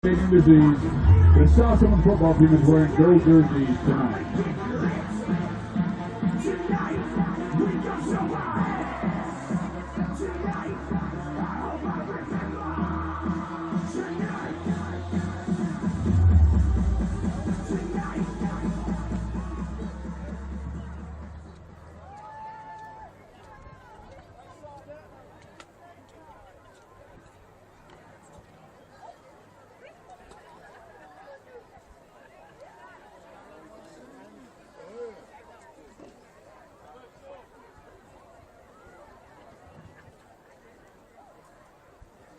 Disease. The South Summit football team is wearing gold jerseys tonight.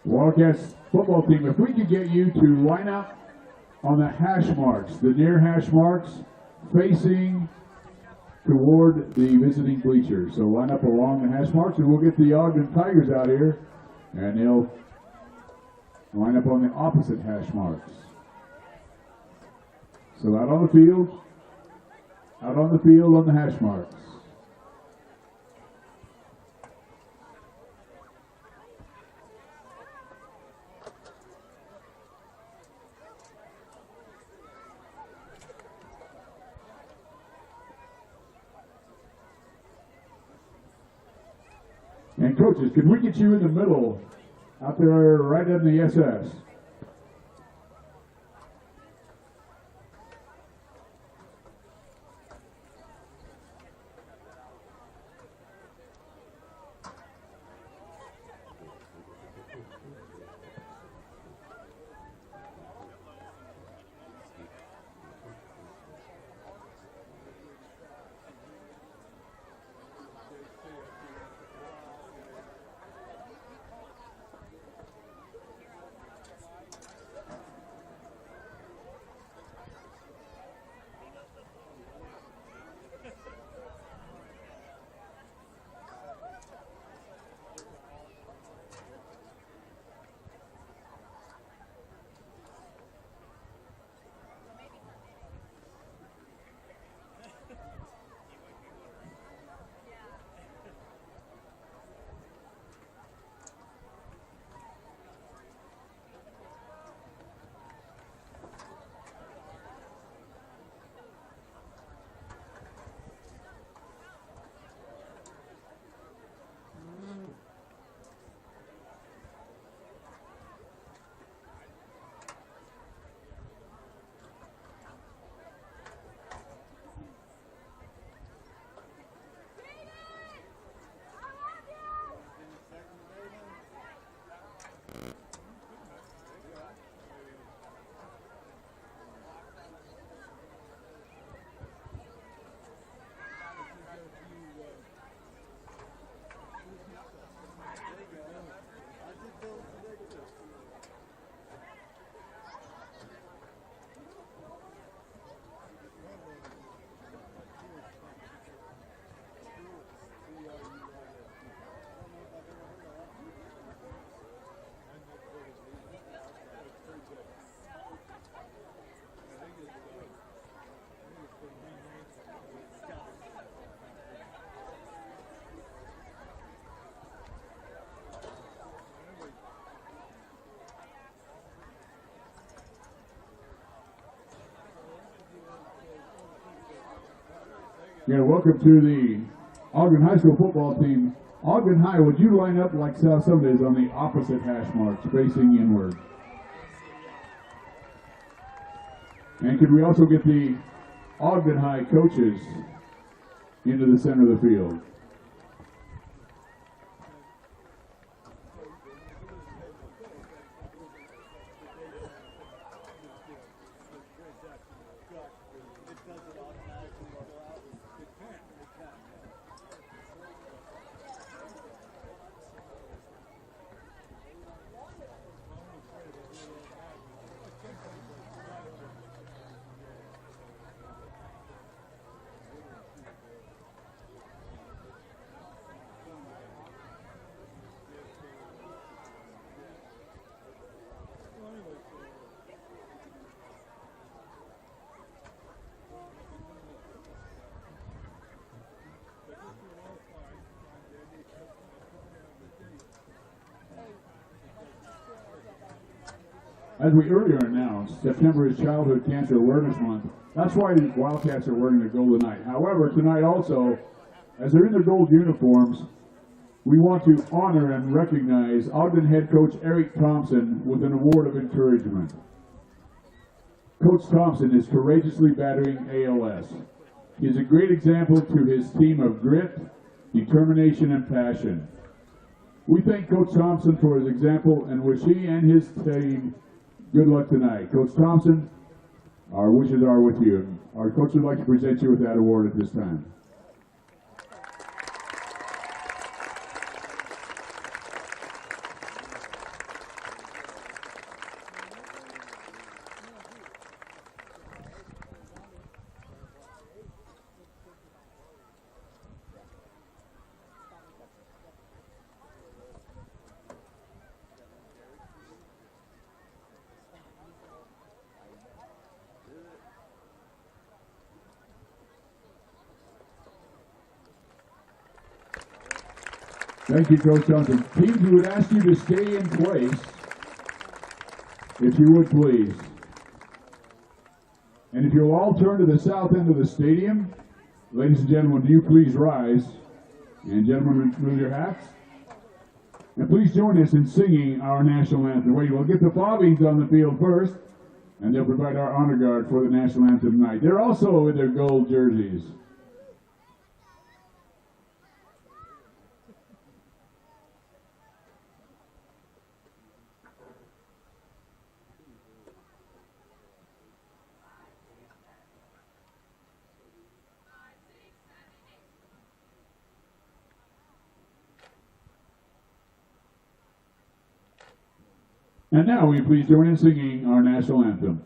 Wildcats football team, if we could get you to line up on the hash marks, the near hash marks, facing toward the visiting bleachers. So line up along the hash marks, and we'll get the Ogden Tigers out here, and they'll line up on the opposite hash marks. So out on the field on the hash marks. And coaches, can we get you in the middle, out there right in the SS? Yeah, welcome to the Ogden High School football team. Ogden High, would you line up like South Summit is on the opposite hash marks, facing inward? And could we also get the Ogden High coaches into the center of the field? As we earlier announced, September is Childhood Cancer Awareness Month. That's why the Wildcats are wearing their gold tonight. However, tonight also, as they're in their gold uniforms, we want to honor and recognize Ogden head coach Eric Thompson with an award of encouragement. Coach Thompson is courageously battering ALS. He is a great example to his team of grit, determination, and passion. We thank Coach Thompson for his example and wish he and his team good luck tonight. Coach Thompson, our wishes are with you. Our coach would like to present you with that award at this time. Thank you, Coach Thompson. Teams, we would ask you to stay in place, if you would please. And if you'll all turn to the south end of the stadium, ladies and gentlemen, do you please rise? And gentlemen, remove your hats. And please join us in singing our national anthem. We'll get the Bobbies on the field first, and they'll provide our honor guard for the national anthem tonight. They're also in their gold jerseys. And now will you please join in singing our national anthem.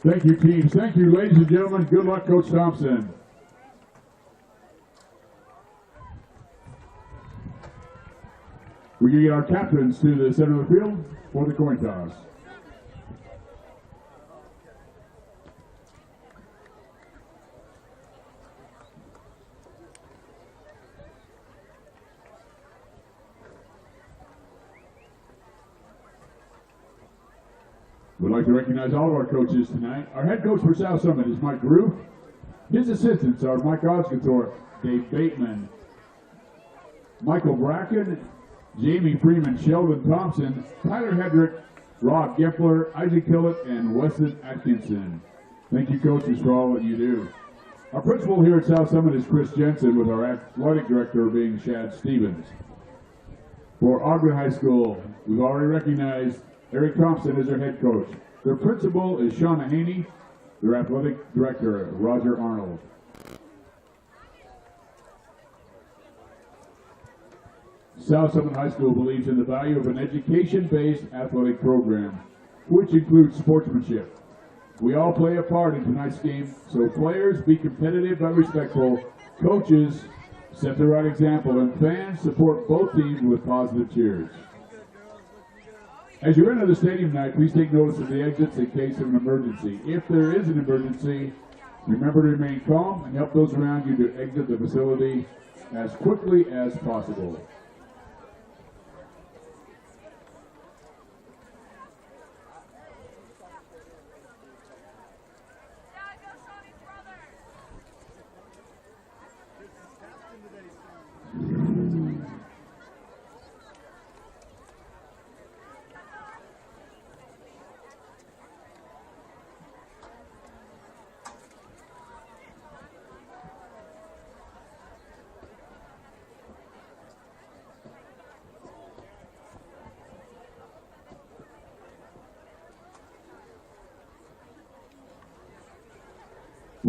Thank you, teams. Thank you, ladies and gentlemen. Good luck, Coach Thompson. We can get our captains to the center of the field for the coin toss. We'd like to recognize all of our coaches tonight. Our head coach for South Summit is Mike Roof. His assistants are Mike Osgathorpe, Dave Bateman, Michael Bracken, Jamie Freeman, Sheldon Thompson, Tyler Hedrick, Rob Gepler, Isaac Tillett, and Weston Atkinson. Thank you, coaches, for all that you do. Our principal here at South Summit is Chris Jensen, with our athletic director being Shad Stevens. For Ogden High School, we've already recognized Eric Thompson is their head coach. Their principal is Shauna Haney. Their athletic director, Roger Arnold. South Summit High School believes in the value of an education-based athletic program, which includes sportsmanship. We all play a part in tonight's game, so players be competitive but respectful. Coaches set the right example, and fans support both teams with positive cheers. As you enter the stadium tonight, please take notice of the exits in case of an emergency. If there is an emergency, remember to remain calm and help those around you to exit the facility as quickly as possible.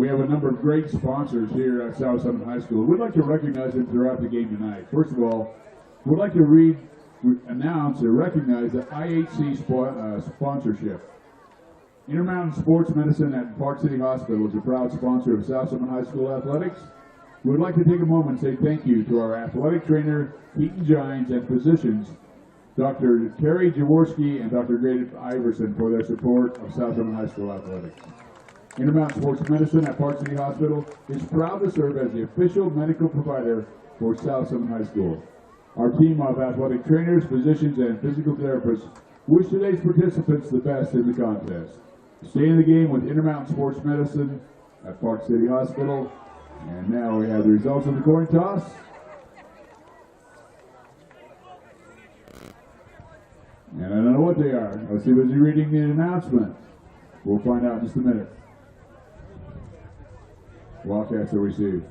We have a number of great sponsors here at South Summit High School. We'd like to recognize them throughout the game tonight. First of all, we'd like to announce or recognize the IHC sponsorship. Intermountain Sports Medicine at Park City Hospital is a proud sponsor of South Summit High School athletics. We would like to take a moment and say thank you to our athletic trainer, Keaton Gines, and physicians, Dr. Terry Jaworski and Dr. Grady Iverson, for their support of South Summit High School athletics. Intermountain Sports Medicine at Park City Hospital is proud to serve as the official medical provider for South Summit High School. Our team of athletic trainers, physicians, and physical therapists wish today's participants the best in the contest. Stay in the game with Intermountain Sports Medicine at Park City Hospital. And now we have the results of the coin toss. And I don't know what they are. Let's see who's reading the announcement. We'll find out in just a minute. Wildcats are received.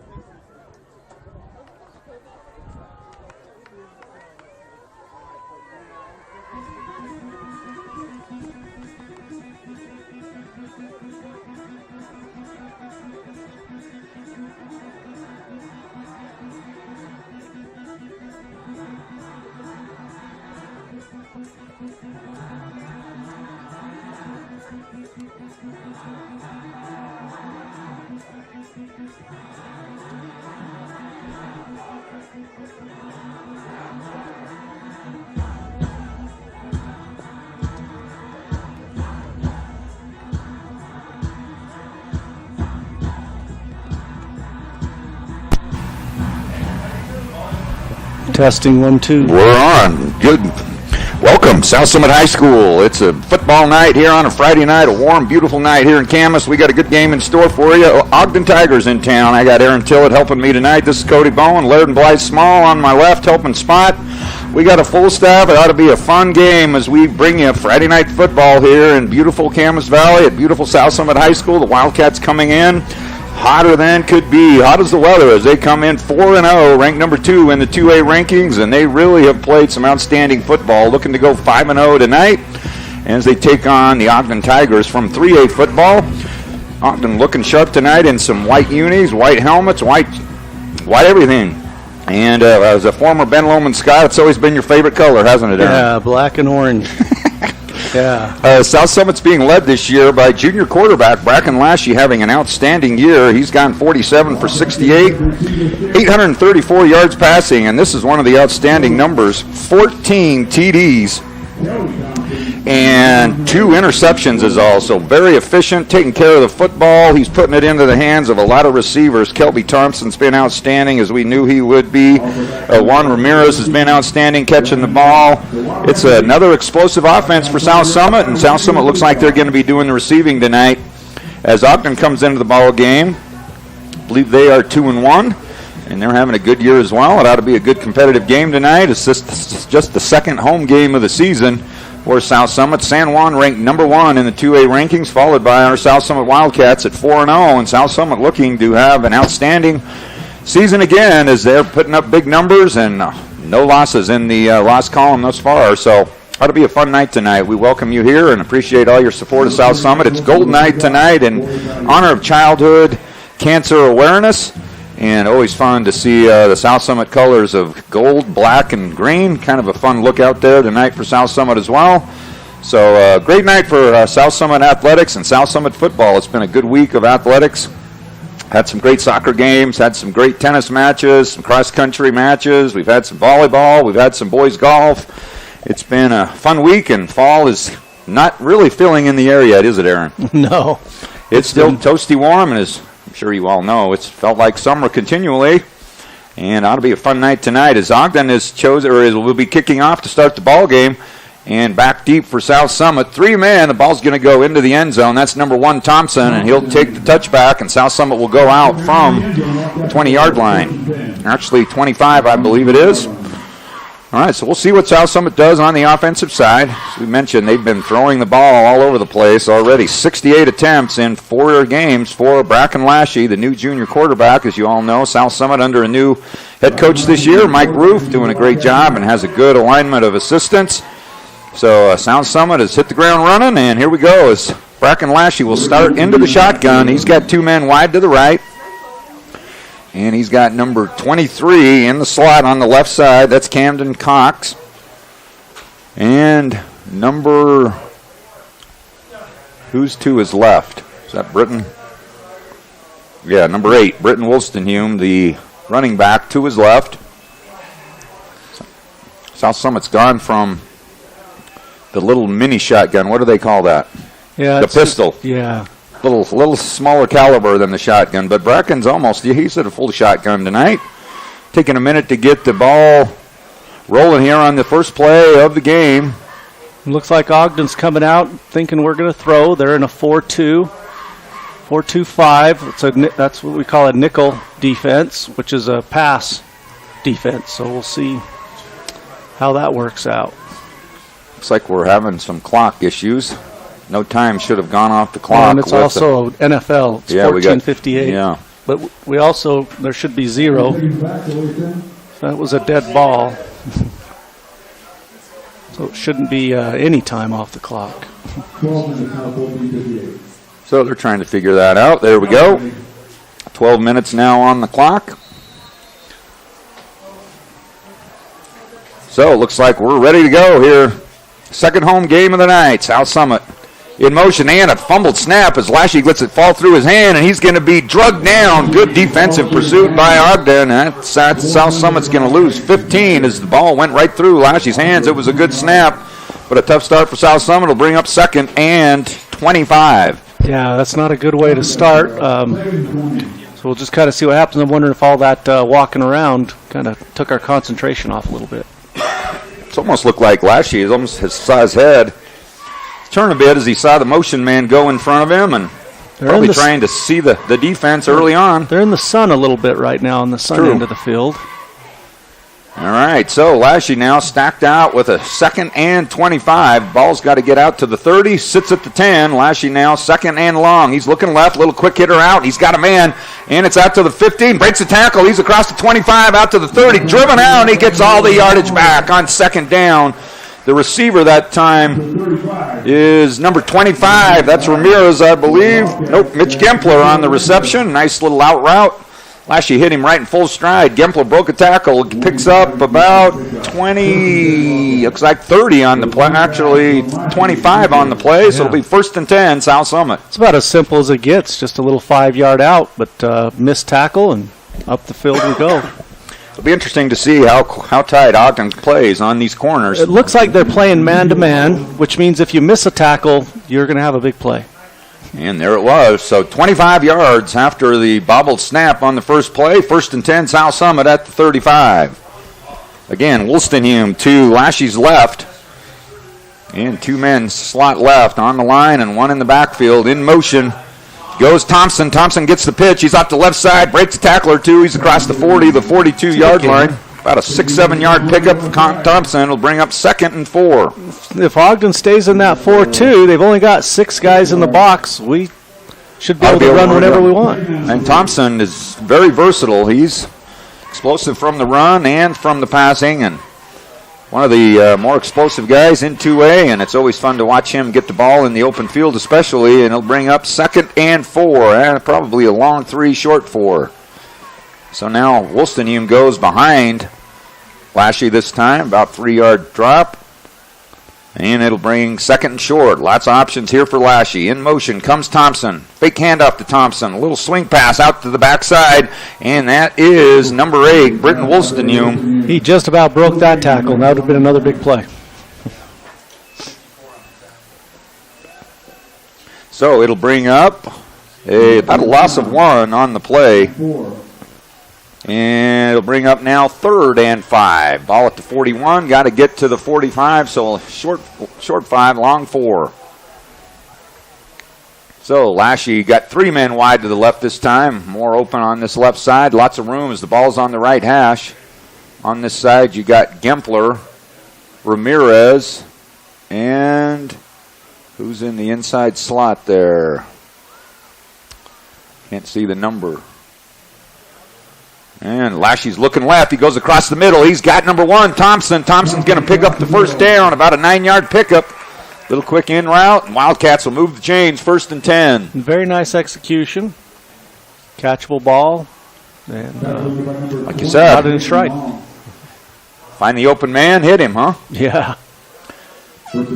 Testing 1, 2. We're on. Good. Welcome, South Summit High School. It's a football night here on a Friday night, a warm, beautiful night here in Camas. We got a good game in store for you. Ogden Tigers in town. I got Aaron Tillett helping me tonight. This is Cody Bowen, Laird and Blythe Small on my left helping spot. We got a full staff. It ought to be a fun game as we bring you Friday night football here in beautiful Camas Valley at beautiful South Summit High School. The Wildcats coming in hotter than could be. Hot as the weather as they come in 4-0, ranked number 2 in the 2A rankings, and they really have played some outstanding football, looking to go 5-0 tonight as they take on the Ogden Tigers from 3A football. Ogden looking sharp tonight in some white unis, white helmets, white everything. And as a former Ben Lomond Scott, it's always been your favorite color, hasn't it, Aaron? Yeah, black and orange. Yeah. South Summit's being led this year by junior quarterback Bracken Lashley, having an outstanding year. He's gone 47 for 68, 834 yards passing, and this is one of the outstanding numbers, 14 TDs and 2 interceptions is also. Very efficient, taking care of the football. He's putting it into the hands of a lot of receivers. Kelby Thompson's been outstanding, as we knew he would be. Juan Ramirez has been outstanding catching the ball. It's another explosive offense for South Summit, and South Summit looks like they're going to be doing the receiving tonight. As Ogden comes into the ball game, I believe they are 2-1. And they're having a good year as well. It ought to be a good competitive game tonight. It's just the second home game of the season for South Summit. San Juan ranked number 1 in the 2A rankings, followed by our South Summit Wildcats at 4-0. And South Summit looking to have an outstanding season again as they're putting up big numbers and no losses in the loss column thus far. So ought to be a fun night tonight. We welcome you here and appreciate all your support of South Summit. It's Gold Night tonight in honor of Childhood Cancer Awareness. And always fun to see the South Summit colors of gold, black, and green. Kind of a fun look out there tonight for South Summit as well. So great night for South Summit athletics and South Summit football. It's been a good week of athletics. Had some great soccer games, had some great tennis matches, some cross-country matches. We've had some volleyball. We've had some boys golf. It's been a fun week, and fall is not really filling in the air yet, is it, Aaron? No. It's still toasty warm, and as I'm sure you all know, it's felt like summer continually, and ought to be a fun night tonight as Ogden is chosen, or will be kicking off to start the ball game, and back deep for South Summit. 3-man, the ball's going to go into the end zone. That's number 1, Thompson, and he'll take the touchback, and South Summit will go out from the 20-yard line. Actually, 25, I believe it is. All right, so we'll see what South Summit does on the offensive side. As we mentioned, they've been throwing the ball all over the place already. 68 attempts in 4 games for Bracken Lashley, the new junior quarterback, as you all know. South Summit under a new head coach this year, Mike Roof, doing a great job and has a good alignment of assistants. So South Summit has hit the ground running, and here we go as Bracken Lashley will start into the shotgun. He's got 2 men wide to the right. And he's got number 23 in the slot on the left side. That's Camden Cox. And who's to his left? Is that Britton? Yeah, number 8, Britton Wolstenhume, the running back, to his left. South Summit's gone from the little mini shotgun. What do they call that? Yeah, the pistol. Yeah. Little smaller caliber than the shotgun, but Bracken's he's at a full shotgun tonight. Taking a minute to get the ball rolling here on the first play of the game. Looks like Ogden's coming out thinking we're going to throw. They're in a 4-2, 4-2-5. That's what we call a nickel defense, which is a pass defense. So we'll see how that works out. Looks like we're having some clock issues. No time should have gone off the clock. And it's also NFL. It's 14:58. Yeah. But we also, there should be 0. That was a dead ball. So it shouldn't be any time off the clock. So they're trying to figure that out. There we go. 12 minutes now on the clock. So it looks like we're ready to go here. Second home game of the night. South Summit in motion, and a fumbled snap as Lashley lets it fall through his hand, and he's going to be drugged down. Good defensive pursuit by Ogden. South Summit's going to lose 15 as the ball went right through Lashley's hands. It was a good snap, but a tough start for South Summit. Will bring up 2nd and 25. Yeah, that's not a good way to start. So we'll just kind of see what happens. I'm wondering if all that walking around kind of took our concentration off a little bit. It's almost looked like Lashley saw his head turn a bit as he saw the motion man go in front of him, and probably trying to see the defense early on. They're in the sun a little bit right now on the sun end of the field. All right, so Lashley now stacked out with a 2nd and 25. Ball's got to get out to the 30, sits at the 10. Lashley now 2nd and long. He's looking left, little quick hitter out. He's got a man, and it's out to the 15. Breaks the tackle. He's across the 25, out to the 30. Driven out, and he gets all the yardage back on 2nd down. The receiver that time is number 25. That's Ramirez, I believe. Nope, Mitch Gempler on the reception. Nice little out route. Lashley hit him right in full stride. Gempler broke a tackle. Picks up about 20, looks like 30 on the play. Actually, 25 on the play, so it'll be 1st and 10, South Summit. It's about as simple as it gets. Just a little 5-yard out, but missed tackle, and up the field we go. It'll be interesting to see how tight Ogden plays on these corners. It looks like they're playing man-to-man, which means if you miss a tackle, you're going to have a big play. And there it was. So 25 yards after the bobbled snap on the first play. 1st and 10, South Summit at the 35. Again, Wolstenhume to Lashley's left. And 2 men slot left on the line and 1 in the backfield. In motion goes Thompson. Thompson gets the pitch. He's off the left side. Breaks a tackle or 2. He's across the 40, the 42-yard line. About a 6-7 yard pickup for Thompson. Will bring up 2nd and 4. If Ogden stays in that 4-2, they've only got 6 guys in the box. We should be able to run whenever we want. And Thompson is very versatile. He's explosive from the run and from the passing, and one of the more explosive guys in 2A, and it's always fun to watch him get the ball in the open field especially, and he'll bring up 2nd and 4, and probably a long 3, short 4. So now Wolstenhume goes behind Lashley this time, about 3-yard drop. And it'll bring 2nd and short. Lots of options here for Lashley. In motion comes Thompson. Fake handoff to Thompson. A little swing pass out to the backside. And that is number 8, Britton Wolstenhume. He just about broke that tackle. That would have been another big play. So it'll bring up about a loss of 1 on the play. And it'll bring up now 3rd and 5. Ball at the 41. Got to get to the 45. So short 5, long 4. So Lashley got 3 men wide to the left this time. More open on this left side. Lots of room as the ball's on the right hash. On this side you got Gempler, Ramirez, and who's in the inside slot there? Can't see the number. And Lashley's looking left. He goes across the middle. He's got number 1, Thompson. Thompson's going to pick up the first down, about a 9-yard pickup. Little quick in route, and Wildcats will move the chains, 1st and 10. Very nice execution. Catchable ball. And, like you said, out in his stride. Find the open man, hit him, huh? Yeah.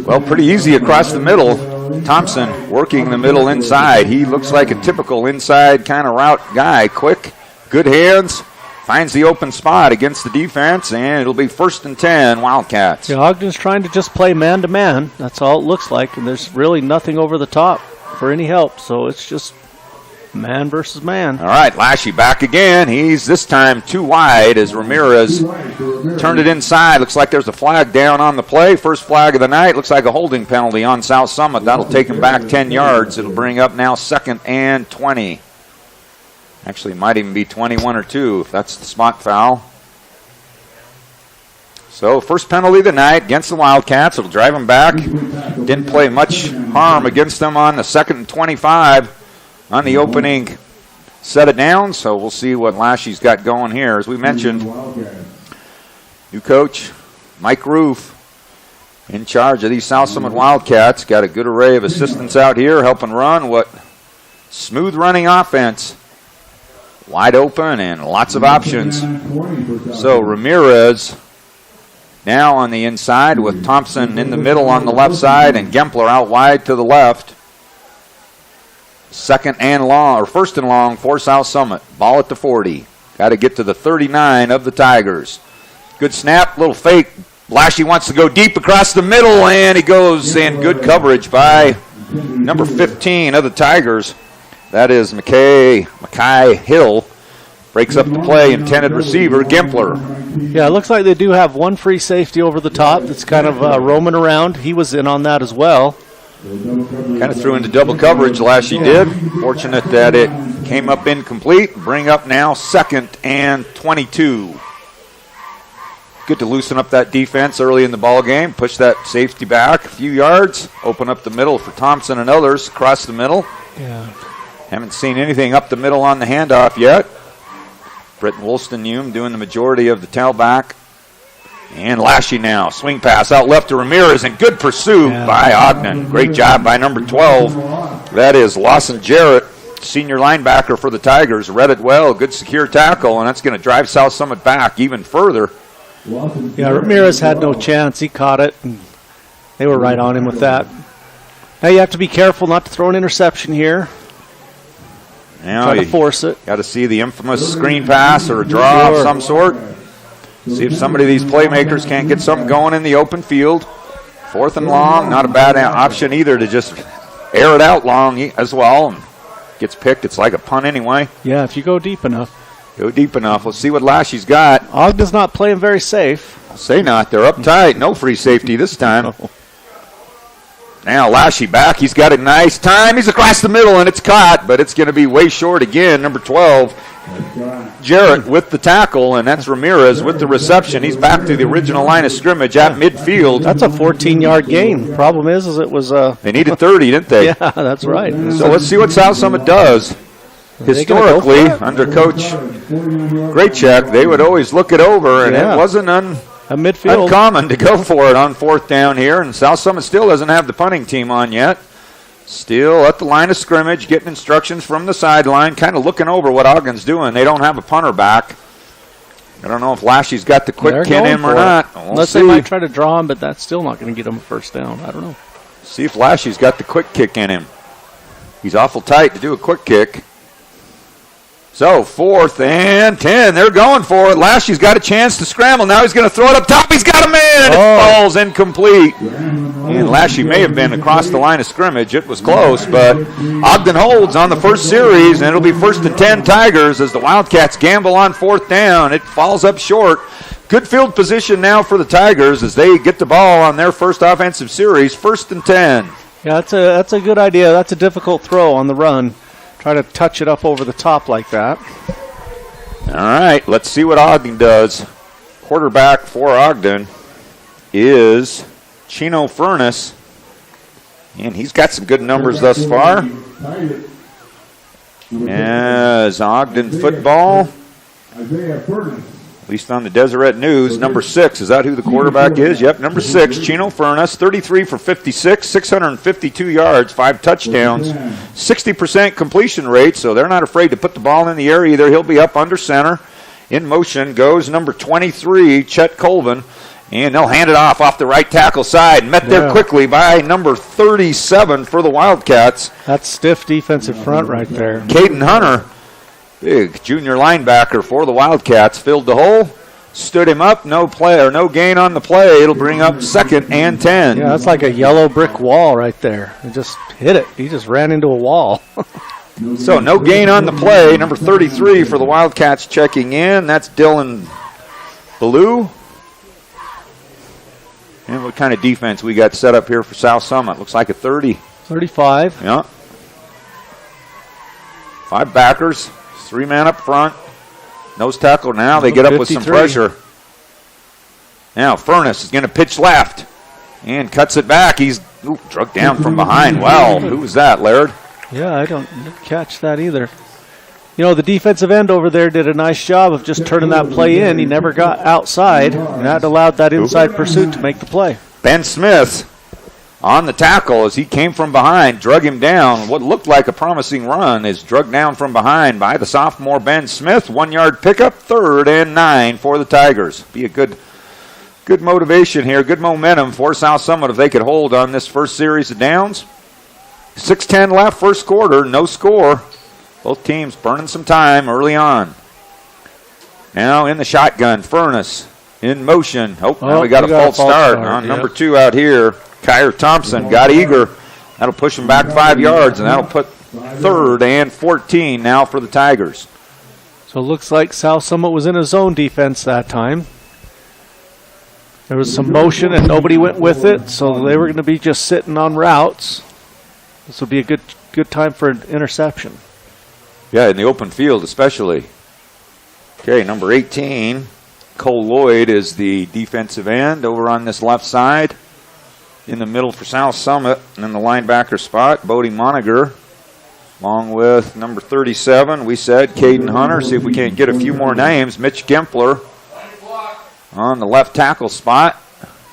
Well, pretty easy across the middle. Thompson working the middle inside. He looks like a typical inside kind of route guy. Quick, good hands, finds the open spot against the defense, and it'll be 1st and 10, Wildcats. Yeah, Ogden's trying to just play man-to-man. That's all it looks like, and there's really nothing over the top for any help, so it's just man versus man. All right, Lashy back again. He's this time too wide as Ramirez turned it inside. Looks like there's a flag down on the play. First flag of the night. Looks like a holding penalty on South Summit. That'll take him back 10 yards. It'll bring up now 2nd and 20. Actually, it might even be 21 or 2 if that's the spot foul. So, first penalty of the night against the Wildcats. It'll drive them back. Didn't play much harm against them on the 2nd and 25 on the opening set of downs. So, we'll see what Lashy's got going here. As we mentioned, new coach Mike Roof in charge of these South Summit Wildcats. Got a good array of assistants out here helping run what smooth running offense. Wide open and lots of options. So Ramirez now on the inside with Thompson in the middle on the left side and Gempler out wide to the left. 1st and long for South Summit. Ball at the 40. Got to get to the 39 of the Tigers. Good snap, little fake. Lashy wants to go deep across the middle, and he goes in. Good coverage by number 15 of the Tigers. That is Mackay Hill. Breaks up the play, intended receiver, Gempler. Yeah, it looks like they do have one free safety over the top that's kind of roaming around. He was in on that as well. Kind of threw into double coverage, Lashy did. Fortunate that it came up incomplete. Bring up now 2nd and 22. Good to loosen up that defense early in the ball game. Push that safety back a few yards. Open up the middle for Thompson and others across the middle. Yeah. Haven't seen anything up the middle on the handoff yet. Britton Woolston-Hume doing the majority of the tailback. And Lashy now. Swing pass out left to Ramirez, and good pursuit by Ogden. Great job by number 12. That is Lawson Jarrett, senior linebacker for the Tigers. Read it well. Good secure tackle, and that's going to drive South Summit back even further. Yeah, Ramirez had no chance. He caught it, and they were right on him with that. Now you have to be careful not to throw an interception here. Now Try to force it. Got to see the infamous screen pass or a draw of some sort. See if somebody of these playmakers can't get something going in the open field. 4th and long, not a bad option either to just air it out long as well. And gets picked, it's like a punt anyway. Yeah, if you go deep enough. Go deep enough. Let's see what Lashy's got. Ogden's not playing very safe. I'll say not. They're uptight. No free safety this time. No. Now Lashy back. He's got a nice time. He's across the middle, and it's caught, but it's going to be way short again. Number 12, Jarrett with the tackle, and that's Ramirez with the reception. He's back to the original line of scrimmage at midfield. That's a 14-yard gain. Problem is it was They needed 30, didn't they? Yeah, that's right. So let's see what South Summit does. Historically, under Coach Graycheck, they would always look it over, and it wasn't uncommon to go for it on 4th down here, and South Summit still doesn't have the punting team on yet. Still at the line of scrimmage, getting instructions from the sideline, kind of looking over what Ogden's doing. They don't have a punter back. I don't know if Lashy's got the quick kick in him or not. Unless they might try to draw him, but that's still not going to get him a first down. I don't know. See if Lashy's got the quick kick in him. He's awful tight to do a quick kick. So 4th and 10. They're going for it. Lashy's got a chance to scramble. Now he's going to throw it up top. He's got a man, and it falls incomplete. And Lashy may have been across the line of scrimmage. It was close, but Ogden holds on the first series, and it'll be 1st and 10 Tigers as the Wildcats gamble on 4th down. It falls up short. Good field position now for the Tigers as they get the ball on their first offensive series. 1st and 10. Yeah, that's a good idea. That's a difficult throw on the run. Try to touch it up over the top like that. All right, let's see what Ogden does. Quarterback for Ogden is Chino Furness, and he's got some good numbers thus far. As Ogden football At least on the Deseret News. Number 6, is that who the quarterback is? Yep, number 6, Chino Furness, 33 for 56, 652 yards, 5 touchdowns, 60% completion rate, so they're not afraid to put the ball in the air either. He'll be up under center. In motion goes number 23, Chet Colvin, and they'll hand it off the right tackle side. Met there quickly by number 37 for the Wildcats. That's stiff defensive front right there. Caden Hunter, big junior linebacker for the Wildcats, filled the hole, stood him up, no play or no gain on the play. It'll bring up 2nd and 10. Yeah, that's like a yellow brick wall right there. It just hit it. He just ran into a wall. So no gain on the play. Number 33 for the Wildcats checking in. That's Dylan Ballou. And what kind of defense we got set up here for South Summit? Looks like a 30. 35. Yeah. 5 backers. 3 man up front. Nose tackle now. They get up with some 53. pressure. Now Furness is going to pitch left and cuts it back. He's drugged down from behind. Wow. Who was that, Laird? Yeah, I didn't catch that either. You know, the defensive end over there did a nice job of just turning that play in. He never got outside, and that allowed that inside pursuit to make the play. Ben Smith on the tackle as he came from behind, drug him down. What looked like a promising run is drugged down from behind by the sophomore Ben Smith. 1-yard pickup, 3rd and 9 for the Tigers. Be a good motivation here, good momentum for South Summit if they could hold on this first series of downs. 6:10 left, first quarter, no score. Both teams burning some time early on. Now in the shotgun, Furness in motion. Now we got a false start on number 2 out here. Kyer Thompson got eager. That'll push him back 5 yards, and that'll put 3rd and 14 now for the Tigers. So it looks like South Summit was in a zone defense that time. There was some motion, and nobody went with it, so they were going to be just sitting on routes. This will be a good time for an interception. Yeah, in the open field especially. Okay, number 18, Cole Lloyd is the defensive end over on this left side. In the middle for South Summit, and in the linebacker spot, Bodie Moniger, along with number 37, we said, Caden Hunter. See if we can't get a few more names. Mitch Gempler on the left tackle spot.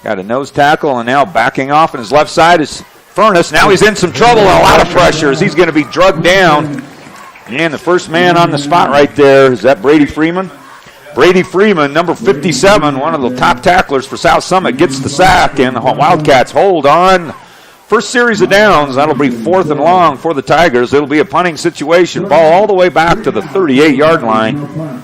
Got a nose tackle, and now backing off on his left side is Furness. Now he's in some trouble and a lot of pressure as he's going to be drugged down. And the first man on the spot right there, is that Brady Freeman? Brady Freeman, number 57, one of the top tacklers for South Summit, gets the sack, and the Wildcats hold on. First series of downs, that'll be 4th and long for the Tigers. It'll be a punting situation. Ball all the way back to the 38-yard line.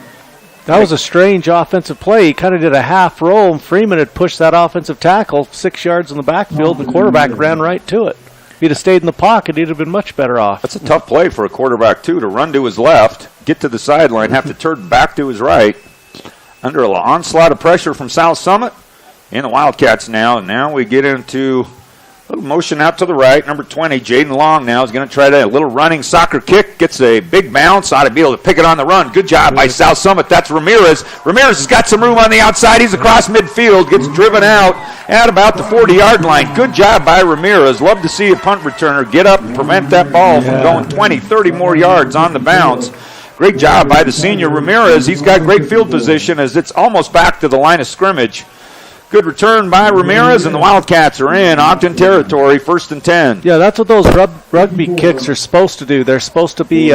That was a strange offensive play. He kind of did a half roll, and Freeman had pushed that offensive tackle 6 yards in the backfield, and the quarterback ran right to it. If he'd have stayed in the pocket, he'd have been much better off. That's a tough play for a quarterback, too, to run to his left, get to the sideline, have to turn back to his right. Under an onslaught of pressure from South Summit and the Wildcats now. And now we get into a little motion out to the right. Number 20, Jaden Long now is going to try a little running soccer kick. Gets a big bounce. Ought to be able to pick it on the run. Good job by South Summit. That's Ramirez. Ramirez has got some room on the outside. He's across midfield. Gets driven out at about the 40-yard line. Good job by Ramirez. Love to see a punt returner get up and prevent that ball from going 20, 30 more yards on the bounce. Great job by the senior Ramirez. He's got great field position as it's almost back to the line of scrimmage. Good return by Ramirez, and the Wildcats are in Ogden territory, 1st and 10. Yeah, that's what those rugby kicks are supposed to do. They're supposed to be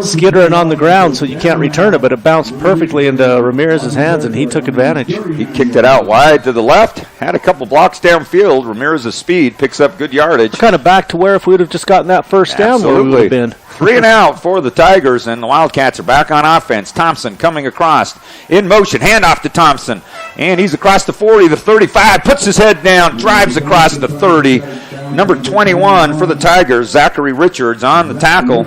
skittering on the ground so you can't return it, but it bounced perfectly into Ramirez's hands, and he took advantage. He kicked it out wide to the left, had a couple blocks downfield. Ramirez's speed picks up good yardage. We're kind of back to where if we would have just gotten that first down, where we would have been. 3 and out for the Tigers, and the Wildcats are back on offense. Thompson coming across in motion, handoff to Thompson, and he's across the 40, the 35, puts his head down, drives across the 30. Number 21 for the Tigers, Zachary Richards on the tackle,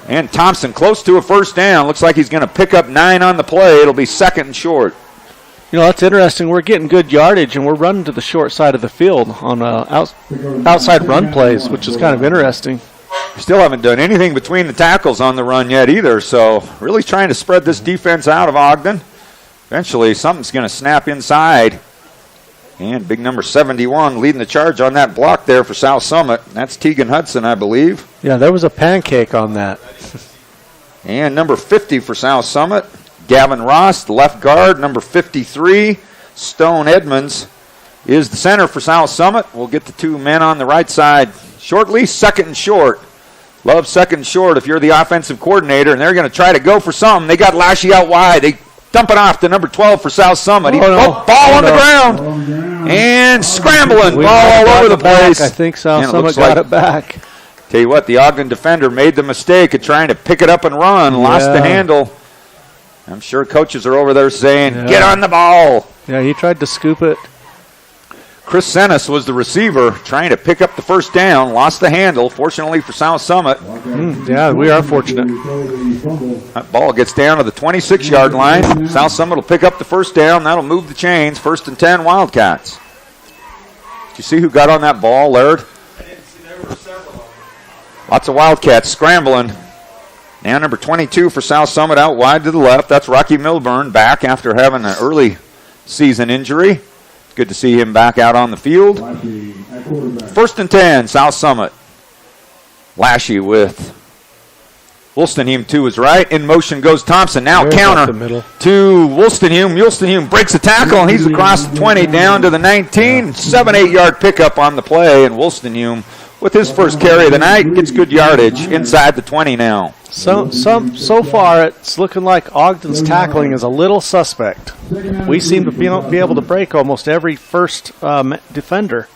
and Thompson close to a first down. Looks like he's going to pick up 9 on the play. It'll be 2nd and short. You know, that's interesting. We're getting good yardage, and we're running to the short side of the field on outside run plays, which is kind of interesting. Still haven't done anything between the tackles on the run yet either, so really trying to spread this defense out of Ogden. Eventually, something's going to snap inside. And big number 71 leading the charge on that block there for South Summit. That's Tegan Hudson, I believe. Yeah, there was a pancake on that. And number 50 for South Summit, Gavin Ross, the left guard. Number 53, Stone Edmonds, is the center for South Summit. We'll get the two men on the right side shortly. Second and short. Love second and short if you're the offensive coordinator, and they're going to try to go for something. They got Lashy out wide. They dump it off to number 12 for South Summit. Ball on the ground. And scrambling. Ball all over the place. I think South Summit got it back. Tell you what, the Ogden defender made the mistake of trying to pick it up and run. Lost the handle. I'm sure coaches are over there saying, get on the ball. Yeah, he tried to scoop it. Chris Senes was the receiver trying to pick up the first down. Lost the handle, fortunately for South Summit. Yeah, we are fortunate. That ball gets down to the 26-yard line. South Summit will pick up the first down. That'll move the chains. 1st and 10, Wildcats. Did you see who got on that ball, Laird? I didn't see. There were several. Lots of Wildcats scrambling. Now number 22 for South Summit out wide to the left. That's Rocky Milburn back after having an early season injury. Good to see him back out on the field. 1st and 10, South Summit. Lashy with Wolstenham to his right. In motion goes Thompson. Now counter to Wolstenham. Wolstenham breaks a tackle, and he's across the 20 down to the 19. 7-8 pickup on the play, and Wolstenham, with his first carry of the night, gets good yardage inside the 20 now. So far, it's looking like Ogden's tackling is a little suspect. We seem to be able to break almost every first defender.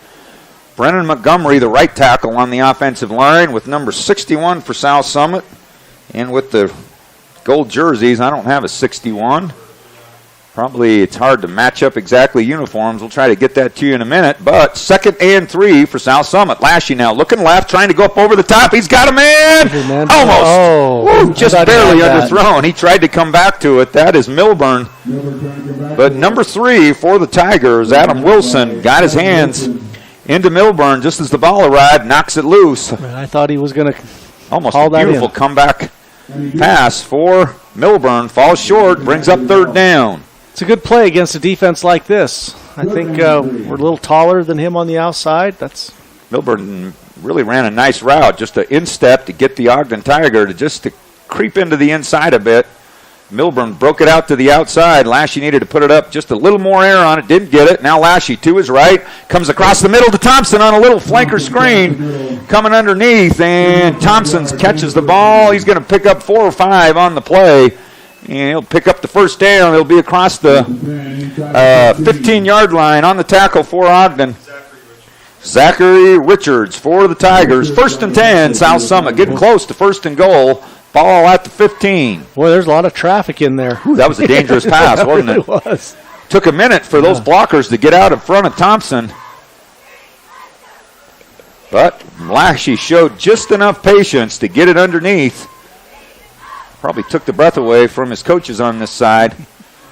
Brennan Montgomery, the right tackle on the offensive line, with number 61 for South Summit. And with the gold jerseys, I don't have a 61. Probably it's hard to match up exactly uniforms. We'll try to get that to you in a minute. But 2nd and 3 for South Summit. Lashy now looking left, trying to go up over the top. He's got a man. Almost. Just barely underthrown. He tried to come back to it. That is Milburn. But number 3 for the Tigers, Adam Wilson, got his hands into Milburn just as the ball arrived, knocks it loose. I thought he was going to almost a beautiful comeback pass for Milburn. Falls short, brings up 3rd down. It's a good play against a defense like this. I think we're a little taller than him on the outside. Milburn really ran a nice route, just an instep to get the Ogden Tiger to creep into the inside a bit. Milburn broke it out to the outside. Lashy needed to put it up just a little more air on it. Didn't get it. Now Lashy to his right. Comes across the middle to Thompson on a little flanker screen. Coming underneath, and Thompson catches the ball. He's going to pick up 4 or 5 on the play. And he'll pick up the first down. He'll be across the 15-yard line on the tackle for Ogden. Zachary Richards for the Tigers. 1st and 10, South Summit. Getting close to 1st and goal. Ball at the 15. Boy, there's a lot of traffic in there. Ooh, that was a dangerous pass, wasn't it? It was. Took a minute for those blockers to get out in front of Thompson. But Lashy showed just enough patience to get it underneath. Probably took the breath away from his coaches on this side.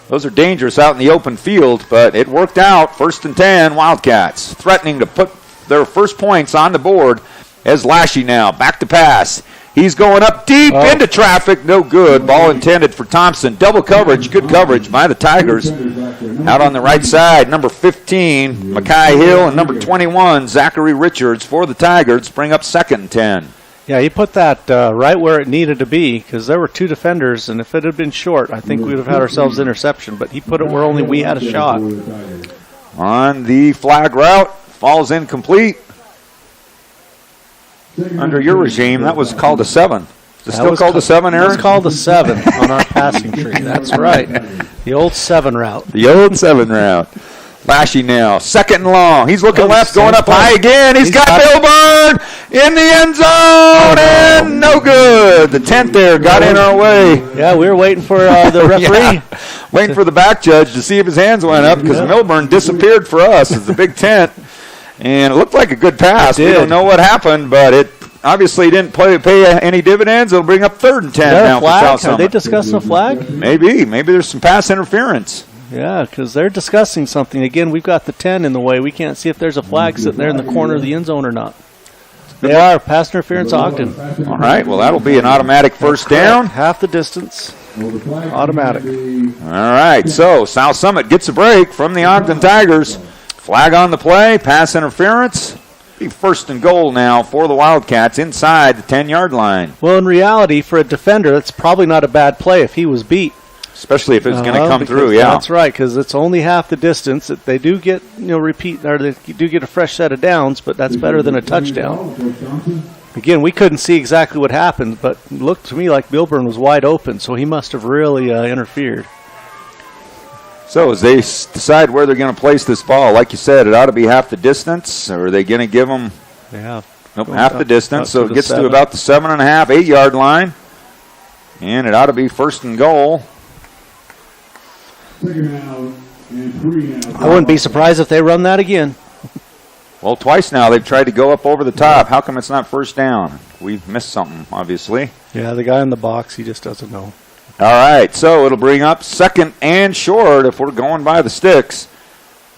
Those are dangerous out in the open field, but it worked out. 1st and 10, Wildcats threatening to put their first points on the board as Lashy now back to pass. He's going up deep into traffic. No good. Ball intended for Thompson. Double coverage. Good coverage by the Tigers. Out on the right side, number 15, Mackay Hill, and number 21, Zachary Richards for the Tigers. Bring up 2nd and 10. Yeah, he put that right where it needed to be because there were 2 defenders, and if it had been short, I think we would have had ourselves interception. But he put it where only we had a shot. On the flag route, falls incomplete. Under your regime, that was called a 7. Is it still called a 7, Aaron? It's called a 7 on our passing tree. That's right. The old 7 route. The old 7 route. Lashy now, 2nd and long. He's looking left, going up high again. He's got Milburn in the end zone, and no good. The tent there got in our way. Yeah, we were waiting for the referee. Waiting for the back judge to see if his hands went up because Milburn disappeared for us as the big tent. And it looked like a good pass. We don't know what happened, but it obviously didn't pay any dividends. It'll bring up 3rd and 10 now for South Summit. Are they discussing a flag? Maybe there's some pass interference. Yeah, because they're discussing something. Again, we've got the 10 in the way. We can't see if there's a flag sitting there in the corner of the end zone or not. They are. Pass interference, Ogden. All right, well, that'll be an automatic first down. Half the distance. Automatic. All right, so South Summit gets a break from the Ogden Tigers. Flag on the play, pass interference. Be 1st and goal now for the Wildcats inside the 10-yard line. Well, in reality, for a defender, that's probably not a bad play if he was beat. especially if it's going to come through. Yeah, that's right, because it's only half the distance. They do get repeat, or they do get a fresh set of downs, but that's better than a touchdown. Again, we couldn't see exactly what happened, but it looked to me like Milburn was wide open, so he must have really interfered. So as they decide where they're going to place this ball, like you said, it ought to be half the distance, or are they going to give them half the distance? So it gets to about the 7.5, 8-yard line, and it ought to be first and goal. I wouldn't be surprised if they run that again. Well, twice now they've tried to go up over the top. How come it's not first down? We've missed something, obviously. Yeah, the guy in the box, he just doesn't know. All right, so it'll bring up second and short if we're going by the sticks.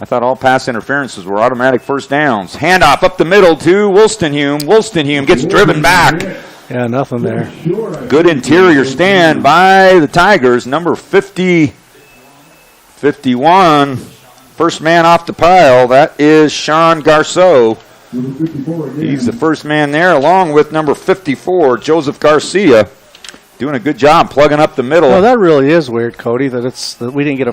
I thought all pass interferences were automatic first downs. Handoff up the middle to Wolstenhume. Wolstenhume gets driven back. Yeah, nothing there. Good interior stand by the Tigers. Number 51. First man off the pile, that is Sean Garceau. He's the first man there, along with number 54, Joseph Garcia. Doing a good job plugging up the middle. Well, that really is weird, Cody, that we didn't get a...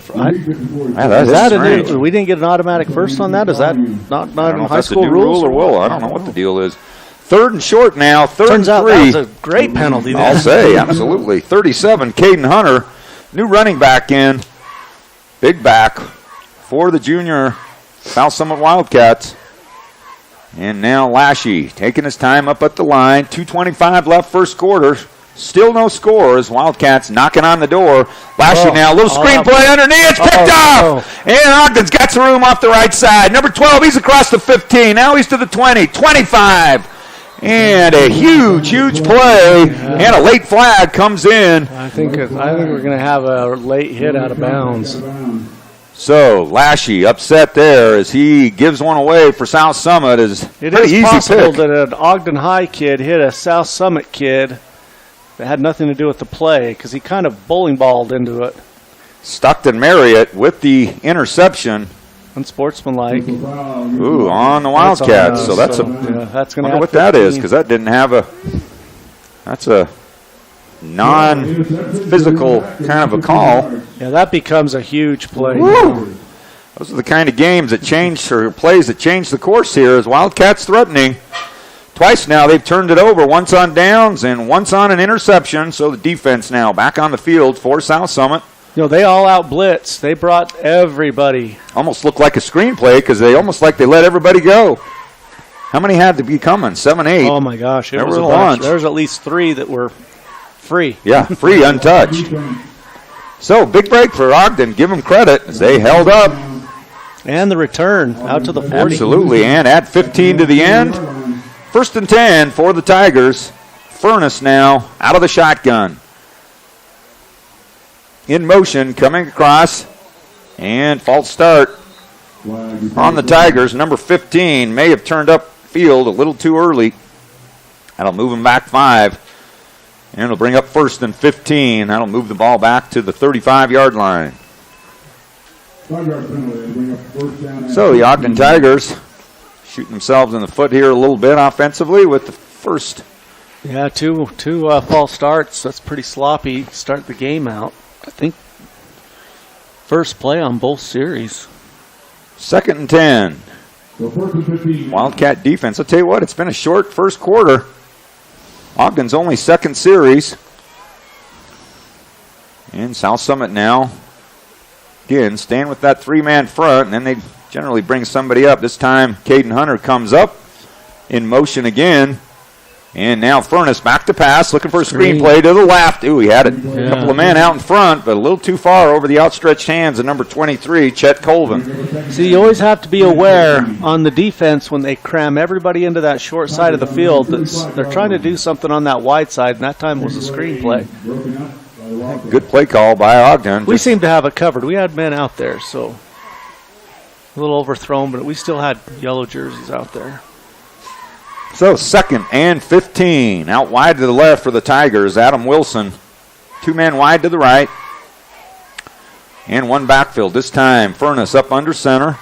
we didn't get an automatic first on that? Is that not in high school rules? Or will? I don't know what the deal is. Third and short now, third Turns and three. Turns out that was a great penalty there. I'll say, absolutely. 37, Caden Hunter, new running back in. Big back for the junior South Summit Wildcats. And now Lashy taking his time up at the line. 2:25 left first quarter. Still no scores. Wildcats knocking on the door. Lashy now, a little screenplay underneath. It's picked off. And Ogden's got some room off the right side. Number 12, he's across the 15. Now he's to the 20, 25. And a huge play. And a late flag comes in. I think we're going to have a late hit out of bounds. So Lashy upset there as he gives one away for South Summit. It is possible that an Ogden High kid hit a South Summit kid that had nothing to do with the play because he kind of bowling balled into it. Stockton Marriott with the interception. Unsportsmanlike. Ooh, on the Wildcats. So that's that's going to wonder what that is because that didn't have that's a non-physical kind of a call. Yeah, that becomes a huge play. Woo! Those are the kind of games that change, or plays that change the course here as Wildcats threatening. Twice now they've turned it over, once on downs and once on an interception. So the defense now back on the field for South Summit. They all out blitz. They brought everybody. Almost looked like a screenplay because they let everybody go. How many had to be coming? 7, 8. Oh my gosh, there was a bunch. There was at least 3 that were free. Yeah, free, untouched. So, big break for Ogden. Give them credit as they held up. And the return out to the 40. Absolutely, and add 15 to the end. First and 10 for the Tigers. Furness now out of the shotgun. In motion, coming across. And false start on the Tigers. Number 15 may have turned up field a little too early. That'll move him back 5. And it'll bring up first and 15. That'll move the ball back to the 35-yard line. So the Ogden Tigers shooting themselves in the foot here a little bit offensively with the first. Yeah, two false starts. That's pretty sloppy. Start the game out. I think first play on both series. Second and 10. Wildcat defense. I'll tell you what, it's been a short first quarter. Ogden's only second series. And South Summit now, again, staying with that 3-man front, and then they generally bring somebody up. This time, Caden Hunter comes up in motion again. And now Furness back to pass, looking for a screenplay to the left. Ooh, he had a couple of men out in front, but a little too far over the outstretched hands of number 23, Chet Colvin. See, you always have to be aware on the defense when they cram everybody into that short side of the field. They're trying to do something on that wide side, and that time was a screenplay. Good play call by Ogden. We seem to have it covered. We had men out there, so a little overthrown, but we still had yellow jerseys out there. So second and 15. Out wide to the left for the Tigers. Adam Wilson. 2 men wide to the right. And 1 backfield. This time Furness up under center.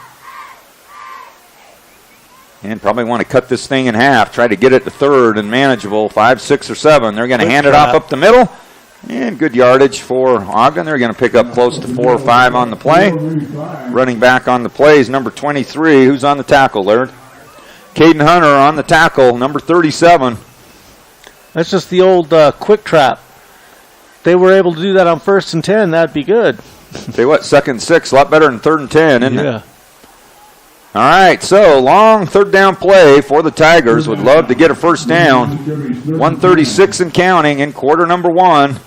And probably want to cut this thing in half. Try to get it to third and manageable. 5, 6, or 7. They're going to hand it off up the middle. And good yardage for Ogden. They're going to pick up close to 4 or 5 on the play. Running back on the play is number 23. Who's on the tackle, Laird? Caden Hunter on the tackle, number 37. That's just the old quick trap. If they were able to do that on 1st and 10, that'd be good. Tell you what, 2nd and 6, a lot better than 3rd and 10, isn't it? Yeah. All right, so long 3rd down play for the Tigers. Would love to get a 1st down. 1:36 and counting in quarter number 1.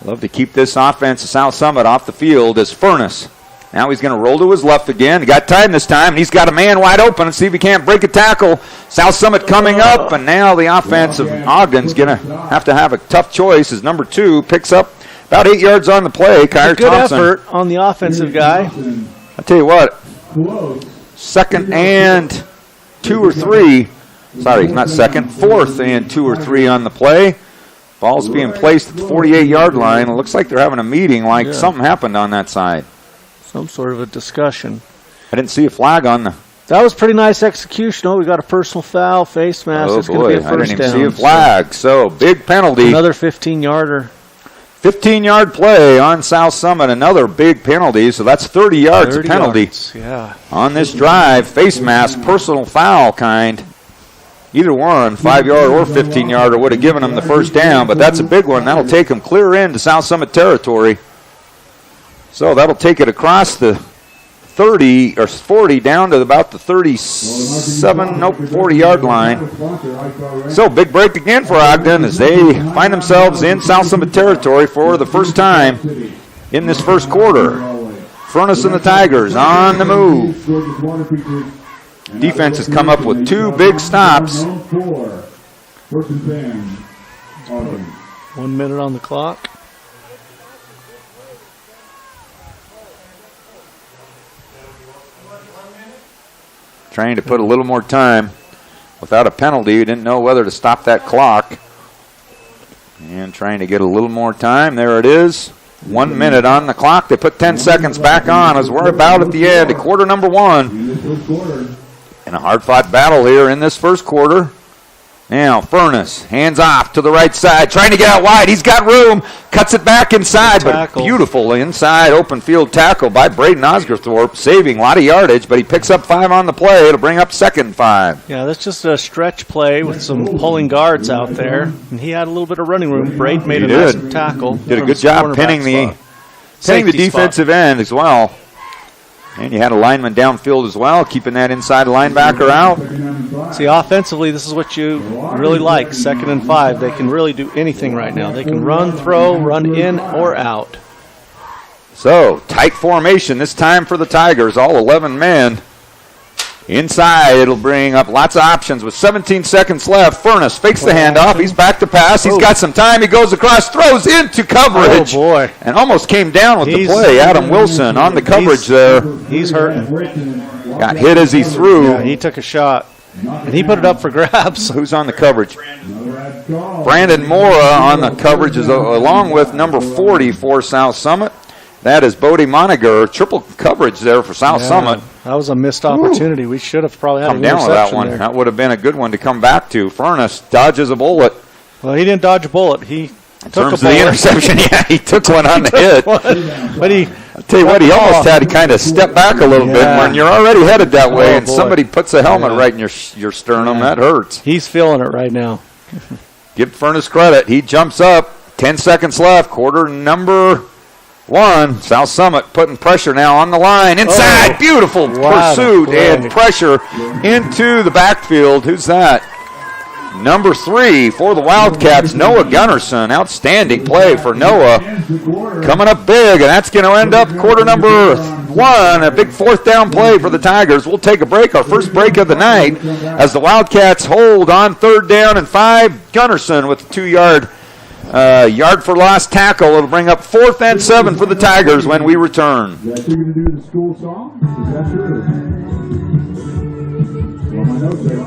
Love to keep this offense of South Summit off the field as Furness. Now he's going to roll to his left again. He got time this time, and he's got a man wide open. And see if he can't break a tackle. South Summit coming up, and now the offense of Ogden's going to have a tough choice as number 2 picks up about 8 yards on the play. Kyrie Good Thompson. effort on the offensive guy. I'll tell you what, 2nd and 2 or 3. Sorry, not 2nd. 4th and 2 or 3 on the play. Ball's being placed at the 48-yard line. It looks like they're having a meeting, like something happened on that side. Some sort of a discussion. I didn't see a flag on the... That was pretty nice execution. Oh, we got a personal foul, face mask. Oh, It's going to be a boy, I first didn't even down. see a flag. So, big penalty. Another 15-yarder. 15-yard play on South Summit. Another big penalty. So, that's 30 yards 30 of penalty yards, yeah. on this drive. Face mask, personal foul kind. Either one, 5-yard or 15-yarder, would have given them the first down. But that's a big one. That'll take them clear into South Summit territory. So, that'll take it across the 30 or 40 down to about the 40-yard line. So big break again for Ogden as they find themselves in South Summit territory for the first time in this first quarter. Furness and the Tigers on the move. Defense has come up with 2 big stops. 1 minute on the clock. Trying to put a little more time without a penalty. You didn't know whether to stop that clock. And trying to get a little more time. There it is. 1 minute on the clock. They put 10 seconds back on as we're about at the end of quarter number 1. In a hard-fought battle here in this first quarter. Now, Furness, hands off to the right side, trying to get out wide. He's got room, cuts it back inside, but beautiful inside open field tackle by Braden Osgerthorpe, saving a lot of yardage, but he picks up 5 on the play. It'll bring up 2nd and 5. Yeah, that's just a stretch play with some pulling guards out there, and he had a little bit of running room. Braden made a nice tackle. Did a good job pinning the defensive end as well. And you had a lineman downfield as well, keeping that inside linebacker out. See, offensively, this is what you really like, 2nd and 5. They can really do anything right now. They can run, throw, run in or out. So, tight formation this time for the Tigers, all 11 men. Inside, it'll bring up lots of options with 17 seconds left. Furness fakes the handoff. He's back to pass. He's got some time. He goes across, throws into coverage. Oh, boy. And almost came down with the play. Adam Wilson on the coverage there. He's hurting. Got hit as he threw. Yeah, he took a shot. And he put it up for grabs. Who's on the coverage? Brandon Mora on the coverage, along with number 40 for South Summit. That is Bodie Moniger. Triple coverage there for South Summit. That was a missed opportunity. We should have probably had come an down with that one. there. That would have been a good one to come back to. Furness dodges a bullet. Well, he didn't dodge a bullet. He took a bullet. The interception, yeah, he took one on the hit. But I'll tell you what, he almost had to kind of step back a little bit when you're already headed that way and somebody puts a helmet right in your sternum. That hurts. He's feeling it right now. Give Furness credit. He jumps up. 10 seconds left. Quarter number 1. South Summit putting pressure now on the line. Inside. Beautiful pursuit and pressure into the backfield. Who's that? Number 3 for the Wildcats, Noah Gunnarsson. Outstanding play for Noah. Coming up big, and that's going to end up quarter number 1. A big 4th down play for the Tigers. We'll take a break, our first break of the night, as the Wildcats hold on 3rd down and 5. Gunnarsson with a 2-yard yard for loss tackle. It'll bring up 4th and 7 for the Tigers when we return. Is that you're going to do the school song? Is that true? Well, my notes there.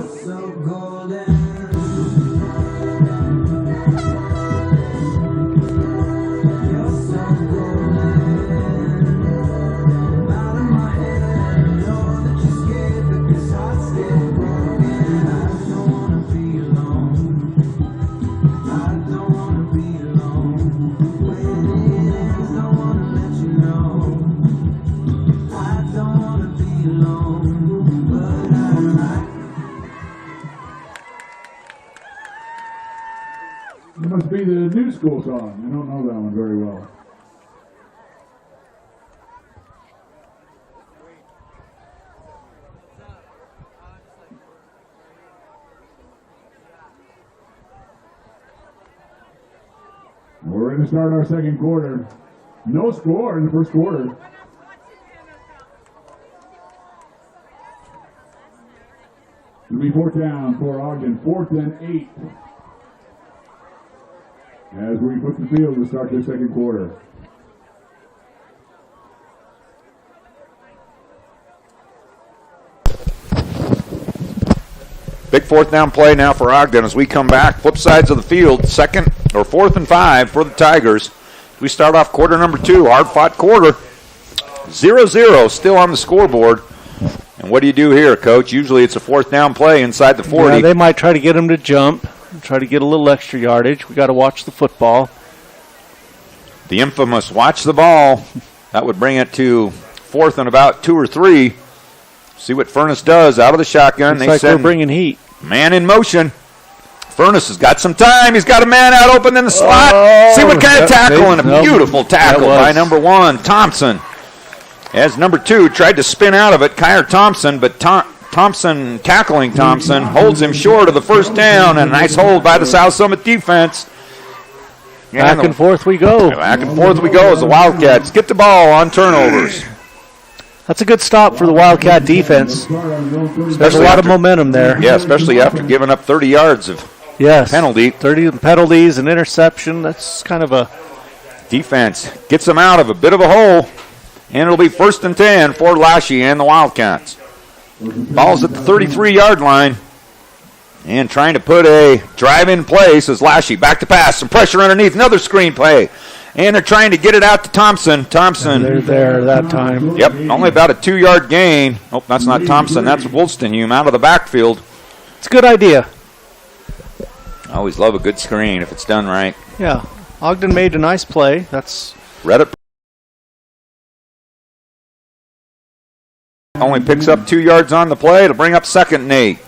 the new school song. I don't know that one very well. We're going to start our second quarter. No score in the first quarter. It'll be fourth down for Ogden. 4th and 8. As we put the field to start the second quarter. Big fourth down play now for Ogden as we come back. Flip sides of the field. 4th and 5 for the Tigers. We start off quarter number 2. Hard-fought quarter. 0-0 still on the scoreboard. And what do you do here, Coach? Usually it's a fourth down play inside the 40. Yeah, they might try to get him to jump, try to get a little extra yardage. We got to watch the football. The infamous watch the ball. That would bring it to 4th and about 2 or 3. See what Furness does out of the shotgun. Looks like we're bringing heat. Man in motion. Furness has got some time. He's got a man out open in the slot. See what kind of tackle, and a beautiful tackle by number 1, Thompson. As number 2 tried to spin out of it, Kyer Thompson, but Thompson tackling Thompson holds him short of the first down, and a nice hold by the South Summit defense. Back and forth we go. Back and forth we go as the Wildcats get the ball on turnovers. That's a good stop for the Wildcat defense. There's a lot of momentum there. Yeah, especially after giving up 30 yards of penalty. 30 penalties and interception. That's kind of a... Defense gets them out of a bit of a hole. And it'll be 1st and 10 for Lashy and the Wildcats. Ball's at the 33-yard line. And trying to put a drive in place is Lashy. Back to pass. Some pressure underneath. Another screen play. And they're trying to get it out to Thompson. Thompson. They're there that time. Yep, only about a 2-yard gain. Oh, that's not Thompson. That's Wolstenhume out of the backfield. It's a good idea. I always love a good screen if it's done right. Yeah. Ogden made a nice play. That's... Read it. Only picks up 2 yards on the play. It'll bring up 2nd and 8.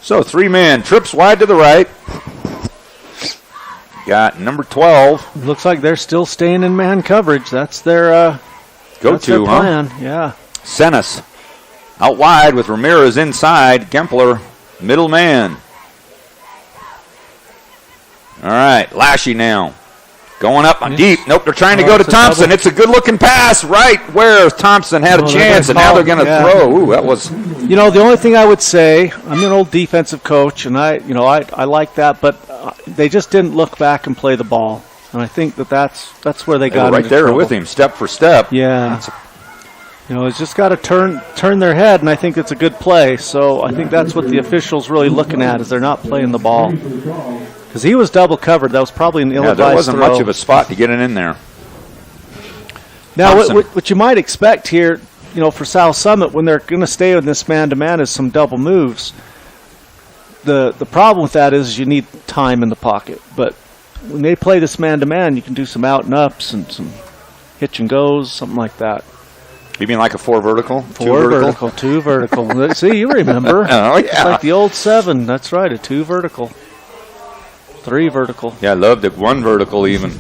So 3-man trips wide to the right. Got number 12. Looks like they're still staying in man coverage. That's their go-to plan. Yeah. Senes out wide with Ramirez inside. Kempler, middle man. All right, Lashy now. Going up on deep. Nope, they're trying to go to Thompson. It's a good-looking pass right where Thompson had a chance, and now they're going to throw. Ooh, that was... You know, the only thing I would say, I'm an old defensive coach, and I like that, but they just didn't look back and play the ball. And I think that's where they got right there trouble. With him, step for step. Yeah. It's just got to turn their head, and I think it's a good play. So I think that's what the officials really looking at, is they're not playing the ball. Because he was double covered. That was probably an ill-advised there wasn't throw. much of a spot to get it in there. Now, what you might expect here, for South Summit, when they're going to stay in this man-to-man, is some double moves. The problem with that is you need time in the pocket. But when they play this man-to-man, you can do some out and ups and some hitch and goes, something like that. You mean like a 4 vertical? 4 vertical, 2 vertical. See, you remember. Oh, yeah. It's like the old 7. That's right, a 2 vertical. 3 vertical. Yeah, I loved it. 1 vertical even.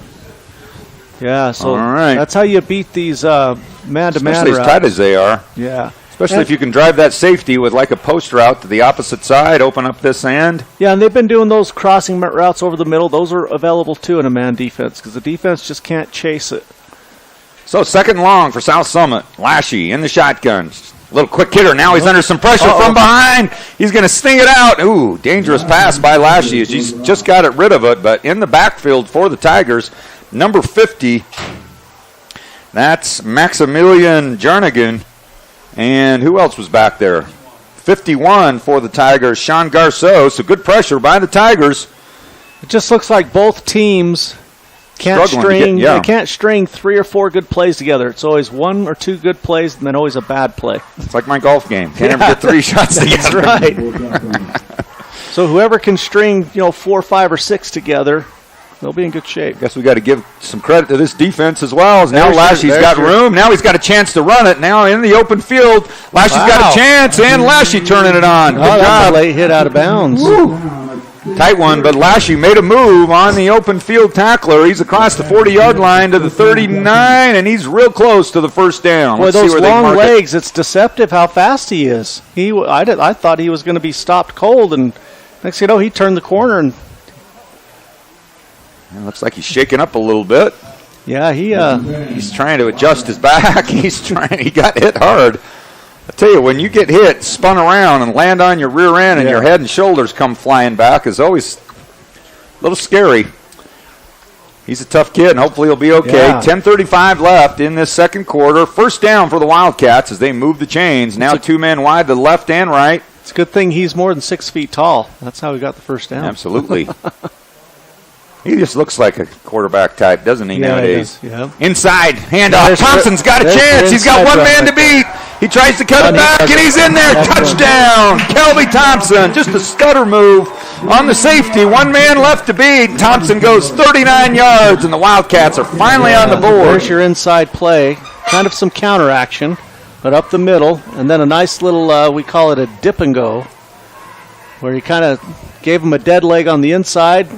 Yeah, so right. That's how you beat these man-to-man Especially routes. as tight as they are. Yeah. Especially if you can drive that safety with like a post route to the opposite side, open up this end. Yeah, and they've been doing those crossing routes over the middle. Those are available too in a man defense because the defense just can't chase it. So 2nd and long for South Summit. Lashy in the shotgun. A little quick hitter. Now he's under some pressure from behind. He's going to sting it out. Ooh, dangerous pass by Lashy. He's just got it rid of it. But in the backfield for the Tigers, number 50, that's Maximilian Jernigan. And who else was back there? 51 for the Tigers, Sean Garceau. So good pressure by the Tigers. It just looks like both teams can't string 3 or 4 good plays together. It's always 1 or 2 good plays and then always a bad play. It's like my golf game. Can't ever get 3 shots together. That's right. So whoever can string, 4, 5, or 6 together, they'll be in good shape. Guess we got to give some credit to this defense as well. As now Lashy's got room. Now he's got a chance to run it. Now in the open field, Lashy's got a chance, and Lashy turning it on. Good job. That's a late hit out of bounds. Woo. Tight one, but Lashy made a move on the open field tackler. He's across the 40-yard line to the 39, and he's real close to the first down. Boy, those long legs, it's deceptive how fast he is. I thought he was going to be stopped cold, and next thing you know, he turned the corner. And it looks like he's shaking up a little bit. Yeah, he's trying to adjust his back. He got hit hard. I tell you, when you get hit, spun around, and land on your rear end, and your head and shoulders come flying back, is always a little scary. He's a tough kid, and hopefully he'll be okay. Yeah. 10:35 left in this second quarter. First down for the Wildcats as they move the chains. Now 2 men wide to the left and right. It's a good thing he's more than 6 feet tall. That's how he got the first down. Absolutely. He just looks like a quarterback type, doesn't he, nowadays? He does, Inside, handoff. Thompson's got a chance. He's got one man to beat. He tries to cut it back, and he's in there. Touchdown. Kelby Thompson. Just a stutter move on the safety. 1 man left to beat. Thompson goes 39 yards, and the Wildcats are finally on the board. There's your inside play. Kind of some counter action, but up the middle, and then a nice little, we call it a dip and go, where he kind of gave him a dead leg on the inside.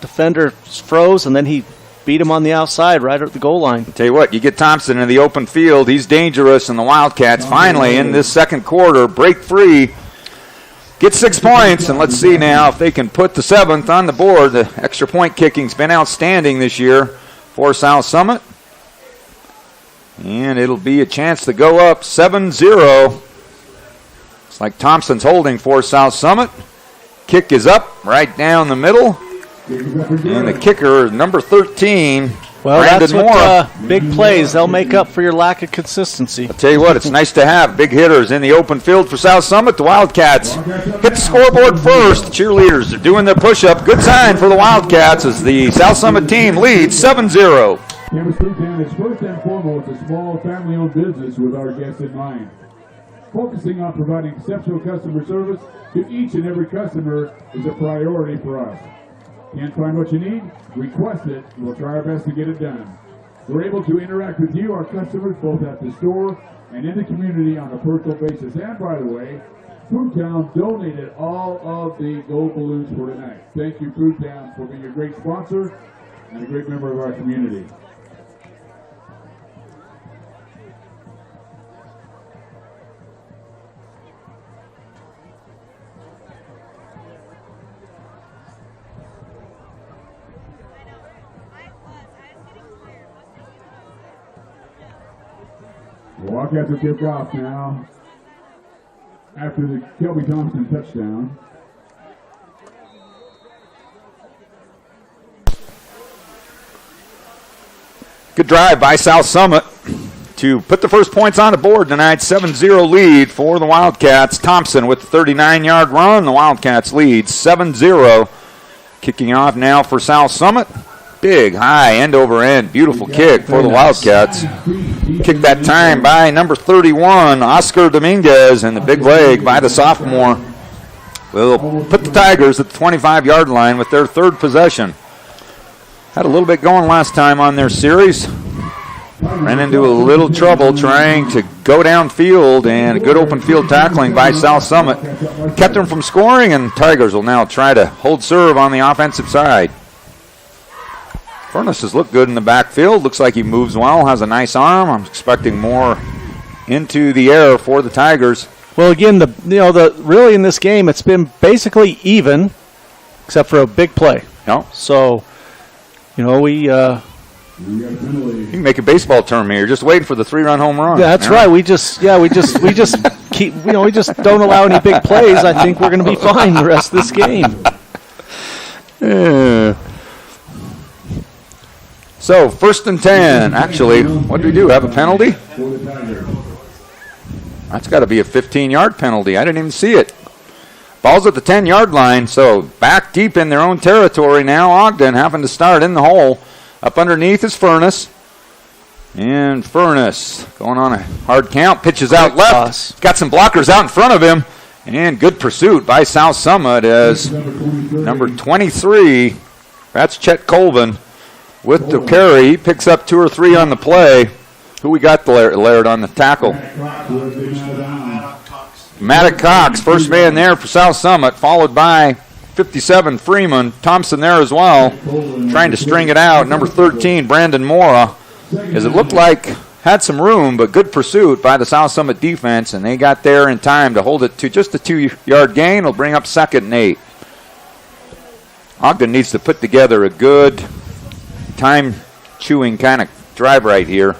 Defender froze, and then he beat him on the outside right at the goal line. Tell you what, you get Thompson in the open field. He's dangerous, and the Wildcats finally in this second quarter break free, get 6 points, and let's see now if they can put the 7th on the board. The extra point kicking's been outstanding this year for South Summit, and it'll be a chance to go up 7-0. It's like Thompson's holding for South Summit. Kick is up right down the middle. And the kicker, number 13, well, Brandon that's what Moore. Big plays, they'll make up for your lack of consistency. I'll tell you what, it's nice to have big hitters in the open field for South Summit. The Wildcats hit the scoreboard first. The cheerleaders are doing their push-up. Good sign for the Wildcats as the South Summit team leads 7-0. Campus Fruittown is first and foremost a small family-owned business with our guests in mind. Focusing on providing exceptional customer service to each and every customer is a priority for us. Can't find what you need? Request it. We'll try our best to get it done. We're able to interact with you, our customers, both at the store and in the community on a personal basis. And by the way, Foodtown donated all of the gold balloons for tonight. Thank you, Foodtown, for being a great sponsor and a great member of our community. The Wildcats will kick off now after the Kelby Thompson touchdown. Good drive by South Summit to put the first points on the board tonight. 7-0 lead for the Wildcats. Thompson with the 39-yard run. The Wildcats lead 7-0. Kicking off now for South Summit. Big, high, end-over-end, beautiful kick for the Wildcats. Kicked that time by number 31, Oscar Dominguez, and the big leg by the sophomore. Will put the Tigers at the 25-yard line with their third possession. Had a little bit going last time on their series. Ran into a little trouble trying to go downfield, and a good open field tackling by South Summit kept them from scoring, and Tigers will now try to hold serve on the offensive side. Furness has looked good in the backfield. Looks like he moves well, has a nice arm. I'm expecting more into the air for the Tigers. Well, again, really in this game, it's been basically even, except for a big play. Yep. So, we you can make a baseball term here. Just waiting for the 3-run home run. Yeah, that's right. We just keep, we just don't allow any big plays. I think we're going to be fine the rest of this game. Yeah. So, 1st and 10. Actually, what do we do? Have a penalty? That's got to be a 15-yard penalty. I didn't even see it. Ball's at the 10-yard line, so back deep in their own territory now. Ogden having to start in the hole. Up underneath is Furness. And Furness going on a hard count. Pitches out left. Got some blockers out in front of him. And good pursuit by South Summit as number 23, that's Chet Colvin, with the carry. He picks up 2 or 3 on the play. Who we got, Laird, on the tackle? Maddox Cox, first man there for South Summit, followed by 57, Freeman. Thompson there as well, trying to string it out. Number 13, Brandon Mora, as it looked like had some room, but good pursuit by the South Summit defense, and they got there in time to hold it to just a 2-yard gain. It'll bring up 2nd and 8. Ogden needs to put together a good time-chewing kind of drive right here.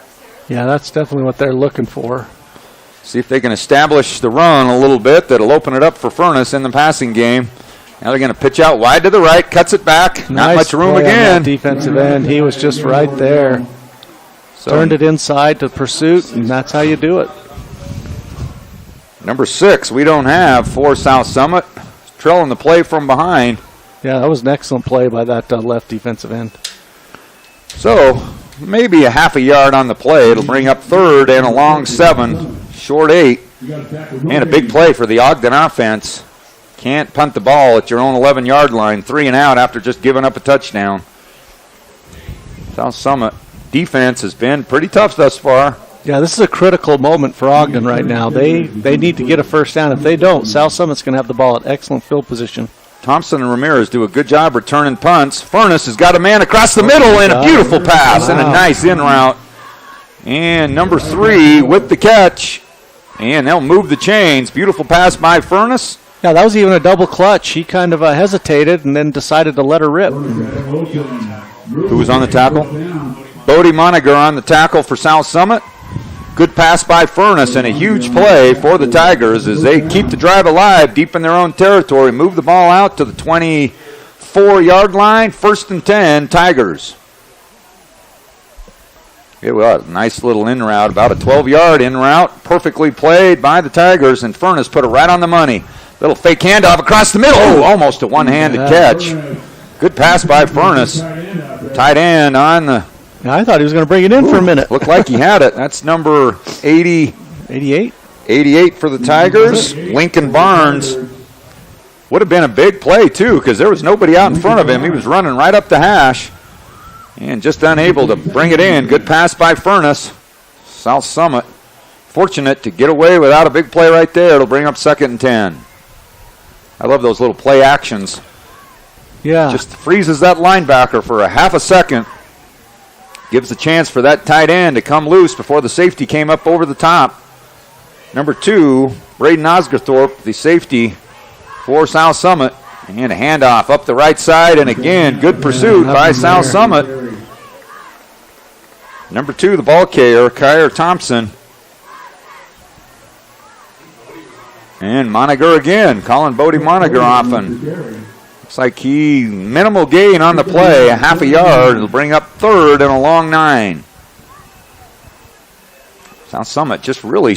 Yeah, that's definitely what they're looking for. See if they can establish the run a little bit. That'll open it up for Furness in the passing game. Now they're going to pitch out wide to the right, cuts it back. Not much room play on again. that defensive end. He was just right there. So, turned it inside to pursuit, and that's how you do it. Number 6, we don't have for South Summit. Trailing the play from behind. Yeah, that was an excellent play by that left defensive end. So maybe a half a yard on the play. It'll bring up 3rd and a long 7, short 8. And a big play for the Ogden offense. Can't punt the ball at your own 11-yard line. 3 and out after just giving up a touchdown. South Summit defense has been pretty tough thus far. Yeah, this is a critical moment for Ogden right now. They need to get a first down. If they don't, South Summit's going to have the ball at excellent field position. Thompson and Ramirez do a good job returning punts. Furness has got a man across the middle and a beautiful pass and a nice in route. And number 3 with the catch. And they'll move the chains. Beautiful pass by Furness. Yeah, that was even a double clutch. He kind of hesitated and then decided to let her rip. Who was on the tackle? Bodie Moniger on the tackle for South Summit. Good pass by Furness and a huge play for the Tigers as they keep the drive alive deep in their own territory. Move the ball out to the 24-yard line. 1st and 10, Tigers. It was a nice little in route, about a 12-yard in route. Perfectly played by the Tigers, and Furness put it right on the money. Little fake handoff across the middle. Oh, almost a one-handed catch. Good pass by Furness. Tight end on the... I thought he was going to bring it in for a minute. Looked like he had it. That's number 80. 88? 88 for the Tigers. Lincoln Barnes. Would have been a big play, too, because there was nobody out in front of him. He was running right up the hash and just unable to bring it in. Good pass by Furness. South Summit fortunate to get away without a big play right there. It'll bring up 2nd and 10. I love those little play actions. Yeah. Just freezes that linebacker for a half a second. Gives a chance for that tight end to come loose before the safety came up over the top. Number 2, Braden Osgerthorpe, the safety for South Summit. And a handoff up the right side, and again, good pursuit by South Summit. Number 2, the ball carrier, Kyer Thompson. And Moniger again, calling Bodie Moniger often. Looks like he, minimal gain on the play, a half a yard. It'll bring up 3rd and a long 9. South Summit just really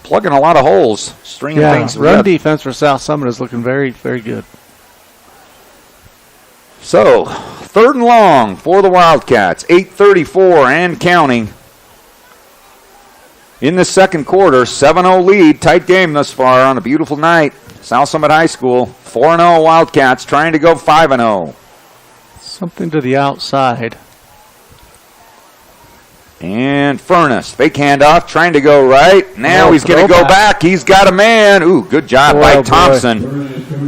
plugging a lot of holes, stringing things together. Run defense for South Summit is looking very, very good. So, 3rd and long for the Wildcats. 8:34 and counting. In the second quarter, 7-0 lead. Tight game thus far on a beautiful night. South Summit High School, 4-0 Wildcats, trying to go 5-0. Something to the outside. And Furness, fake handoff, trying to go right. Now he's going to go back. He's got a man. Ooh, good job by Thompson.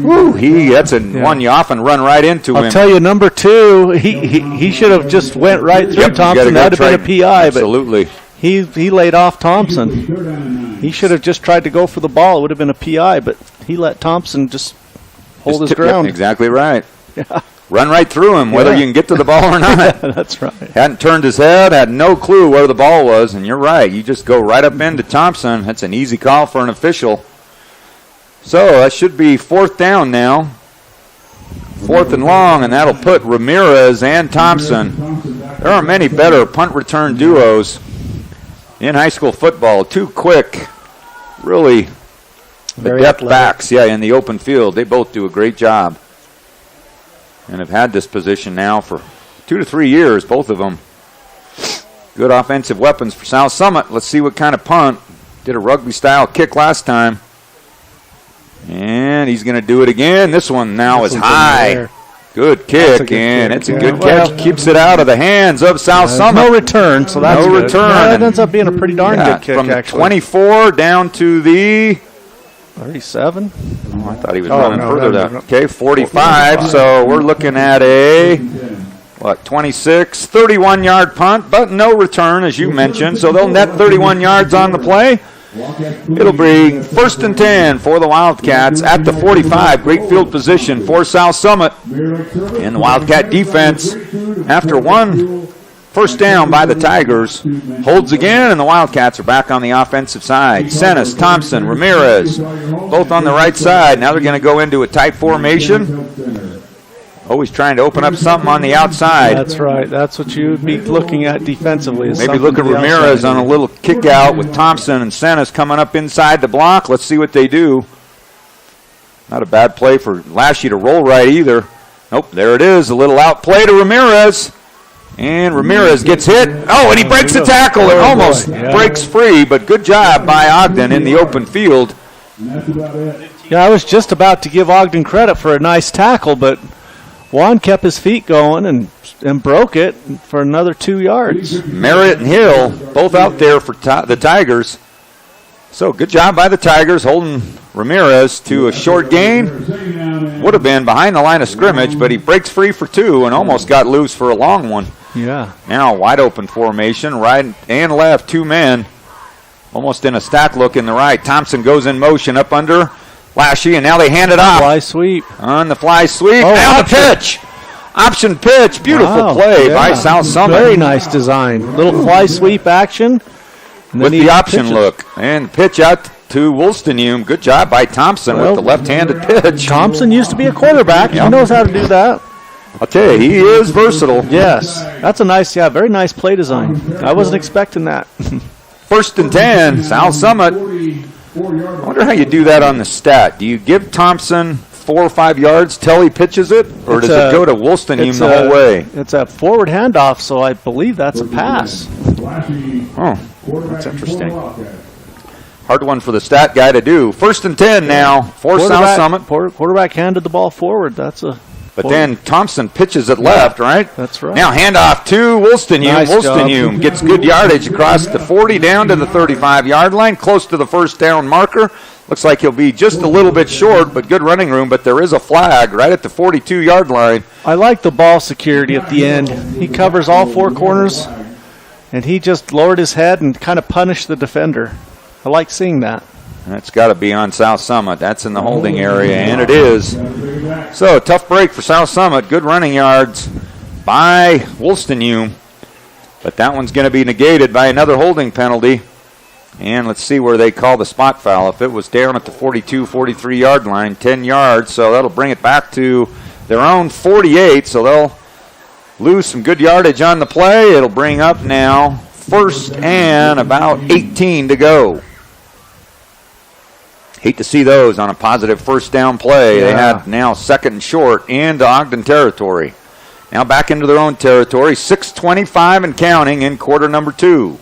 Ooh, that's one you often run right into him. I'll tell you, number 2, he should have just went right through Thompson. That would have been a PI. Absolutely. But he laid off Thompson. He should have just tried to go for the ball. It would have been a PI, but he let Thompson just hold his ground. Exactly right. Yeah. Run right through him, whether you can get to the ball or not. That's right. Hadn't turned his head, had no clue where the ball was, and you're right. You just go right up into Thompson. That's an easy call for an official. So that should be 4th down now. 4th and long, and that'll put Ramirez and Thompson. There are many better punt return duos in high school football. 2 quick, really adept backs, in the open field. They both do a great job. And have had this position now for 2 to 3 years, both of them. Good offensive weapons for South Summit. Let's see what kind of punt. Did a rugby-style kick last time. And he's going to do it again. This one now is high. Good kick, and it's a good catch. Keeps it out of the hands of South Summit. No return, so that's good. return. That ends up being a pretty darn good kick, from actually. 24 down to the 37. Oh, I thought he was Oh, running no, further no, down. no. Okay, 45. So we're looking at a, 26, 31-yard punt, but no return, as you mentioned. So they'll net 31 yards on the play. It'll bring 1st and 10 for the Wildcats at the 45. Great field position for South Summit. And the Wildcat defense, after one first down by the Tigers, holds again, and the Wildcats are back on the offensive side. Senes, Thompson, Ramirez, both on the right side. Now they're going to go into a tight formation. Always trying to open up something on the outside. That's right. That's what you would be looking at defensively. is Maybe something look to at the Ramirez outside. on a little kick out with Thompson and Senes coming up inside the block. Let's see what they do. Not a bad play for Lashy to roll right either. Nope, there it is. A little out play to Ramirez. And Ramirez gets hit. Oh, and he breaks the tackle. It almost breaks free, but good job by Ogden in the open field. Yeah, I was just about to give Ogden credit for a nice tackle, but Juan kept his feet going and broke it for another 2 yards. Merritt and Hill both out there for the Tigers. So good job by the Tigers holding Ramirez to a short gain. Would have been behind the line of scrimmage, but he breaks free for 2 and almost got loose for a long one. Yeah. Now wide open formation, right and left, 2 men. Almost in a stack look in the right. Thompson goes in motion up under Lashy, and now they hand it off. Fly sweep. On the fly sweep. Oh, now option. the pitch. Option pitch. Beautiful Wow, play yeah. by South Summit. Very nice design. Little fly sweep action. and With then the he option pitches. look. And pitch out to Woolstenhume. Good job by Thompson Well, with the left-handed pitch. Thompson used to be a quarterback. Yeah. He knows how to do that. I'll tell you, he is versatile. Yes. That's a nice, very nice play design. I wasn't expecting that. 1st and 10, South Summit. I wonder how you do that on the stat. Do you give Thompson 4 or 5 yards till he pitches it, or does it go to Woolstenhume the whole way? It's a forward handoff, so I believe that's a pass. Oh, that's interesting. Hard one for the stat guy to do. 1st and 10 now for South Summit. Quarterback handed the ball forward. That's a. But then Thompson pitches it left, right? That's right. Now handoff to Woolstenhume. Nice Woolstenhume gets good yardage across the 40 down to the 35-yard line, close to the first down marker. Looks like he'll be just a little bit short, but good running room. But there is a flag right at the 42-yard line. I like the ball security at the end. He covers all 4 corners, and he just lowered his head and kind of punished the defender. I like seeing that. That's got to be on South Summit. That's in the holding area, and it is. So, tough break for South Summit. Good running yards by Woolstenhume. But that one's going to be negated by another holding penalty. And let's see where they call the spot foul. If it was down at the 42, 43-yard line, 10 yards. So that'll bring it back to their own 48. So they'll lose some good yardage on the play. It'll bring up now 1st and about 18 to go. Hate to see those on a positive first down play. They had now 2nd and short into Ogden territory. Now back into their own territory. 6:25 and counting in quarter number 2.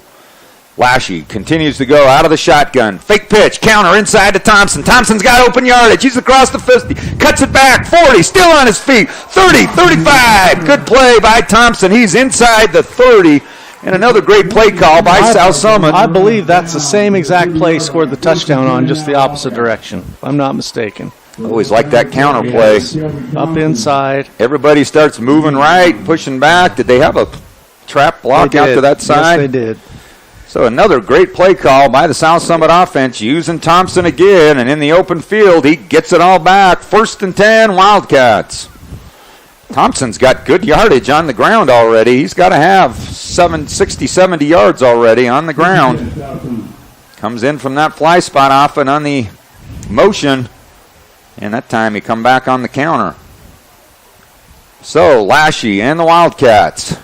Lashy continues to go out of the shotgun. Fake pitch, counter inside to Thompson. Thompson's got open yardage. He's across the 50. Cuts it back. 40, still on his feet. 30, 35. Good play by Thompson. He's inside the 30. And another great play call by South Summit. I believe that's the same exact play scored the touchdown on, just the opposite direction, if I'm not mistaken. Always like that counter play. Yes. Up inside. Everybody starts moving right, pushing back. Did they have a trap block out to that side? Yes, they did. So another great play call by the South Summit offense, using Thompson again, and in the open field, he gets it all back. 1st and 10, Wildcats. Thompson's got good yardage on the ground already. He's got to have 60, 70 yards already on the ground. Comes in from that fly spot often on the motion, and that time he come back on the counter. So Lashy and the Wildcats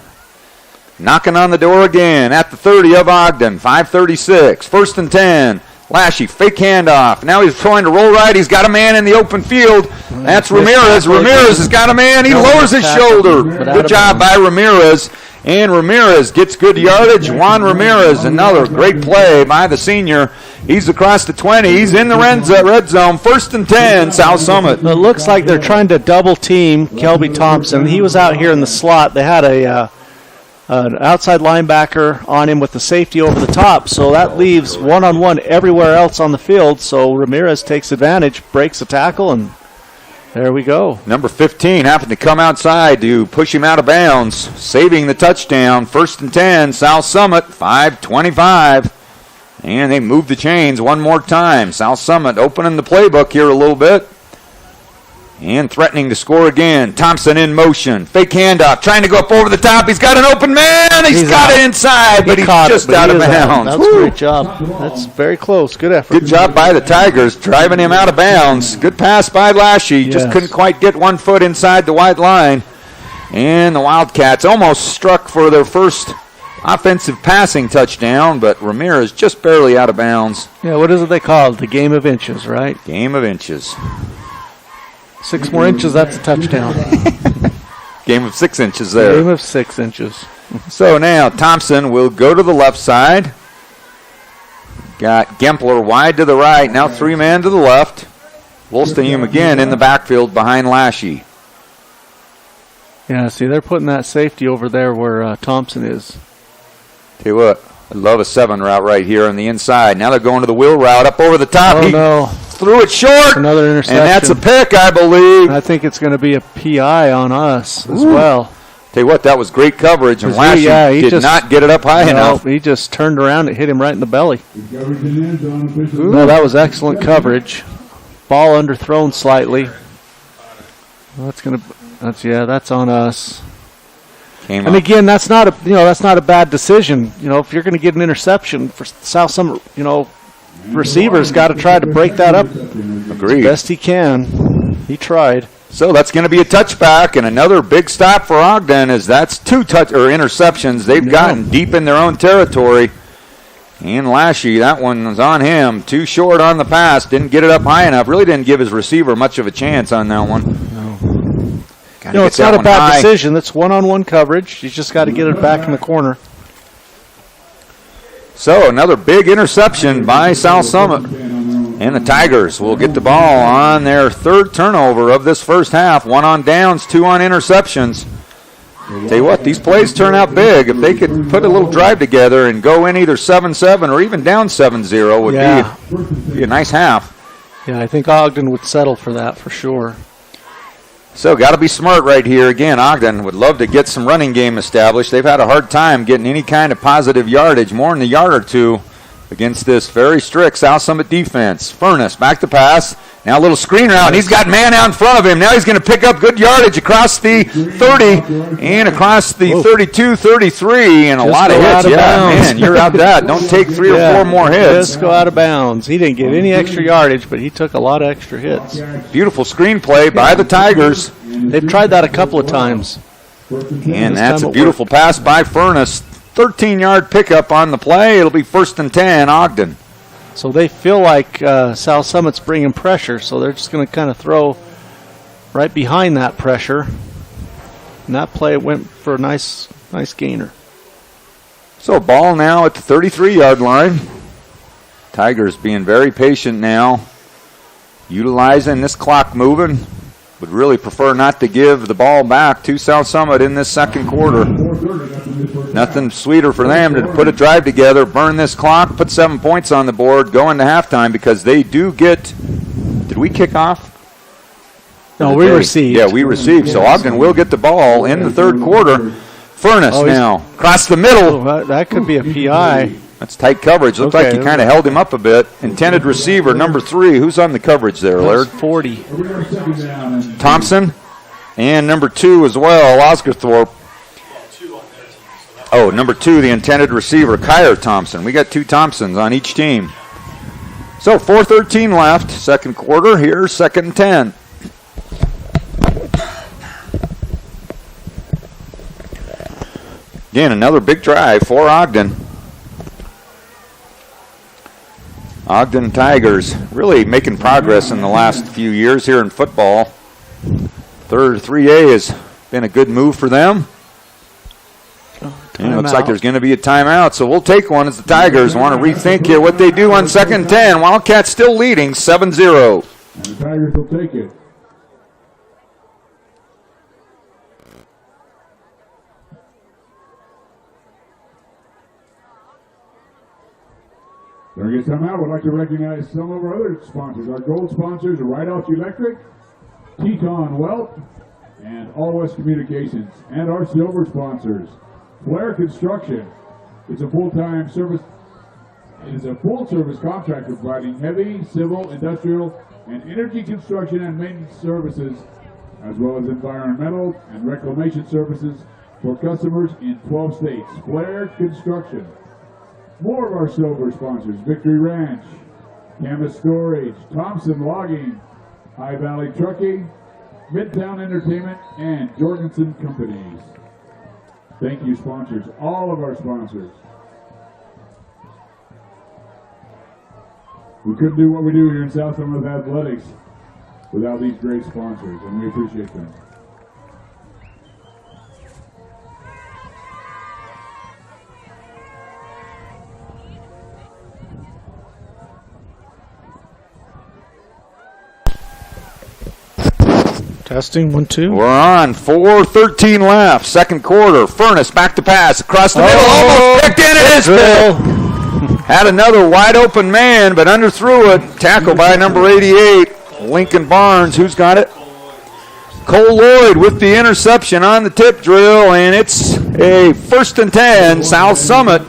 knocking on the door again at the 30 of Ogden. 5:36. 1st and 10. Lashy, fake handoff. Now he's trying to roll right. He's got a man in the open field. That's Ramirez. Ramirez has got a man. He lowers his shoulder. Good job by Ramirez. And Ramirez gets good yardage. Juan Ramirez, another great play by the senior. He's across the 20. He's in the red zone. 1st and 10, South Summit. It looks like they're trying to double team Kelby Thompson. He was out here in the slot. They had a an outside linebacker on him with the safety over the top. So that leaves one-on-one everywhere else on the field. So Ramirez takes advantage, breaks a tackle, and there we go. Number 15 happened to come outside to push him out of bounds, saving the touchdown. 1st and 10, South Summit, 5:25. And they move the chains one more time. South Summit opening the playbook here a little bit. And threatening to score again. Thompson in motion. Fake handoff. Trying to go up over the top. He's got an open man. He's got it inside, but he's just out of bounds. That's a great job. That's very close. Good effort. Good job by the Tigers, driving him out of bounds. Good pass by Lashy. Yes. Just couldn't quite get 1 foot inside the white line. And the Wildcats almost struck for their first offensive passing touchdown, but Ramirez just barely out of bounds. Yeah, what is it they call it? The game of inches, right? Game of inches. 6 more inches, that's a touchdown. Game of 6 inches there. Game of 6 inches. So now Thompson will go to the left side. Got Gempler wide to the right. Now 3-man to the left. Wolstenham again in the backfield behind Lashy. Yeah, see, they're putting that safety over there where Thompson is. Tell you what, I love a 7 route right here on the inside. Now they're going to the wheel route up over the top. Oh, He no. threw it short. Another interception. And that's a pick, I believe. I think it's going to be a PI on us as well. Tell you what, that was great coverage, and Lashy he did not get it up high enough. He just turned around and hit him right in the belly. Ooh. No, that was excellent coverage. Ball underthrown slightly. That's on us. Came And up. again, that's not a bad decision. If you're going to get an interception for South Summit, receiver's got to try to break that up Agreed. best he can. He tried. So that's going to be a touchback and another big stop for Ogden, as that's 2 interceptions. They've gotten deep in their own territory. And Lashy, that one was on him. Too short on the pass. Didn't get it up high enough. Really didn't give his receiver much of a chance on that one. No. It's not a bad decision. That's one-on-one coverage. You just got to get it back in the corner. So another big interception by South Summit. And the Tigers will get the ball on their 3rd turnover of this first half. 1 on downs, 2 on interceptions. Tell you what, these plays turn out big. If they could put a little drive together and go in either 7-7 or even down 7-0 would be a nice half. Yeah, I think Ogden would settle for that for sure. So got to be smart right here. Again, Ogden would love to get some running game established. They've had a hard time getting any kind of positive yardage, more than a yard or two, against this very strict South Summit defense. Furness back to pass. Now a little screen route, and he's got man out in front of him. Now he's going to pick up good yardage across the 30 and across the 32, 33, and a lot of hits. Man, you're out that. Don't take 3 or 4 more hits. Just go out of bounds. He didn't get any extra yardage, but he took a lot of extra hits. Beautiful screenplay by the Tigers. They've tried that a couple of times. And that's a beautiful pass by Furness. 13-yard pickup on the play. It'll be 1st and 10, Ogden. So they feel like South Summit's bringing pressure, so they're just going to kind of throw right behind that pressure. And that play went for a nice gainer. So ball now at the 33-yard line. Tigers being very patient now, utilizing this clock moving. Would really prefer not to give the ball back to South Summit in this second quarter. Nothing sweeter for them to put a drive together, burn this clock, put 7 points on the board, go into halftime, because they do get. Did we kick off? No, we received. Yeah, we received. So Ogden will get the ball in the third quarter. Furness now across the middle. Oh, that could be a PI. That's tight coverage. Looked like he kind of held him up a bit. Intended receiver, number 3. Who's on the coverage there, Laird? 40. Thompson. And number 2 as well, Oscarthorpe. Oh, number 2, the intended receiver, Kyer Thompson. We got 2 Thompsons on each team. So 4:13 left, second quarter. Here's 2nd and 10. Again, another big drive for Ogden. Ogden Tigers really making progress in the last few years here in football. Third 3A has been a good move for them. And it looks like there's going to be a timeout, so we'll take one as the Tigers want to rethink here what they do on 2nd and 10. Wildcats still leading 7-0. And the Tigers will take it. During this timeout, we'd like to recognize some of our other sponsors. Our gold sponsors are Right Off Electric, Teton Wealth, and All West Communications. And our silver sponsors, Flair Construction. It's a full-time service. It is a full-service contractor providing heavy, civil, industrial, and energy construction and maintenance services, as well as environmental and reclamation services for customers in 12 states. Flair Construction. More of our silver sponsors: Victory Ranch, Camas Storage, Thompson Logging, High Valley Trucking, Midtown Entertainment, and Jorgensen Companies. Thank you, sponsors, all of our sponsors. We couldn't do what we do here in South Summit Athletics without these great sponsors, and we appreciate them. Testing, 1, 2. We're on. 4:13 left. Second quarter. Furnace back to pass across the middle. Almost picked in. It is Bill. Had another wide open man, but underthrew it. Tackled by number 88, Lincoln Barnes. Who's got it? Cole Lloyd with the interception on the tip drill, and it's a 1st and 10, South Summit.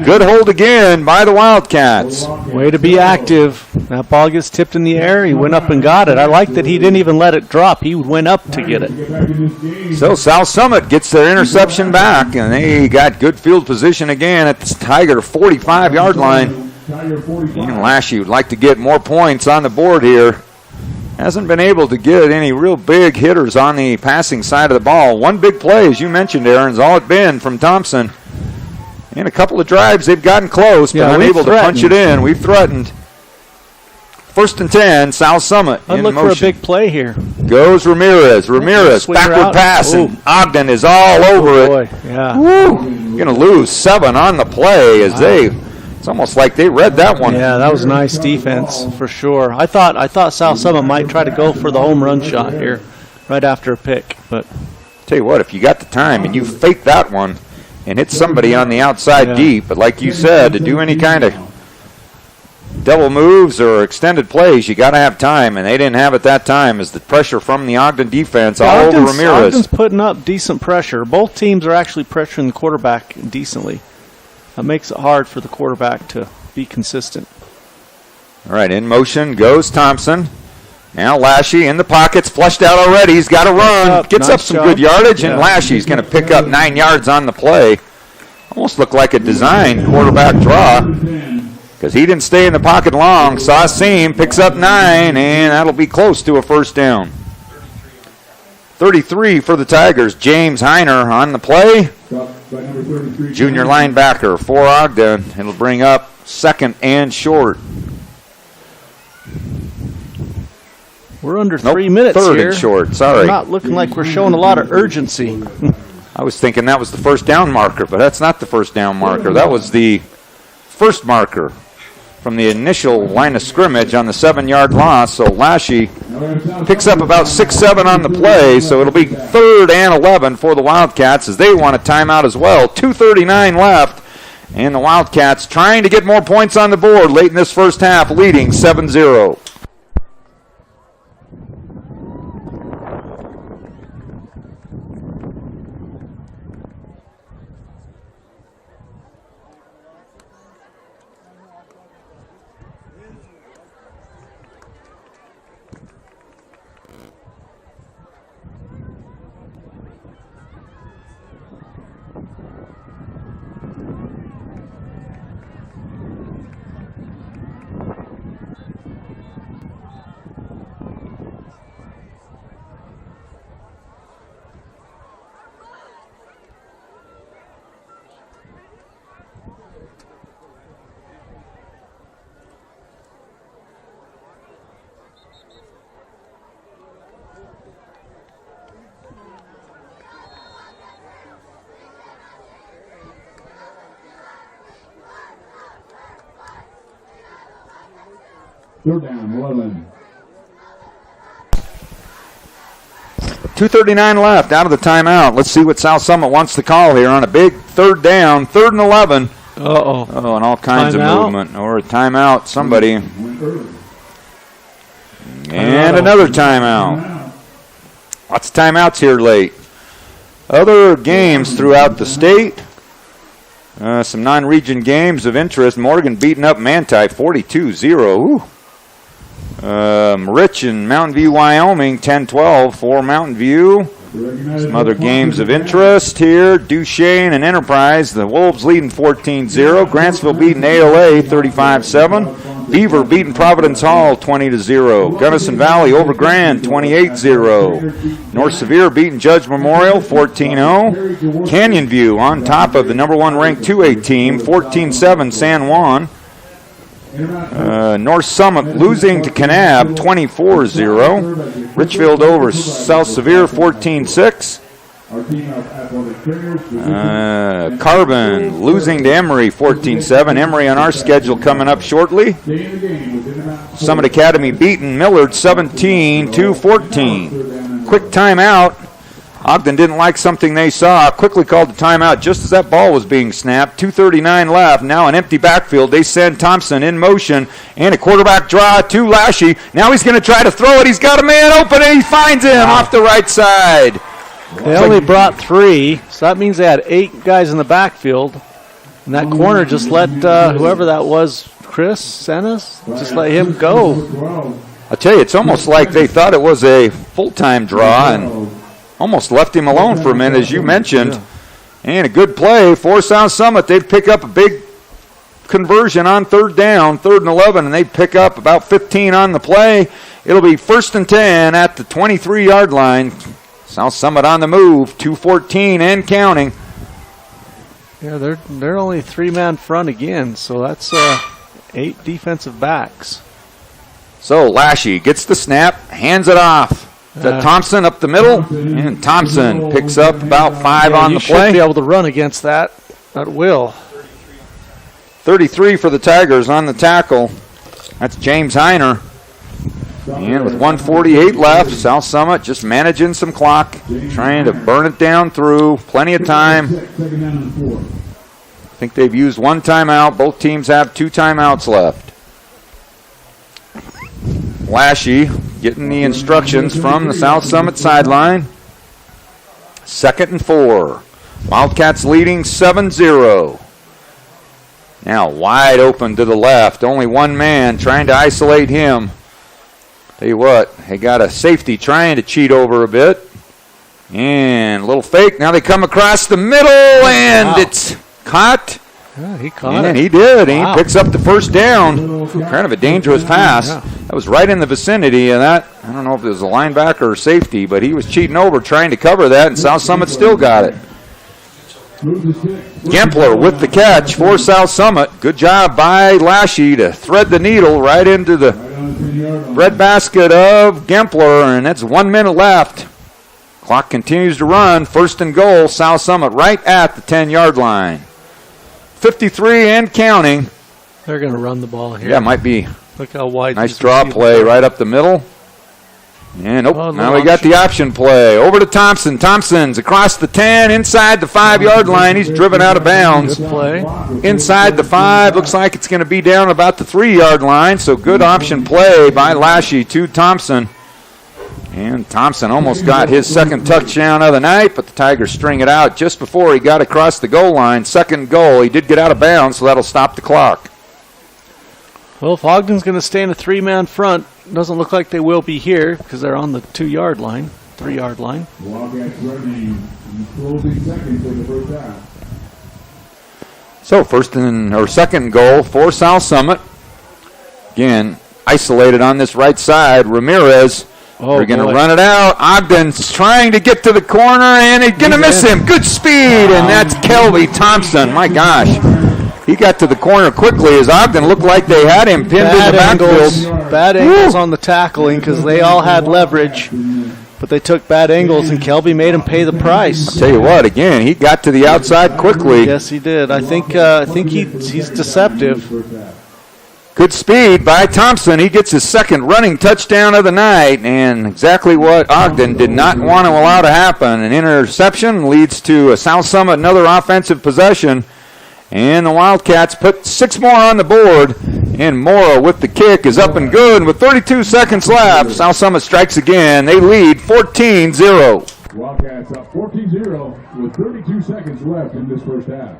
Good hold again by the Wildcats. Way to be active. That ball gets tipped in the air. He went up and got it. I like that he didn't even let it drop. He went up to get it. So South Summit gets their interception back, and they got good field position again at the Tiger 45-yard line. And Lashy would like to get more points on the board here. Hasn't been able to get any real big hitters on the passing side of the ball. One big play, as you mentioned, Aaron, is all it's been from Thompson. In a couple of drives, they've gotten close, but unable to punch it in. We've threatened. 1st and 10, South Summit I'd in look motion. for a big play here. Goes Ramirez. Ramirez, backward pass, and Ogden is all over it. Yeah. Woo! Going to lose 7 on the play as it's almost like they read that one. Yeah, that was nice defense for sure. I thought South Summit might try to go for the home run shot here right after a pick, but Tell you what, if you got the time and you fake that one and hit somebody on the outside deep, but like you said, to do any kind of double moves or extended plays, you got to have time, and they didn't have it that time as the pressure from the Ogden defense all over Ramirez. Ogden's putting up decent pressure. Both teams are actually pressuring the quarterback decently. That makes it hard for the quarterback to be consistent. All right, in motion goes Thompson. Now Lashy in the pockets, flushed out already. He's got to run. Gets up some good yardage, and Lashy's going to pick up 9 yards on the play. Almost looked like a design quarterback draw because he didn't stay in the pocket long. Saw a seam, picks up 9, and that'll be close to a first down. 33 for the Tigers. James Heiner on the play. Junior linebacker for Ogden. It'll bring up 2nd and short. We're under 3 minutes 3rd here. and short, sorry. Not looking like we're showing a lot of urgency. I was thinking that was the first down marker, but that's not the first down marker. That was the first marker from the initial line of scrimmage on the 7-yard loss. So Lashy picks up about 6-7 on the play, so it'll be 3rd and 11 for the Wildcats as they want a timeout as well. 2:39 left, and the Wildcats trying to get more points on the board late in this first half, leading 7-0. Third down, 11. 2:39 left out of the timeout. Let's see what South Summit wants to call here on a big 3rd down, 3rd and 11. Uh-oh. Oh, and all kinds of Timeout? movement. Or a timeout, somebody. Went early. And another timeout. Lots of timeouts here late. Other games throughout the state. Some non-region games of interest. Morgan beating up Manti 42-0. Rich and Mountain View, Wyoming 10-12 for Mountain View. Some other games of interest here. Duchesne and Enterprise. The Wolves leading 14-0. Grantsville beating ALA 35-7. Beaver beating Providence Hall 20-0. Gunnison Valley over Grand 28-0. North Sevier beating Judge Memorial 14-0. Canyon View on top of the number 1 ranked 2A team 14-7 San Juan. North Summit losing to Kanab 24-0. Richfield over South Sevier 14-6. Carbon losing to Emory 14-7. Emory on our schedule coming up shortly. Summit Academy beating Millard 17-14. Quick timeout. Ogden didn't like something they saw. Quickly called the timeout just as that ball was being snapped. 2:39 left. Now an empty backfield. They send Thompson in motion and a quarterback draw to Lashy. Now he's going to try to throw it. He's got a man open and he finds him off the right side. They only brought 3, so that means they had 8 guys in the backfield. And that corner just let whoever that was, Chris Senas, just let him go. I'll tell you, it's almost like they thought it was a full-time draw and almost left him alone for a minute, as you mentioned. And a good play for South Summit. They'd pick up a big conversion on 3rd down, 3rd and 11, and they'd pick up about 15 on the play. It'll be 1st and 10 at the 23-yard line. South Summit on the move, 2:14 and counting. Yeah, they're only 3-man front again, so that's 8 defensive backs. So Lashy gets the snap, hands it off. To Thompson up the middle, and Thompson picks up about 5 on the play. Should be able to run against that. That will. 33 for the Tigers on the tackle. That's James Heiner. And with 1:48 left, South Summit just managing some clock, trying to burn it down through. Plenty of time. I think they've used 1 timeout. Both teams have 2 timeouts left. Lashy getting the instructions from the South Summit sideline. 2nd and 4. Wildcats leading 7-0. Now wide open to the left. Only one man trying to isolate him. Tell you what, they got a safety trying to cheat over a bit. And a little fake. Now they come across the middle, and it's caught. Yeah, he caught it. And he did. Wow. He picks up the first down. Kind of a dangerous pass. Yeah. That was right in the vicinity of that. I don't know if it was a linebacker or safety, but he was cheating over trying to cover that, and South Summit still got it. Gempler with the catch for South Summit. Good job by Lashy to thread the needle right into the breadbasket of Gempler, and that's 1 minute left. Clock continues to run. 1st and goal, South Summit right at the 10-yard line. 53 and counting. They're going to run the ball here. Yeah, might be. Look how wide. Nice draw play right up the middle. And now we got the option play. Over to Thompson. Thompson's across the 10, inside the 5-yard line. He's driven out of bounds. Good play. Inside the 5. Looks like it's going to be down about the 3-yard line. So good option play by Lashy to Thompson. And Thompson almost got his 2nd touchdown of the night, but the Tigers string it out just before he got across the goal line. 2nd goal. He did get out of bounds, so that'll stop the clock. Well, if Ogden's going to stay in a 3-man front, doesn't look like they will be here because they're on the 2-yard line, 3-yard line. Wildcats running closing seconds in the first half. So 2nd goal for South Summit. Again, isolated on this right side. Ramirez. They're going to run it out. Ogden's trying to get to the corner, and they're going to miss him. Good speed, and that's Kelby Thompson. My gosh. He got to the corner quickly as Ogden looked like they had him pinned in the backfield. Bad angles on the tackling because they all had leverage, but they took bad angles, and Kelby made him pay the price. I'll tell you what, again, he got to the outside quickly. Yes, he did. I think he's deceptive. Good speed by Thompson. He gets his 2nd running touchdown of the night, and exactly what Ogden did not want to allow to happen. An interception leads to a South Summit another offensive possession, And the Wildcats put 6 more on the board. And Mora with the kick is up and good with 32 seconds left. South Summit strikes again. They lead 14-0. Wildcats up 14-0 with 32 seconds left in this first half.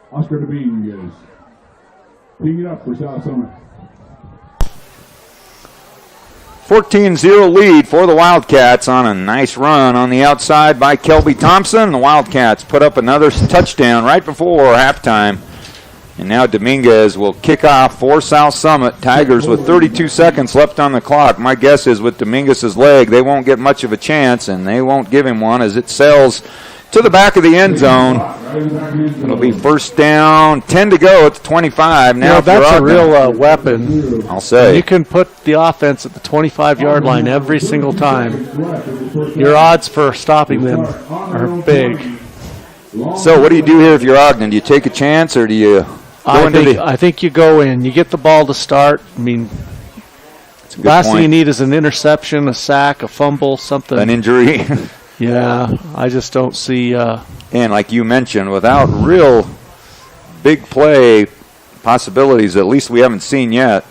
Oscar Dominguez. Teeing it up for South Summit. 14-0 lead for the Wildcats on a nice run on the outside by Kelby Thompson. The Wildcats put up another touchdown right before halftime. And now Dominguez will kick off for South Summit. Tigers with 32 seconds left on the clock. My guess is with Dominguez's leg, they won't get much of a chance, and they won't give him one as it sails to the back of the end zone. It'll be first down, 10 to go at the 25. Now that's a real weapon. I'll say. You can put the offense at the 25-yard line every single time. Your odds for stopping them are big. So what do you do here if you're Ogden? Do you take a chance or do you go into I think you go in. You get the ball to start. I mean, last thing you need is an interception, a sack, a fumble, something. An injury. Yeah, I just don't see. And like you mentioned, without real big play possibilities, at least we haven't seen yet,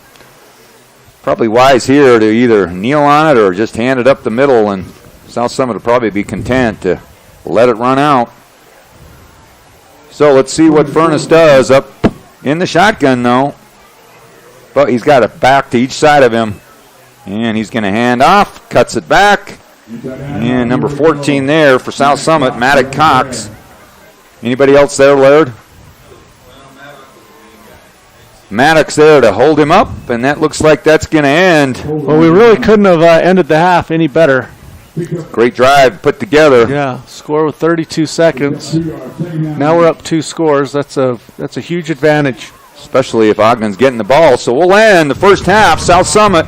probably wise here to either kneel on it or just hand it up the middle, and South Summit will probably be content to let it run out. So let's see what Furness does up in the shotgun, though. But he's got it back to each side of him, and he's going to hand off, cuts it back. And number 14 there for South Summit, Maddox Cox. Anybody else there, Laird? Maddox there to hold him up, and that looks like that's going to end. Well, we really couldn't have ended the half any better. Great drive put together. Yeah, score with 32 seconds. Now we're up 2 scores. That's a huge advantage. Especially if Ogden's getting the ball. So we'll end the first half. South Summit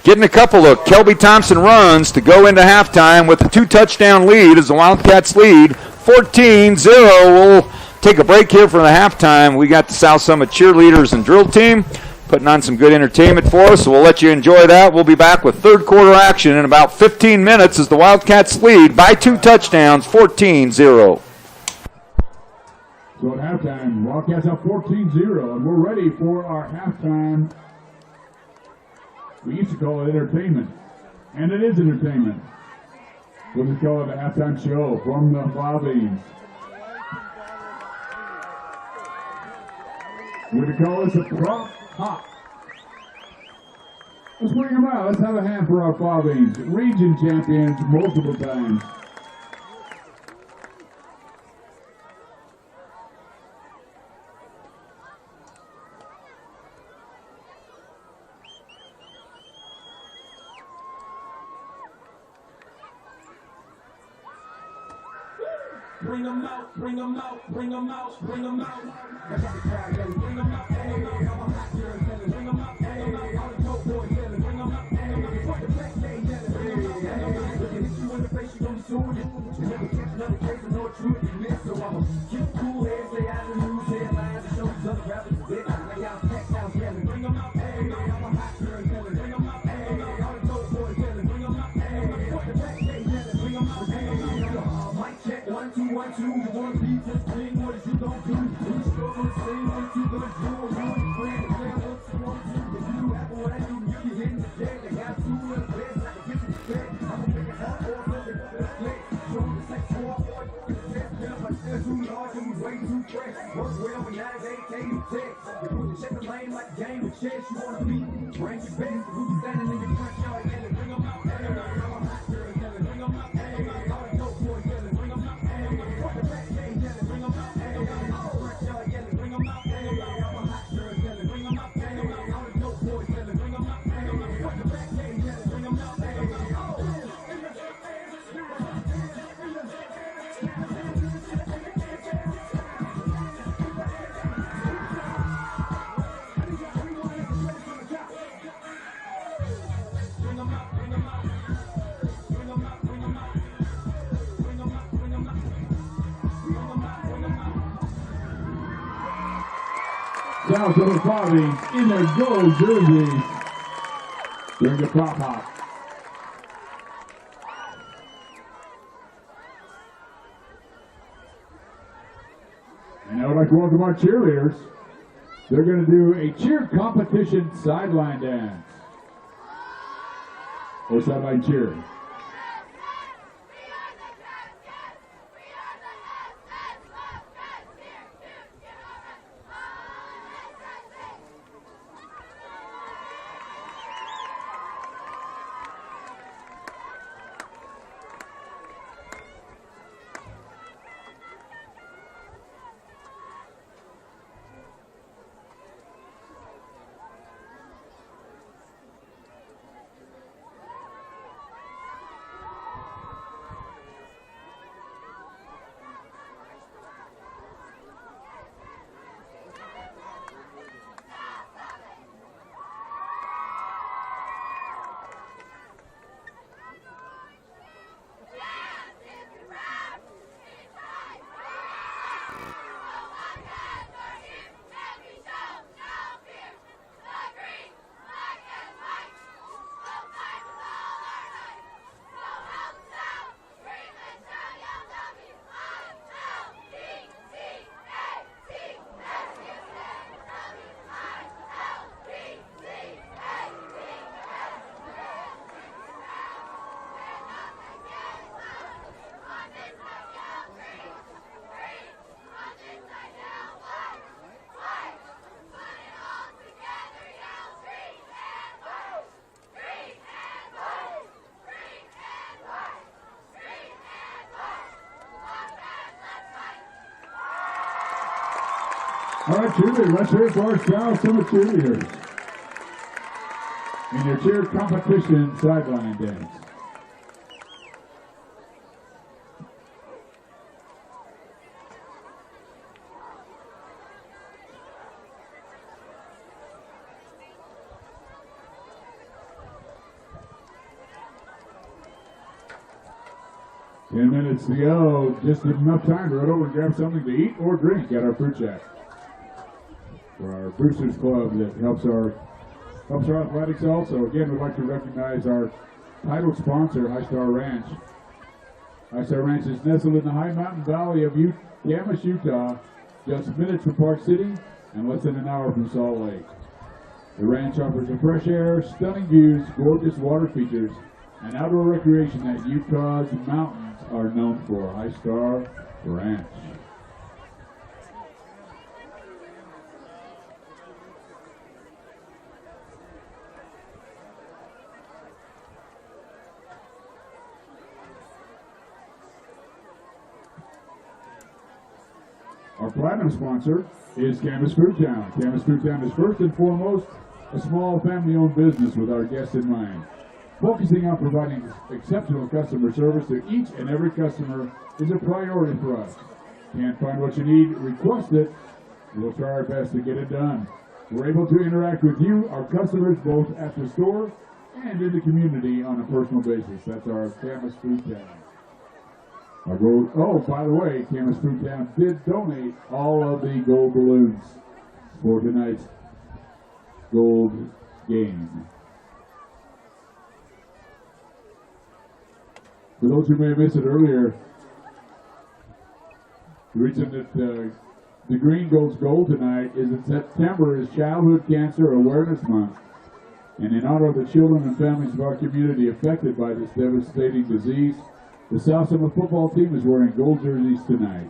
getting a couple of Kelby Thompson runs to go into halftime with a 2-touchdown lead as the Wildcats lead 14-0. We'll take a break here for the halftime. We got the South Summit cheerleaders and drill team putting on some good entertainment for us, so we'll let you enjoy that. We'll be back with third quarter action in about 15 minutes as the Wildcats lead by 2 touchdowns, 14-0. So at halftime, Wildcats up 14-0, and we're ready for our halftime. We used to call it entertainment, and it is entertainment. We'll just call it a halftime show from the Wild Beans. We're going to call this a prop hop. Let's bring them out. Let's have a hand for our Wild Beans, region champions multiple times. Bring them out, bring them out, bring them out, bring them out. Bring them out, bring them out. I'm a hot girl, bring them out, bring them out. All the dope boys, bring them out, bring them out. For the black day, bring them out, bring them out. Look at you in the face, you gonna sue you. You never catch another case of no truth you miss. So I'ma keep cool heads, stay out of the news headlines, and show these other rappers that I got packed out, bring them out, bring them out. I'm a hot girl, bring them out, bring them out. All the dope boys, bring them out, bring them out. For the black day, bring them out, bring them out. Mic check, 1, 2, 1, 2. You wanna be just clean, what is you gon' do? You sure gonna say what you gonna do? You wanna play the play what you wanna do? If you do happen what I do, you be hitting the deck. They got 2 in the bed, I can get you the bed. I'ma make it hard for them, they got that flex. Show them the sex, so I want to get the test. Then I'm still too large and we way too fresh. Work well, we not as AK to text. You put the check the lane like a game of chess. You wanna be, bring your best. Who be standing in your front yard, yelling, bring them out, bring them out. I'm a hot girl, yelling, bring them out, bring them out. All the dope boys yelling, bring them out, bring them out. For the back, yelling, bring them out, bring them out. South Summit Fatties in their gold jerseys during the prop hop. And I would like to welcome our cheerleaders. They're going to do a cheer competition sideline dance. Or sideline cheer. All right, cheerleaders, let's hear it for our South Summit cheerleaders in your cheer competition sideline dance. Minutes to go, just enough time to run over and grab something to eat or drink at our fruit shack. For our Boosters Club that helps our athletics also. Again, we'd like to recognize our title sponsor, High Star Ranch. High Star Ranch is nestled in the high mountain valley of Camas, Utah, just minutes from Park City and less than an hour from Salt Lake. The ranch offers a fresh air, stunning views, gorgeous water features, and outdoor recreation that Utah's mountains are known for. High Star Ranch. Our platinum sponsor is Camas Fruit Town. Camas Fruit Town is first and foremost a small family-owned business with our guests in mind. Focusing on providing exceptional customer service to each and every customer is a priority for us. Can't find what you need? Request it. We'll try our best to get it done. We're able to interact with you, our customers, both at the store and in the community on a personal basis. That's our Camas Fruit Town. Oh, by the way, Camas Fruit Town did donate all of the gold balloons for tonight's gold game. For those who may have missed it earlier, the reason that the Green Goes Gold tonight is that September is Childhood Cancer Awareness Month. And in honor of the children and families of our community affected by this devastating disease, the South Summit football team is wearing gold jerseys tonight.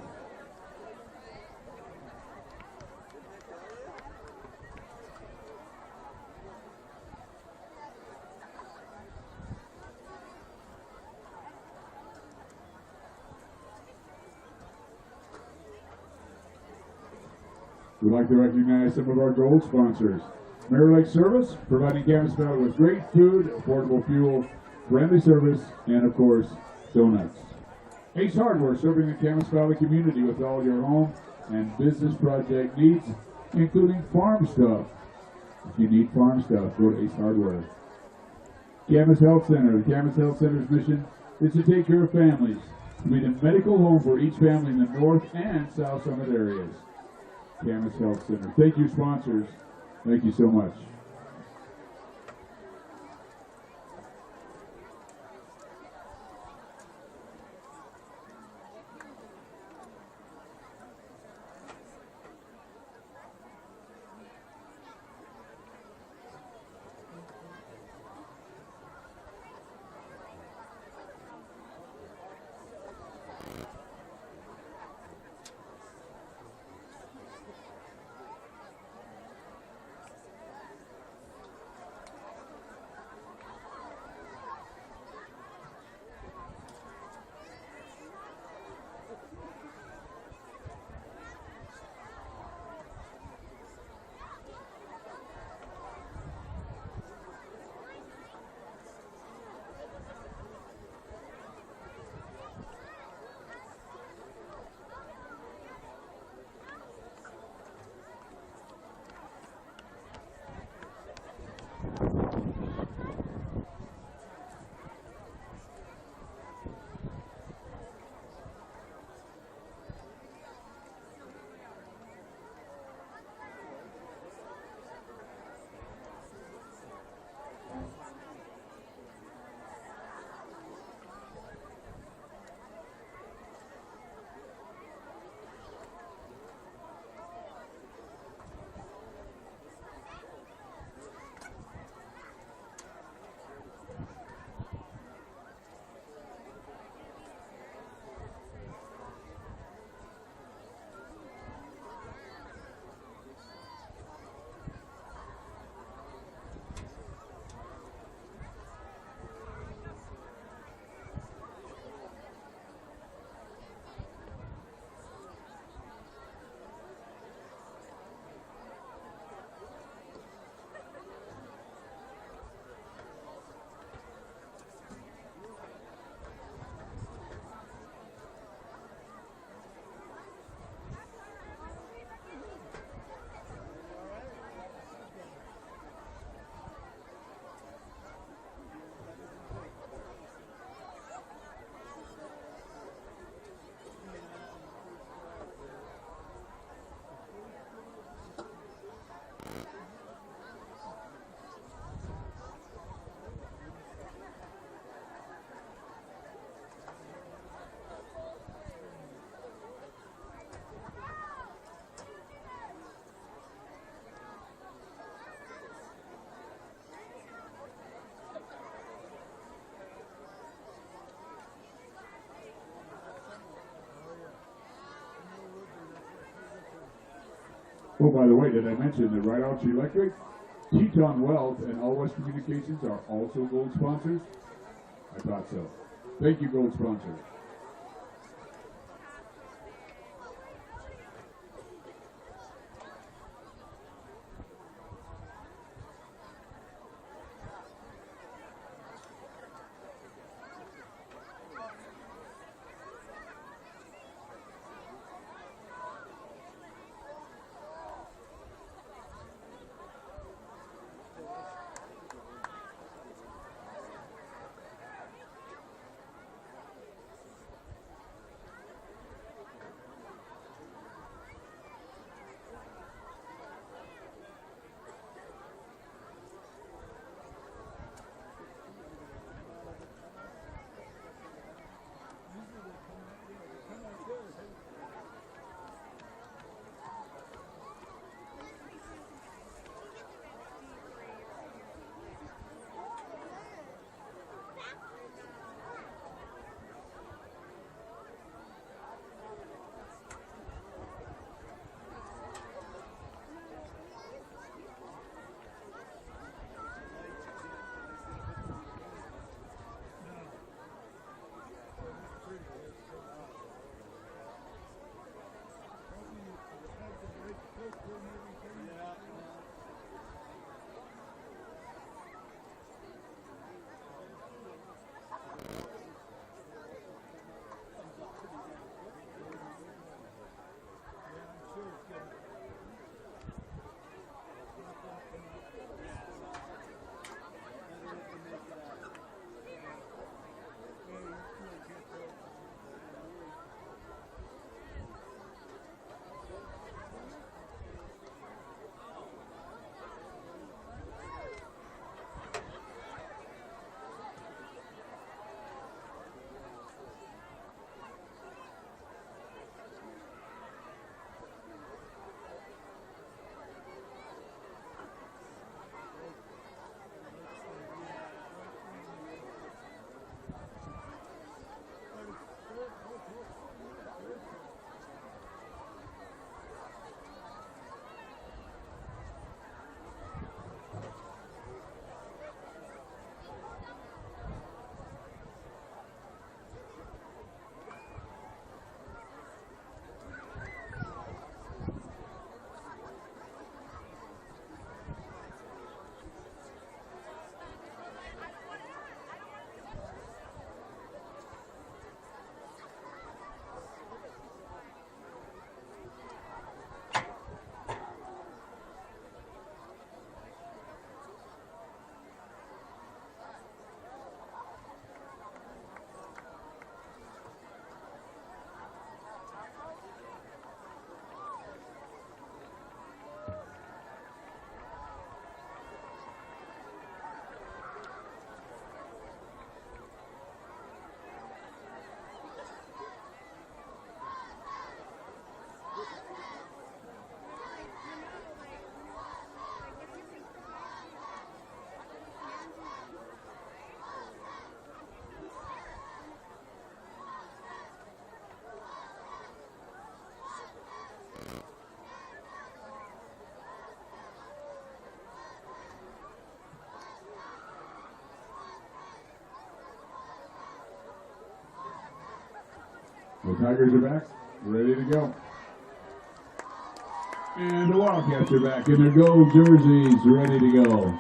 We'd like to recognize some of our gold sponsors. Mirror Lake Service, providing Camas Valley with great food, affordable fuel, friendly service, and of course, donuts. Ace Hardware, serving the Camas Valley community with all your home and business project needs, including farm stuff. If you need farm stuff, go to Ace Hardware. Camas Health Center. The Camas Health Center's mission is to take care of families, to be the medical home for each family in the North and South Summit areas. Camas Health Center. Thank you, sponsors. Thank you so much. Oh, by the way, did I mention that Right Out Electric, Teton Wealth, and All West Communications are also gold sponsors? I thought so. Thank you, gold sponsors. The Tigers are back, ready to go. And the Wildcats are back in their gold jerseys, ready to go.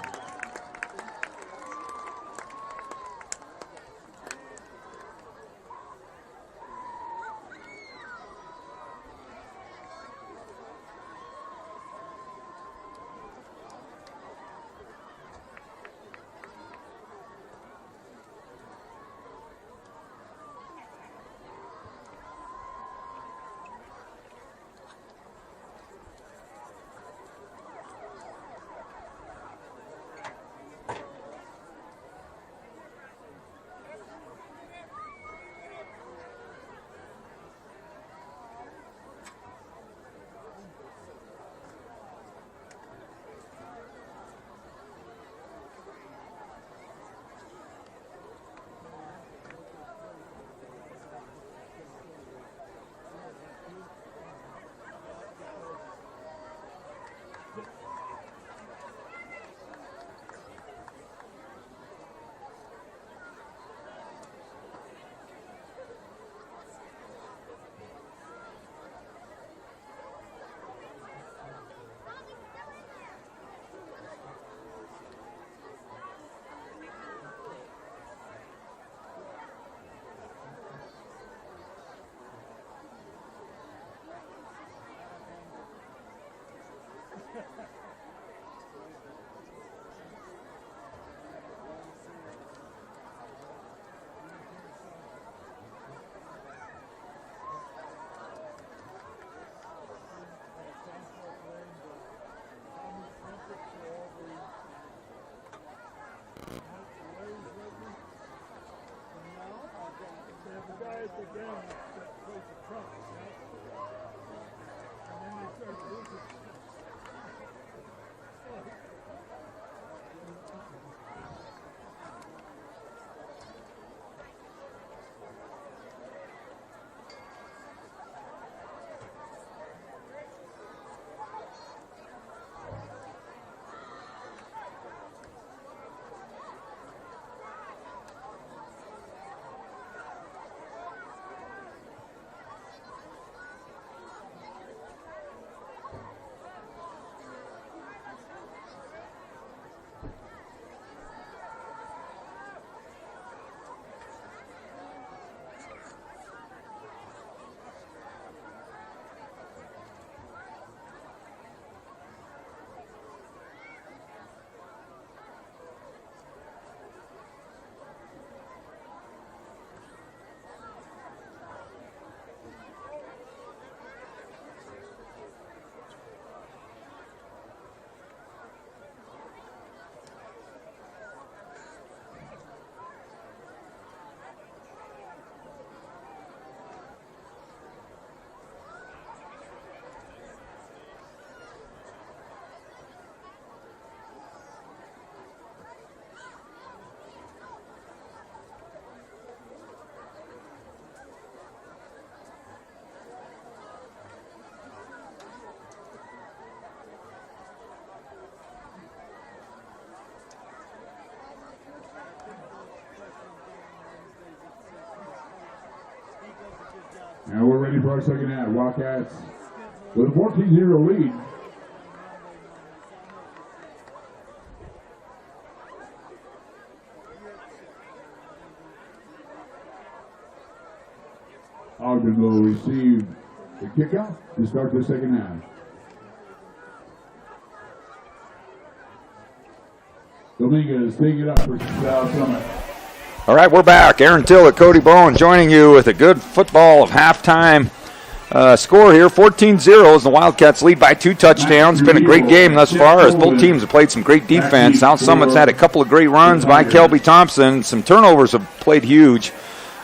Now we're ready for our second half. Wildcats with a 14-0 lead. Ogden will receive the kickoff to start the second half. Dominguez taking it up for South Summit. All right, we're back. Aaron Tillett, Cody Bowen joining you with a good football of halftime score here. 14-0 as the Wildcats lead by 2 touchdowns. It's been a great game thus far as both teams have played some great defense. South Summit's had a couple of great runs by Kelby Thompson. Some turnovers have played huge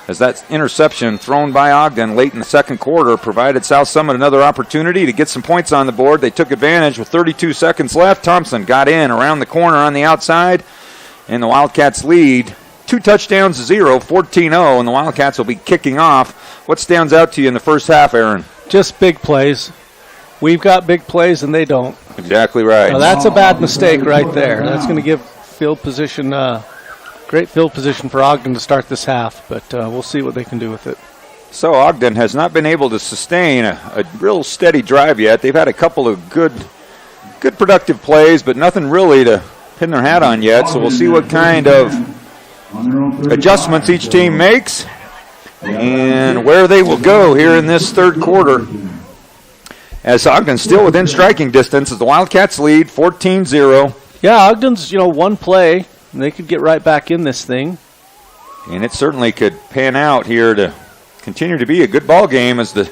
as that interception thrown by Ogden late in the second quarter provided South Summit another opportunity to get some points on the board. They took advantage with 32 seconds left. Thompson got in around the corner on the outside, and the Wildcats lead 2 touchdowns to 0, 14-0, and the Wildcats will be kicking off. What stands out to you in the first half, Aaron? Just big plays. We've got big plays, and they don't. Exactly right. Now, that's a bad mistake right there. That's going to give field position, great field position for Ogden to start this half, but we'll see what they can do with it. So Ogden has not been able to sustain a real steady drive yet. They've had a couple of good productive plays, but nothing really to pin their hat on yet. So we'll see what kind of adjustments each team makes and where they will go here in this third quarter. As Ogden's still within striking distance as the Wildcats lead 14-0. Yeah, Ogden's, one play, and they could get right back in this thing. And it certainly could pan out here to continue to be a good ball game as the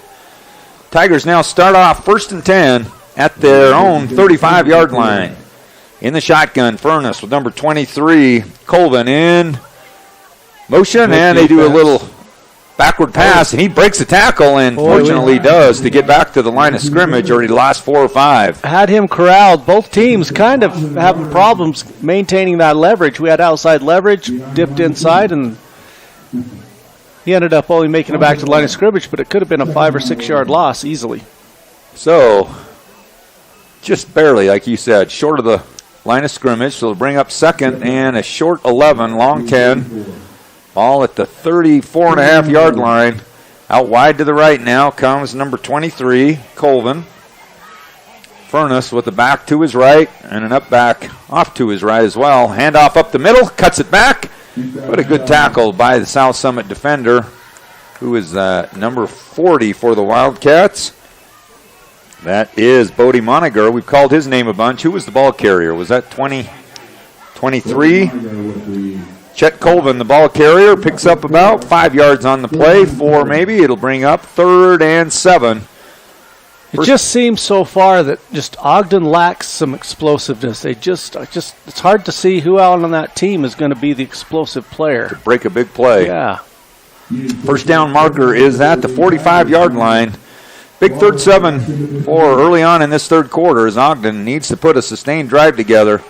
Tigers now start off 1st and 10 at their own 35-yard line. In the shotgun, Furness with number 23, Colvin in motion, and they do a little backward pass, and he breaks the tackle, and fortunately does to get back to the line of scrimmage, or he lost 4 or 5. Had him corralled. Both teams kind of having problems maintaining that leverage. We had outside leverage, dipped inside, and he ended up only making it back to the line of scrimmage, but it could have been a 5 or 6 yard loss easily. So, just barely, like you said, short of the line of scrimmage, so they'll bring up 2nd and a short 11, long 10. Ball at the 34.5-yard line. Out wide to the right now comes number 23, Colvin. Furness with the back to his right and an up back off to his right as well. Handoff up the middle, cuts it back. What a good tackle by the South Summit defender, who is number 40 for the Wildcats. That is Bodie Moniger. We've called his name a bunch. Who was the ball carrier? Was that 23? Chet Colvin, the ball carrier, picks up about 5 yards on the play. 4 maybe. It'll bring up 3rd and 7. It just seems so far that just Ogden lacks some explosiveness. It's hard to see who out on that team is going to be the explosive player. To break a big play. Yeah. First down marker is at the 45-yard line. Big 3rd 7 for early on in this third quarter as Ogden needs to put a sustained drive together.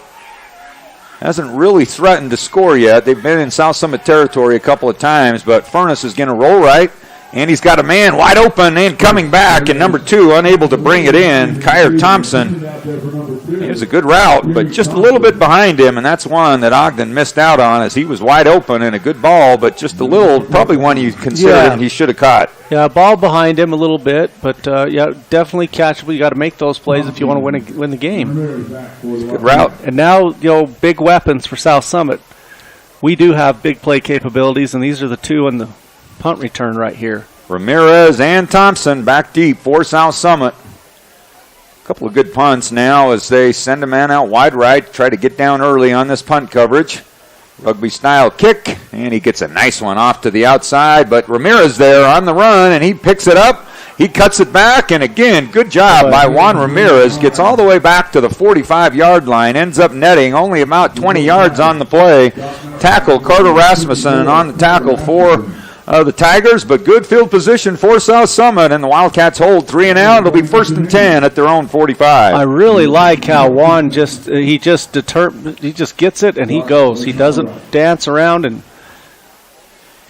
Hasn't really threatened to score yet. They've been in South Summit territory a couple of times, but Furness is going to roll right. And he's got a man wide open and coming back, and number 2 unable to bring it in. Kyer Thompson. It was a good route, but just a little bit behind him, and that's one that Ogden missed out on as he was wide open and a good ball, but just a little, probably one you considered he should have caught. Yeah, ball behind him a little bit, but definitely catchable. You got to make those plays if you want to win the game. Good route. And now, big weapons for South Summit. We do have big play capabilities, and these are the 2 in the punt return right here. Ramirez and Thompson back deep for South Summit. A couple of good punts now as they send a man out wide right, try to get down early on this punt coverage. Rugby-style kick, and he gets a nice one off to the outside, but Ramirez there on the run, and he picks it up. He cuts it back, and again, good job by Juan Ramirez. Gets all the way back to the 45-yard line, ends up netting only about 20 yards on the play. Tackle, Carter Rasmussen on the tackle for the Tigers, but good field position for South Summit, and the Wildcats hold 3 and out. It'll be 1st and 10 at their own 45. I really like how Juan just gets it and he goes. He doesn't dance around and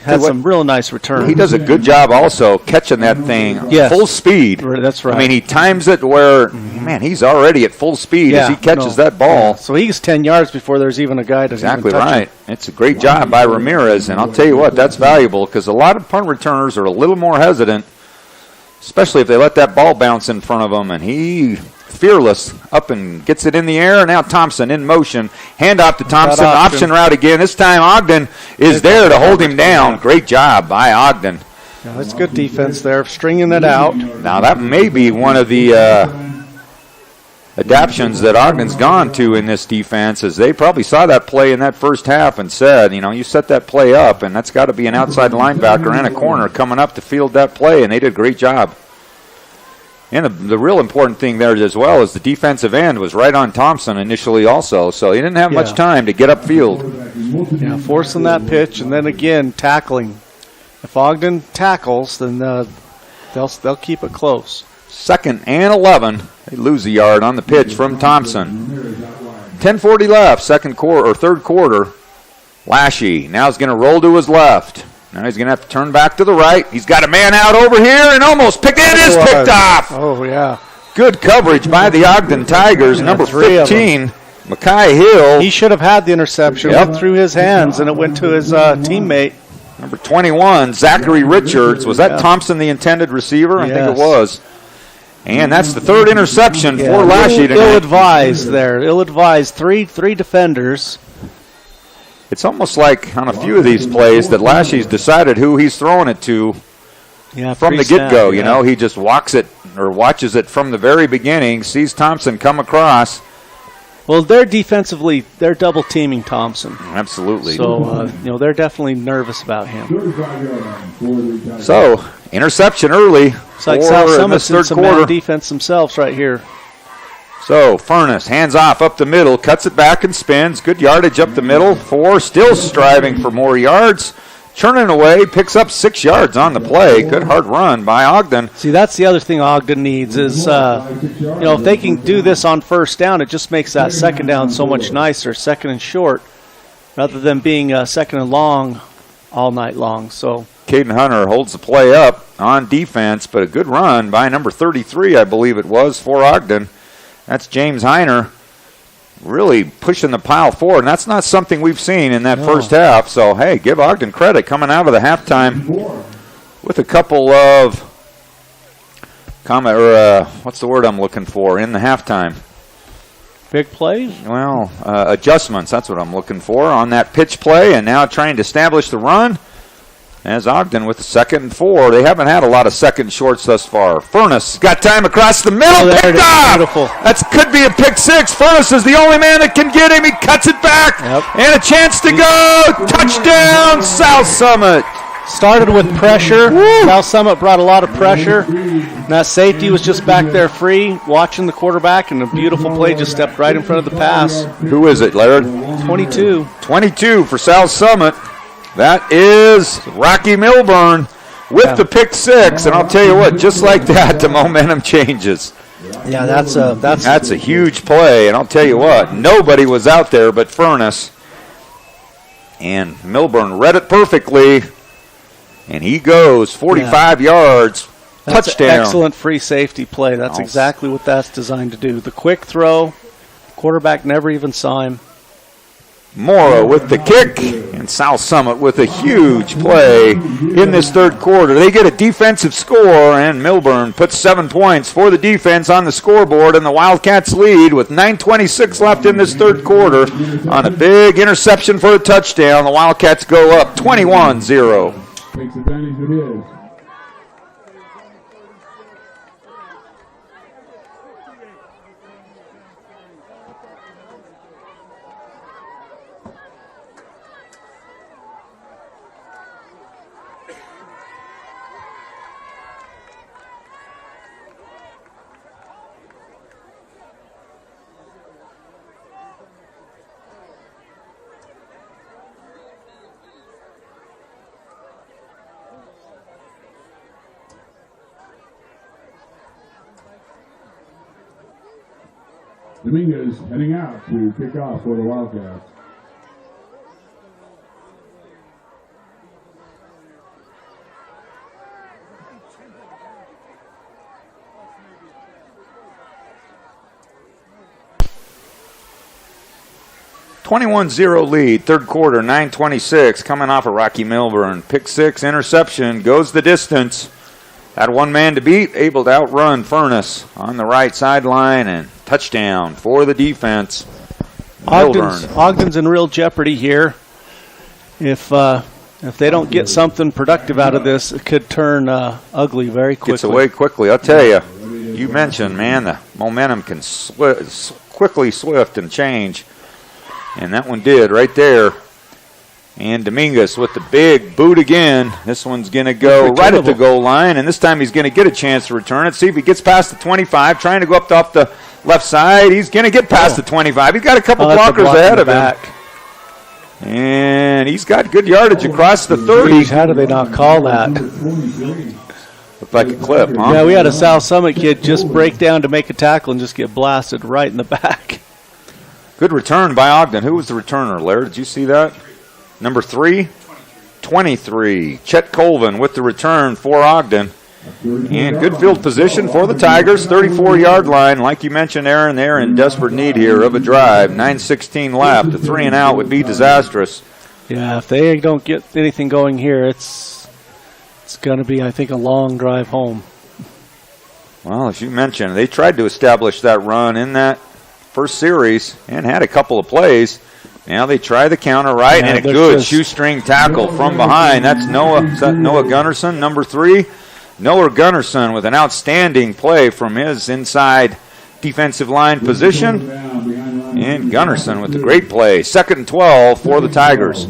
has some real nice returns. He does a good job also catching that thing full speed. That's right. I mean, he times it where, man, he's already at full speed as he catches that ball. Yeah. So he's 10 yards before there's even a guy to Exactly even touch right. him. It's a great job by Ramirez, and I'll tell you what, that's valuable because a lot of punt returners are a little more hesitant, especially if they let that ball bounce in front of them, and he fearless up and gets it in the air. Now Thompson in motion. Handoff to Thompson. Option route again. This time Ogden is there to hold him down. Great job by Ogden. Yeah, that's good defense there, stringing it out. Now that may be one of the adaptions that Ogden's gone to in this defense, as they probably saw that play in that first half and said, you set that play up, and that's got to be an outside linebacker and a corner coming up to field that play, and they did a great job. And the real important thing there as well is the defensive end was right on Thompson initially also, so he didn't have much time to get upfield. Yeah, forcing that pitch and then again tackling. If Ogden tackles, then they'll keep it close. 2nd and 11. They lose a yard on the pitch from Thompson. 10:40 left, third quarter. Lashy now is going to roll to his left. Now he's going to have to turn back to the right. He's got a man out over here and almost picked off. Oh, yeah. Good coverage by the Ogden Tigers. Number 15, Mackay Hill. He should have had the interception. Went through his hands, and it went to his teammate. Number 21, Zachary Richards. Was that Thompson, the intended receiver? I think it was. And that's the third interception for Lashy tonight. Ill-advised there. Ill-advised. Three defenders. It's almost like on a few of these plays that Lashy's decided who he's throwing it to from the get-go. You know, he just walks it or watches it from the very beginning, sees Thompson come across. Well, they're defensively, they're double-teaming Thompson. Absolutely. So, they're definitely nervous about him. So, interception early. It's like South Summit's in some man defense themselves right here. So, Furness, hands off up the middle, cuts it back and spins. Good yardage up the middle. 4, still striving for more yards. Churning away, picks up 6 yards on the play. Good hard run by Ogden. See, that's the other thing Ogden needs is, if they can do this on first down, it just makes that second down so much nicer, second and short, rather than being second and long all night long. So Caden Hunter holds the play up on defense, but a good run by number 33, I believe it was, for Ogden. That's James Heiner really pushing the pile forward, and that's not something we've seen in that first half. So, hey, give Ogden credit coming out of the halftime with a couple of what's the word I'm looking for in the halftime? Big plays? Well, adjustments, that's what I'm looking for on that pitch play, and now trying to establish the run. As Ogden with the 2nd and 4. They haven't had a lot of second shorts thus far. Furness got time across the middle. Picked off. Beautiful. That could be a pick 6. Furness is the only man that can get him. He cuts it back. And a chance to go. Touchdown, South Summit. Started with pressure. South Summit brought a lot of pressure. And that safety was just back there free, watching the quarterback, and a beautiful play just stepped right in front of the pass. Who is it, Laird? 22. 22 for South Summit. That is Rocky Milburn with the pick 6, and I'll tell you what, just like that, the momentum changes. Yeah, that's a huge play, and I'll tell you what, nobody was out there but Furness, and Milburn read it perfectly, and he goes 45 yards, touchdown. An excellent free safety play. That's exactly what that's designed to do. The quick throw, quarterback never even saw him. Morrow with the kick, and South Summit with a huge play in this third quarter. They get a defensive score, and Milburn puts 7 points for the defense on the scoreboard, and the Wildcats lead with 9:26 left in this third quarter on a big interception for a touchdown. The Wildcats go up 21-0. Takes advantage of his. Dominguez heading out to kick off for the Wildcats. (21-0) lead, third quarter, 9:26, coming off of Rocky Milburn. Pick 6, interception, goes the distance. Had one man to beat, able to outrun Furness on the right sideline, and touchdown for the defense. Ogden's in real jeopardy here. If they don't get something productive out of this, it could turn ugly very quickly. Gets away quickly. I'll tell you, you mentioned, man, the momentum can quickly swift and change. And that one did right there. And Dominguez with the big boot again. This one's going to go right at the goal line, and this time he's going to get a chance to return it. See if he gets past the 25, trying to go up off the left side. He's going to get past the 25. He's got a couple blockers ahead of him. And he's got good yardage across the 30. How do they not call that? Looked like a clip, huh? Yeah, we had a South Summit kid just break down to make a tackle and just get blasted right in the back. Good return by Ogden. Who was the returner, Laird? Did you see that? Number 3? 23. Chet Colvin with the return for Ogden. And good field position for the Tigers. 34-yard line. Like you mentioned, Aaron, they're in desperate need here of a drive. 9:16 left. A 3 and out would be disastrous. Yeah, if they don't get anything going here, it's going to be, I think, a long drive home. Well, as you mentioned, they tried to establish that run in that first series and had a couple of plays. Now they try the counter right, and a good shoestring tackle from behind. That's Noah. Is that Noah Gunnarsson, number 3? Noah Gunnarsson with an outstanding play from his inside defensive line position. And Gunnarsson with a great play. 2nd and 12 for the Tigers.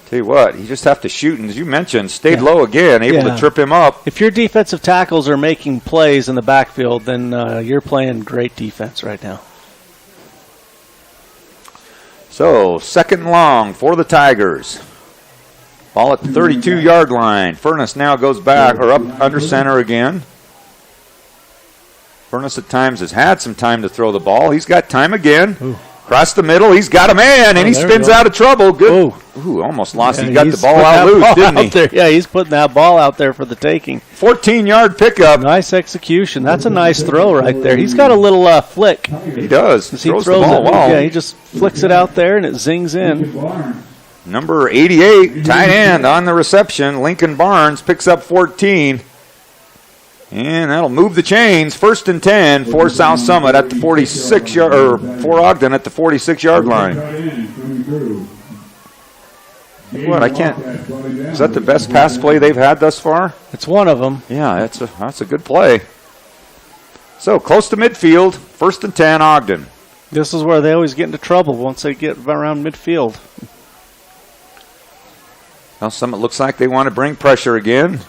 Tell you what, you just have to shoot, and as you mentioned, stayed low again, able to trip him up. If your defensive tackles are making plays in the backfield, then you're playing great defense right now. So, 2nd and long for the Tigers. Ball at the 32-yard line. Furness now goes back, or up under center again. Furness at times has had some time to throw the ball. He's got time again. Ooh. Across the middle, he's got a man, and he spins out of trouble. Good. Ooh, almost lost. He got the ball out loose, didn't he? Yeah, he's putting that ball out there for the taking. 14-yard pickup. Nice execution. That's a nice throw right there. He's got a little flick. He does. He throws the ball well. Yeah, he just flicks it out there, and it zings in. Number 88, tight end on the reception. Lincoln Barnes picks up 14. And that'll move the chains. 1st and 10 for South Summit at the 46-yard, or for Ogden at the 46-yard line. What, I can't. Is that the best pass play they've had thus far? It's one of them. Yeah, that's a good play. So close to midfield. 1st and 10, Ogden. This is where they always get into trouble once they get around midfield. Now Summit looks like they want to bring pressure again.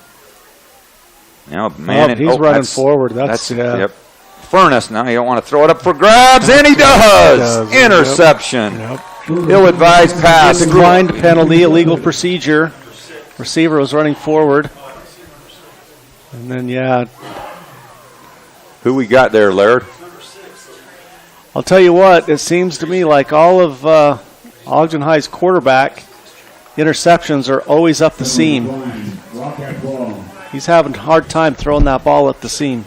Now, man, he's running forward. That's Yep. Furness now. You don't want to throw it up for grabs, and he does. Interception. Yep. Ill-advised pass. Declined penalty, illegal procedure. Receiver was running forward. And then, Who we got there, Laird? I'll tell you what, it seems to me like all of Ogden High's quarterback interceptions are always up the seam. He's having a hard time throwing that ball up the seam.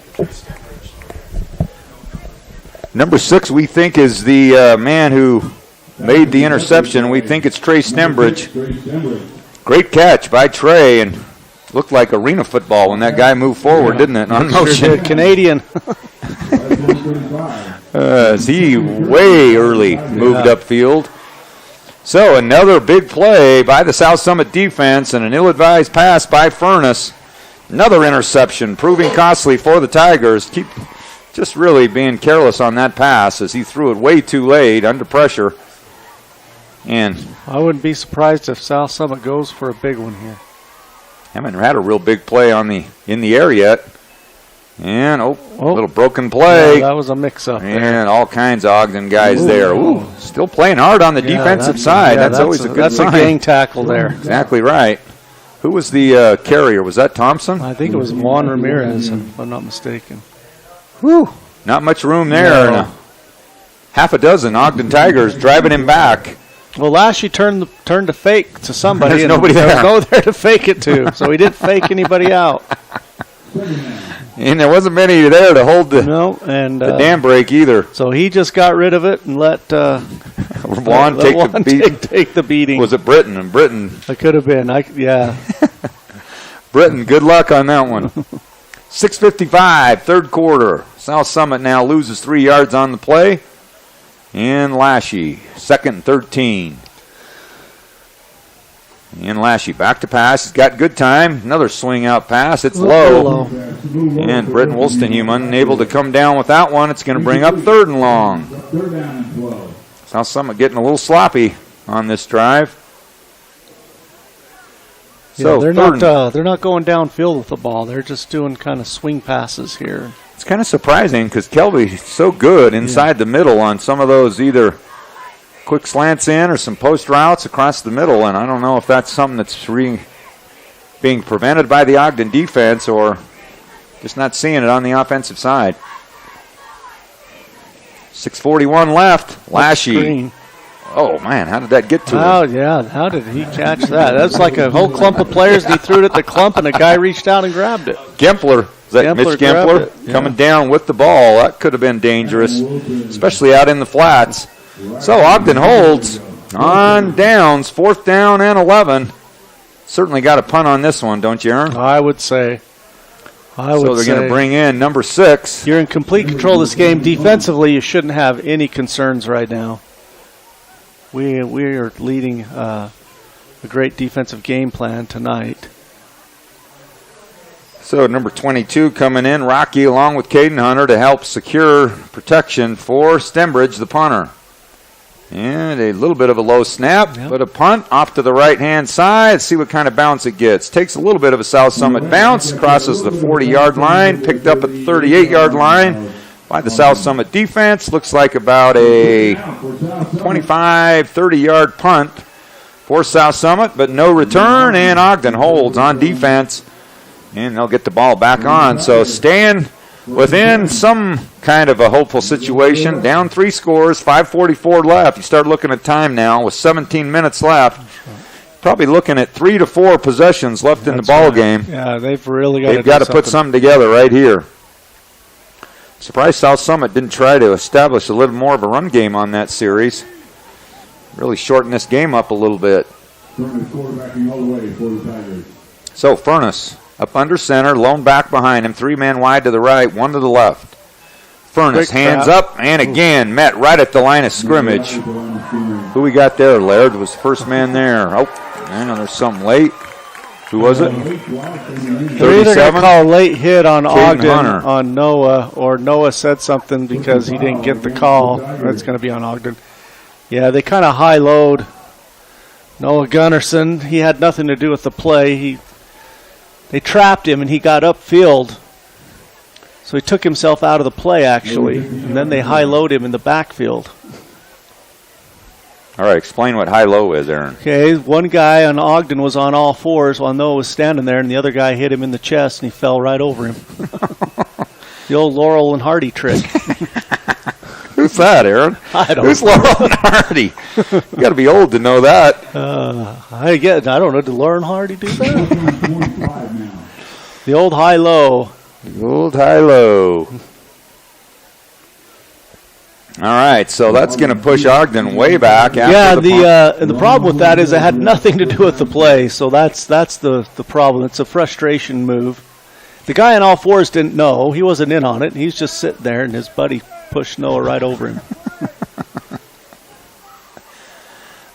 Number 6, we think, is the man who made the interception. We think it's Trey Stembridge. Great catch by Trey, and looked like arena football when that guy moved forward, didn't it? On motion. Sure did. Canadian. He way early moved upfield. So another big play by the South Summit defense and an ill-advised pass by Furness. Another interception, proving costly for the Tigers. Keep just really being careless on that pass as he threw it way too late under pressure. And I wouldn't be surprised if South Summit goes for a big one here. Haven't had a real big play in the air yet. And, a little broken play. Yeah, that was a mix-up. And all kinds of Ogden guys there. Ooh, still playing hard on the defensive side. That's always a good sign. That's a gang tackle there. Exactly right. Who was the carrier? Was that Thompson? I think it was Juan Ramirez, if I'm not mistaken. Whew. Not much room there. No. Half a dozen Ogden Tigers driving him back. Well, Lashley turned to fake to somebody. There's nobody there. There was nobody there to fake it to, so he didn't fake anybody out. And there wasn't many there to hold the dam break either. So he just got rid of it and let Juan take the beating. Was it Britton? And Britton. It could have been. Britton, good luck on that one. 6:55, third quarter. South Summit now loses 3 yards on the play. And Lashy, 2nd and 13. And Lashy back to pass. He's got good time. Another swing out pass. It's low. And Britton Wolstenhum unable to come down with that one. It's going to bring up 3rd and long. South Summit getting a little sloppy on this drive. So they're not going downfield with the ball. They're just doing kind of swing passes here. It's kind of surprising because Kelby's so good inside the middle on some of those either quick slants in or some post routes across the middle, and I don't know if that's something that's being prevented by the Ogden defense or just not seeing it on the offensive side. 6:41 left. Lashy. Oh, man, how did that get to him? Yeah, how did he catch that? That's like a whole clump of players, and he threw it at the clump, and a guy reached out and grabbed it. Gempler. Is that Mitch Gempler? Coming down with the ball. That could have been dangerous, especially out in the flats. So Ogden holds On downs, 4th down and 11. Certainly got a punt on this one, don't you, Aaron? I would say. So they're going to bring in number 6. You're in complete control of this game. Defensively, you shouldn't have any concerns right now. We are leading a great defensive game plan tonight. So number 22 coming in, Rocky, along with Caden Hunter to help secure protection for Stembridge, the punter. And a little bit of a low snap, but a punt off to the right-hand side. See what kind of bounce it gets. Takes a little bit of a South Summit bounce, crosses the 40-yard line, picked up at the 38-yard line by the South Summit defense. Looks like about a 25, 30-yard punt for South Summit, but no return, and Ogden holds on defense, and they'll get the ball back on. So staying within some kind of a hopeful situation. Down 3 scores, 5:44 left. You start looking at time now with 17 minutes left. Probably looking at 3 to 4 possessions left in the ball game. Yeah, they've really got to put something together right here. Surprised South Summit didn't try to establish a little more of a run game on that series. Really shorten this game up a little bit. So Furnace up under center, lone back behind him, 3 men wide to the right, 1 to the left. Furnace hands up, and again met right at the line of scrimmage. Who we got there? Laird was the first man there. Oh, I know there's something late. Who was it? They're either going to call a late hit on Ogden on Noah, or Noah said something because he didn't get the call. That's going to be on Ogden. Yeah, they kind of high-load Noah Gunnarsson. He had nothing to do with the play. They trapped him, and he got upfield. So he took himself out of the play, actually. And then they high-load him in the backfield. All right, explain what high-low is, Aaron. Okay, one guy on Ogden was on all fours while Noah was standing there, and the other guy hit him in the chest, and he fell right over him. The old Laurel and Hardy trick. Who's that, Aaron? I don't Who's know. Laurel and Hardy? You got to be old to know that. I don't know. Did Lauren Hardy do that? The old high-low. The old high-low. All right, so that's going to push Ogden way back. After the problem with that is it had nothing to do with the play, so that's the problem. It's a frustration move. The guy on all fours didn't know. He wasn't in on it. He's just sitting there, and his buddy pushed Noah right over him.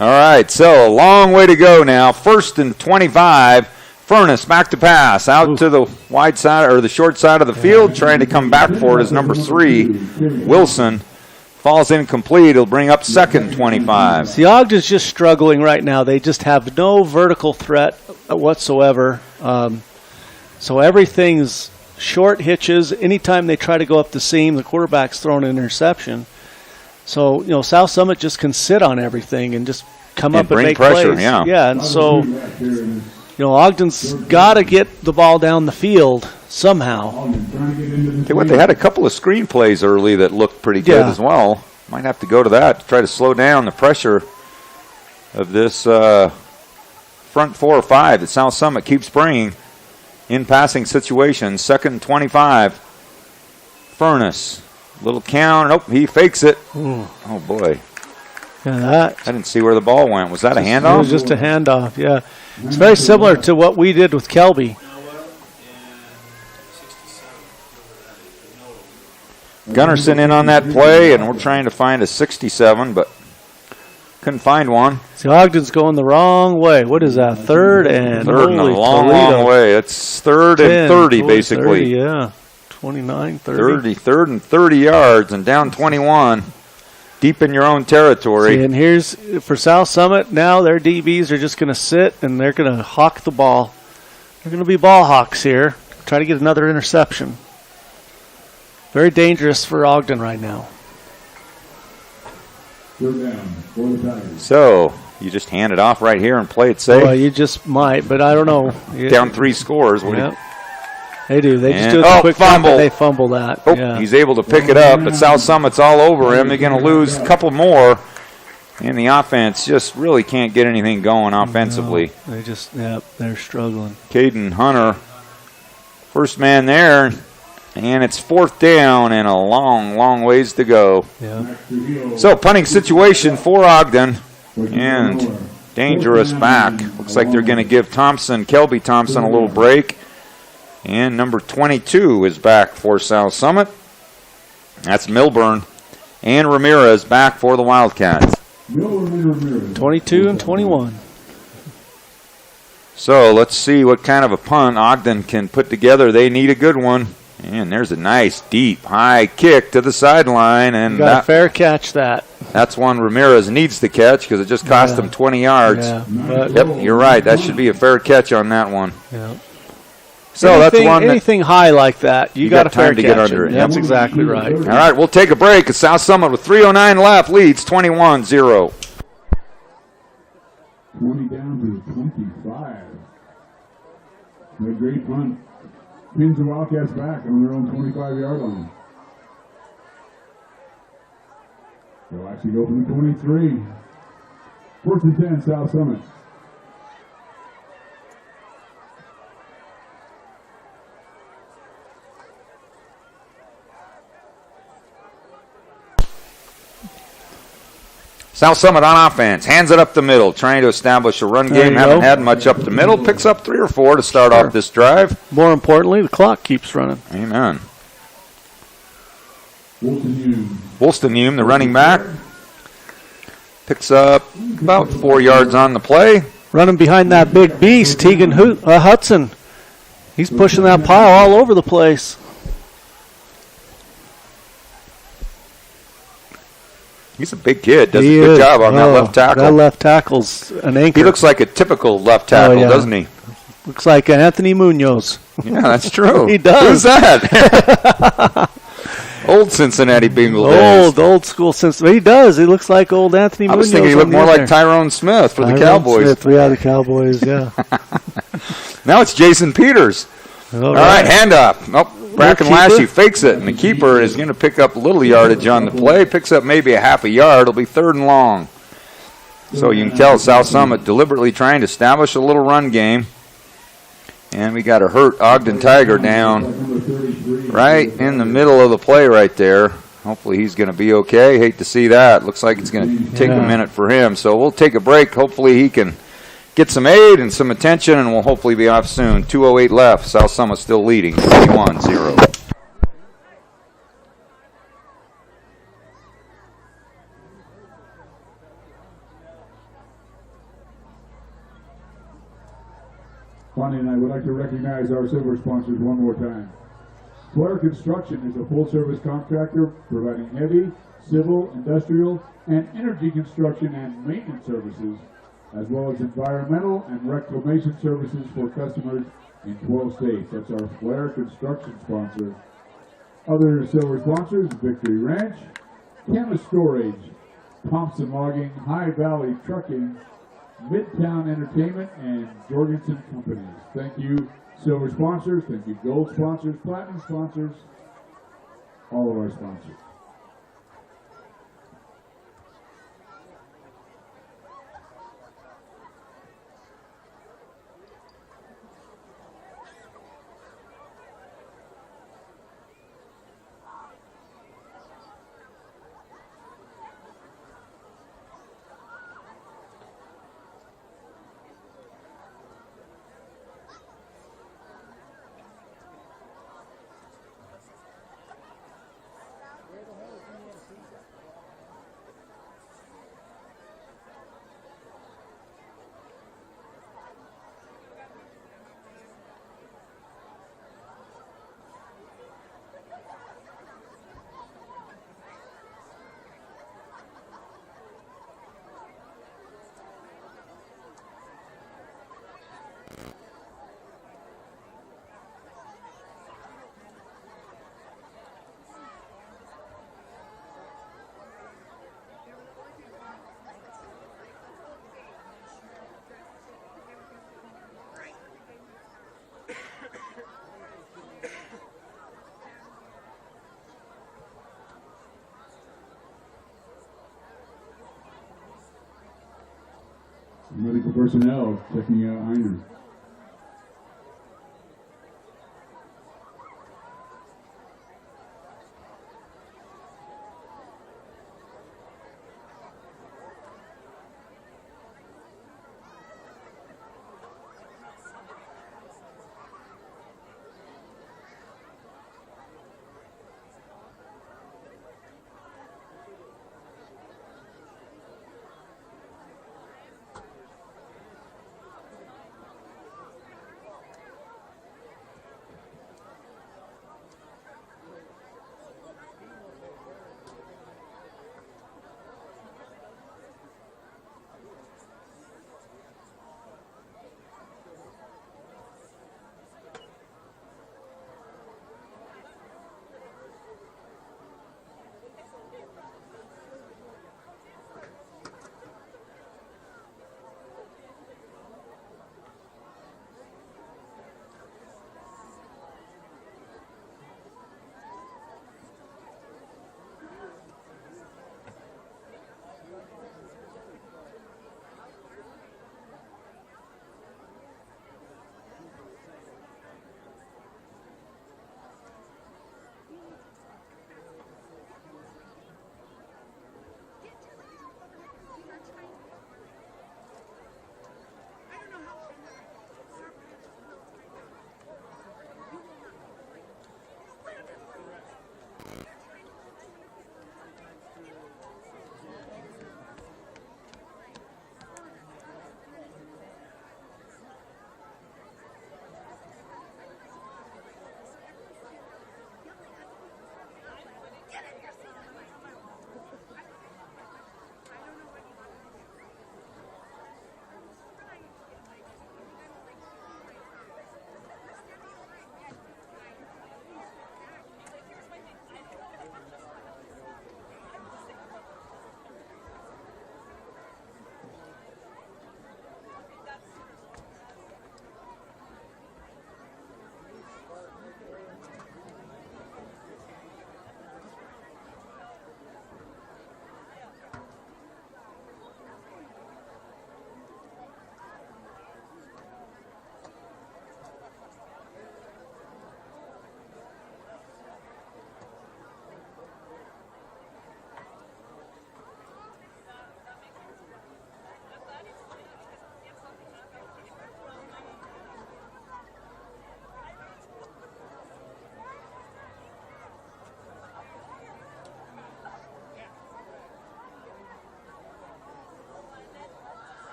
All right, so a long way to go now. 1st and 25. Furnace back to pass out to the wide side or the short side of the field, trying to come back for it is number 3, Wilson. Falls incomplete. He'll bring up 2nd 25. See, Ogden's just struggling right now. They just have no vertical threat whatsoever. So everything's short hitches. Anytime they try to go up the seam, the quarterback's throwing an interception. So, South Summit just can sit on everything and just come up and make pressure, plays. Yeah, and so, Ogden's got to get the ball down the field somehow. They had a couple of screen plays early that looked pretty good as well. Might have to go to that to try to slow down the pressure of this front 4 or 5 that South Summit keeps bringing in passing situations. 2nd and 25. Furnace. Little count. Nope, he fakes it. Ooh. Oh, boy. Yeah, I didn't see where the ball went. Was that a handoff? It was just a handoff, yeah. It's very similar to what we did with Kelby. Gunnarsson in on that play, and we're trying to find a 67, but couldn't find one. See, Ogden's going the wrong way. What is that, 3rd and Third and a long, long way. It's 3rd and 30, basically. 30, yeah. 29, 30. 3rd and 30 yards, and down 21. Deep in your own territory. See, and here's, for South Summit, now their DBs are just going to sit, and they're going to hawk the ball. They're going to be ball hawks here. Try to get another interception. Very dangerous for Ogden right now. So, you just hand it off right here and play it safe? Well, you just might, but I don't know. Down 3 scores. They do. They just do it quick fumble. But they fumble that. Oh, he's able to pick it up, but South Summit's all over him. They're going to lose a couple more, and the offense just really can't get anything going offensively. No, they're struggling. Caden Hunter, first man there, and it's 4th down and a long, long ways to go. Yeah. So punting situation for Ogden. And dangerous back. Looks like they're going to give Kelby Thompson, a little break. And number 22 is back for South Summit. That's Milburn. And Ramirez back for the Wildcats. 22 and 21. So let's see what kind of a punt Ogden can put together. They need a good one. And there's a nice, deep, high kick to the sideline. And got a fair catch that. That's one Ramirez needs to catch because it just cost him 20 yards. Yeah, yep, you're right. That should be a fair catch on that one. Yeah. So that's one. Anything high like that, you got a fair time to catch get under it. That's exactly right. All right, we'll take a break. It's South Summit with 3:09 left, leads 21-0. 20 down to 25. A great punt. Pins the Wildcats back on their own 25-yard line. They'll actually go from the 23. 4th and 10, South Summit. South Summit on offense, hands it up the middle, trying to establish a run game. Haven't had much up the middle. Picks up 3 or 4 to start off this drive. More importantly, the clock keeps running. Amen. Wolstenhume, the running back, picks up about 4 yards on the play. Running behind that big beast, Tegan Hudson. He's pushing that pile all over the place. He's a big kid. Does a good job on that left tackle. That left tackle's an anchor. He looks like a typical left tackle, doesn't he? Looks like Anthony Munoz. Yeah, that's true. He does. Who's that? Old Cincinnati Bengal days. Old school Cincinnati. He does. He looks like old Anthony Munoz. I was thinking he looked more like Tyrone Smith for the Cowboys. Smith, yeah, the Cowboys, yeah. Now it's Jason Peters. All right, hand up. Oh, Bracken Lashley fakes it, and the keeper is going to pick up a little yardage on the play. Picks up maybe a half a yard. It'll be 3rd and long. So you can tell South Summit deliberately trying to establish a little run game. And we got a hurt Ogden Tiger down right in the middle of the play right there. Hopefully he's going to be okay. Hate to see that. Looks like it's going to take a minute for him. So we'll take a break. Hopefully he can get some aid and some attention, and we'll hopefully be off soon. 2:08 left. South Summit still leading, 21-0. Bonnie and I would like to recognize our silver sponsors one more time. Flair Construction is a full-service contractor providing heavy, civil, industrial, and energy construction and maintenance services, as well as environmental and reclamation services for customers in 12 states. That's our Flair Construction sponsor. Other silver sponsors, Victory Ranch, Camas Storage, Thompson Logging, High Valley Trucking, Midtown Entertainment, and Jorgensen Companies. Thank you, silver sponsors. Thank you, gold sponsors, platinum sponsors, all of our sponsors. Medical personnel checking out Heiner.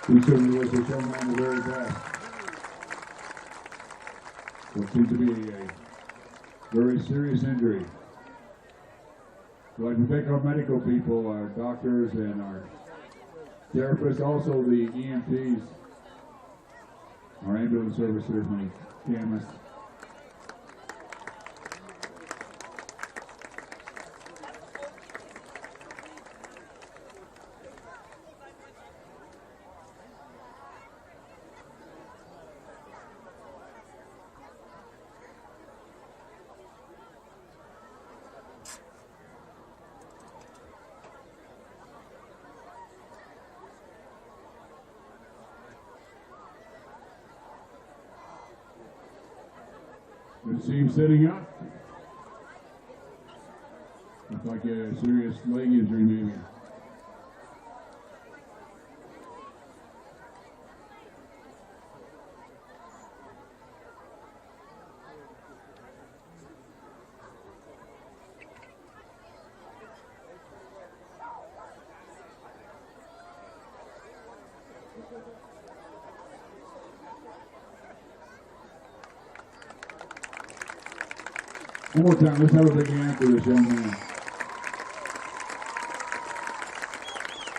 We certainly wish this young man the very best. What seems to be a very serious injury. We'd like to thank our medical people, our doctors and our therapists, also the EMTs, our ambulance services and cameras. Good to see him sitting up. Looks like a serious leg injury maybe. One more time, let's have a big hand for this young man.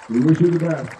We wish you the best.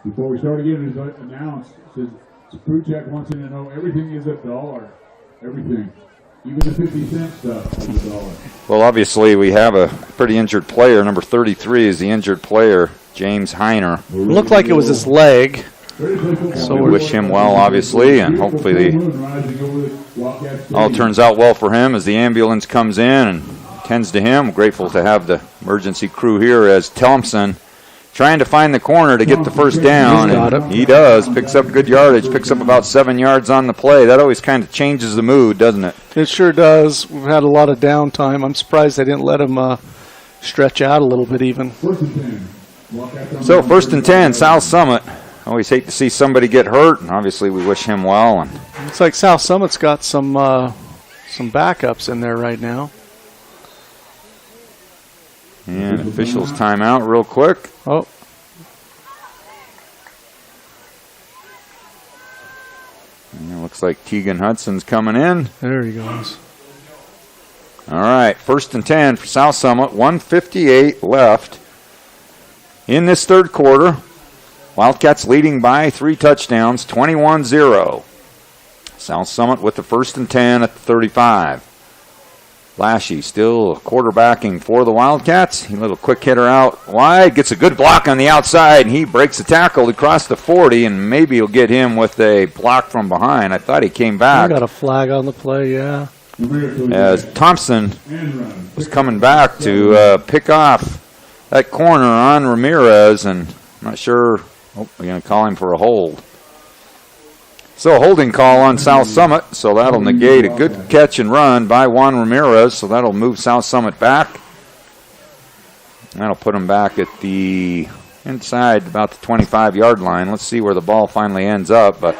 Before we start again, it is announced, it says Food Check wants you to know everything is $1. Everything. Even the 50-cent stuff is $1. Well, obviously, we have a pretty injured player. Number 33 is the injured player, James Heiner. Looked like it was his leg. So We wish him well, obviously, and hopefully all turns out well for him as the ambulance comes in and tends to him. Grateful to have the emergency crew here as Thompson trying to find the corner to get the first down. And he does. Picks up good yardage. Picks up about 7 yards on the play. That always kind of changes the mood, doesn't it? It sure does. We've had a lot of downtime. I'm surprised they didn't let him stretch out a little bit even. So 1st and 10, South Summit. Always hate to see somebody get hurt, and obviously we wish him well. And looks like South Summit's got some backups in there right now. And officials timeout real quick. Oh, And it looks like Tegan Hudson's coming in. there he goes. All right, 1st and 10 for South Summit. 1:58 left in this third quarter. Wildcats leading by 3 touchdowns, 21-0. South Summit with the 1st and 10 at the 35. Lashy still quarterbacking for the Wildcats. A little quick hitter out wide. Gets a good block on the outside, and he breaks the tackle across the 40, and maybe he'll get him with a block from behind. I thought he came I back. got a flag on the play, yeah. As Thompson was coming back to pick off that corner on Ramirez, and I'm not sure. Oh, we're going to call him for a hold. So a holding call on South Summit, so that'll negate a good catch and run by Juan Ramirez, so that'll move South Summit back. That'll put them back at the inside about the 25-yard line. Let's see where the ball finally ends up, but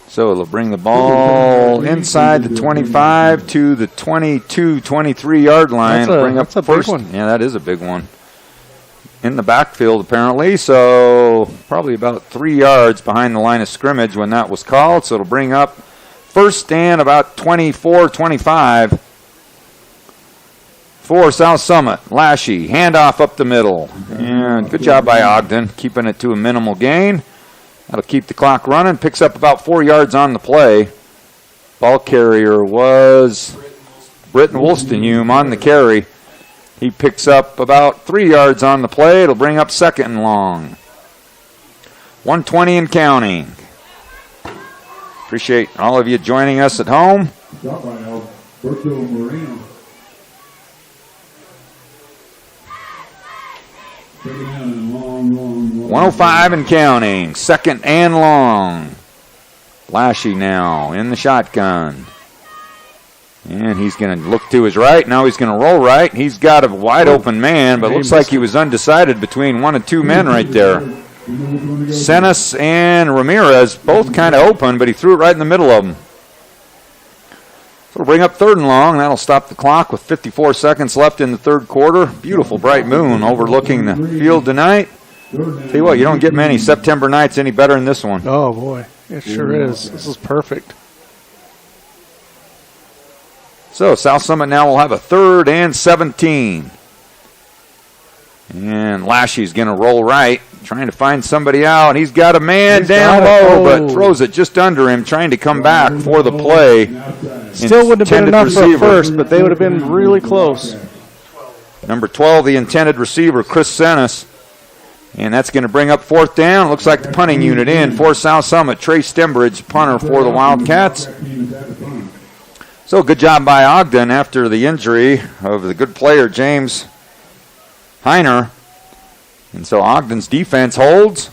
so it'll bring the ball inside the 25 to the 22, 23-yard line. That's a big one. Yeah, that is a big one. In the backfield, apparently, so probably about 3 yards behind the line of scrimmage when that was called. So it'll bring up 1st and about 24, 25 for South Summit. Lashy, handoff up the middle. And good job by Ogden, keeping it to a minimal gain. That'll keep the clock running. Picks up about 4 yards on the play. Ball carrier was Britton Wolstenhume on the carry. He picks up about 3 yards on the play. It'll bring up 2nd and long. 1:20 and counting. Appreciate all of you joining us at home. Shot by Alberto Moreno. Second down and long. 105 and counting. 2nd and long. Lashy now in the shotgun. And he's going to look to his right. Now he's going to roll right. He's got a wide open man, but looks like he was undecided between 1 and 2 men right there. Senes and Ramirez both kind of open, but he threw it right in the middle of them. So it'll bring up 3rd and long. That'll stop the clock with 54 seconds left in the third quarter. Beautiful bright moon overlooking the field tonight. Tell you what, you don't get many September nights any better than this one. Oh, boy. It sure is. This is perfect. So South Summit now will have a 3rd and 17. And Lashy's going to roll right, trying to find somebody out. He's got a man down low, but throws it just under him, trying to come back for the play. Still wouldn't have been enough for a receiver. first, but they would have been really close. Number 12, the intended receiver, Chris Senes. And that's going to bring up 4th down. Looks like the punting unit in for South Summit. Trey Stembridge, punter for the Wildcats. So good job by Ogden after the injury of the good player James Heiner. And so Ogden's defense holds,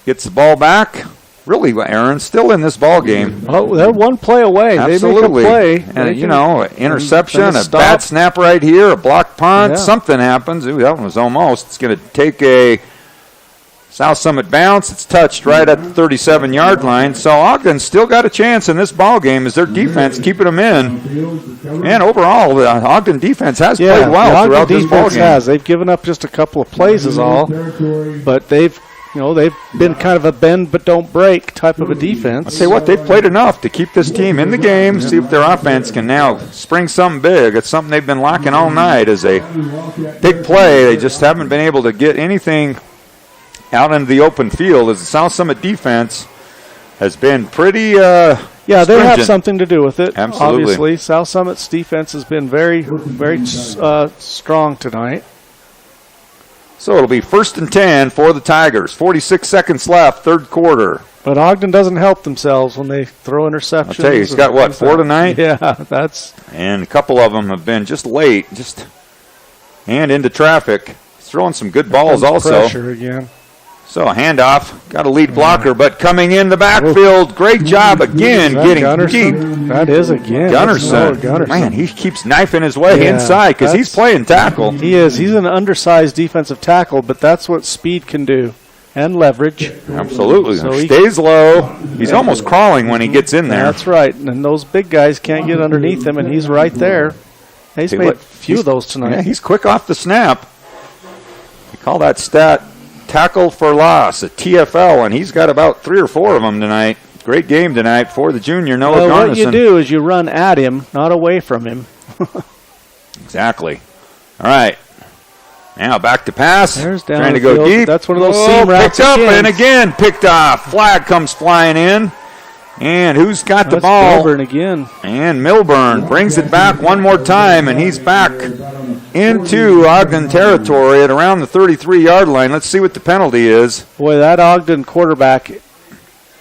gets the ball back. Really, Aaron, still in this ball game. Oh, they're one play away. Absolutely. They make a play. And, you know, interception, a bad snap right here, a block punt, something happens. Ooh, that one was almost. It's going to take a South Summit bounce. It's touched right at the 37-yard line. So Ogden's still got a chance in this ball game as their defense keeping them in. And overall, the Ogden defense has played well throughout this ball game. They've given up just a couple of plays is all, but they've been kind of a bend but don't break type of a defense. I'll tell you what, they've played enough to keep this team in the game, see if their offense can now spring something big. It's something they've been lacking all night as a big play. They just haven't been able to get anything out into the open field as the South Summit defense has been pretty they stringent. have something to do with it. Absolutely. Obviously, South Summit's defense has been very, very strong tonight. So it'll be 1st and 10 for the Tigers. 46 seconds left, third quarter. But Ogden doesn't help themselves when they throw interceptions. I'll tell you, he's got, what, 4 tonight? Yeah, that's... And a couple of them have been just late, and into traffic. He's throwing some good balls also. Pressure again. So a handoff, got a lead blocker, but coming in the backfield, great job again getting deep. That is again. Gunnarsson. Man, he keeps knifing his way inside because he's playing tackle. He is. He's an undersized defensive tackle, but that's what speed can do. and leverage. Absolutely. So he stays low. He's almost crawling when he gets in there. That's right. And those big guys can't get underneath him, and he's right there. He's made a few of those tonight. Yeah, he's quick off the snap. We call that stat tackle for loss, a TFL, and he's got about 3 or 4 of them tonight. Great game tonight for the junior Noah Well, Garnison. what you do is you run at him, not away from him. Exactly. All right. Now back to pass. There's down Trying to the go field. deep. That's one of those seam routes picked up again. and again picked off. Flag comes flying in. And who's got the That's ball? Milburn again. And Milburn brings it back one more time, and he's back into Ogden territory at around the 33-yard line. Let's see what the penalty is. Boy, that Ogden quarterback,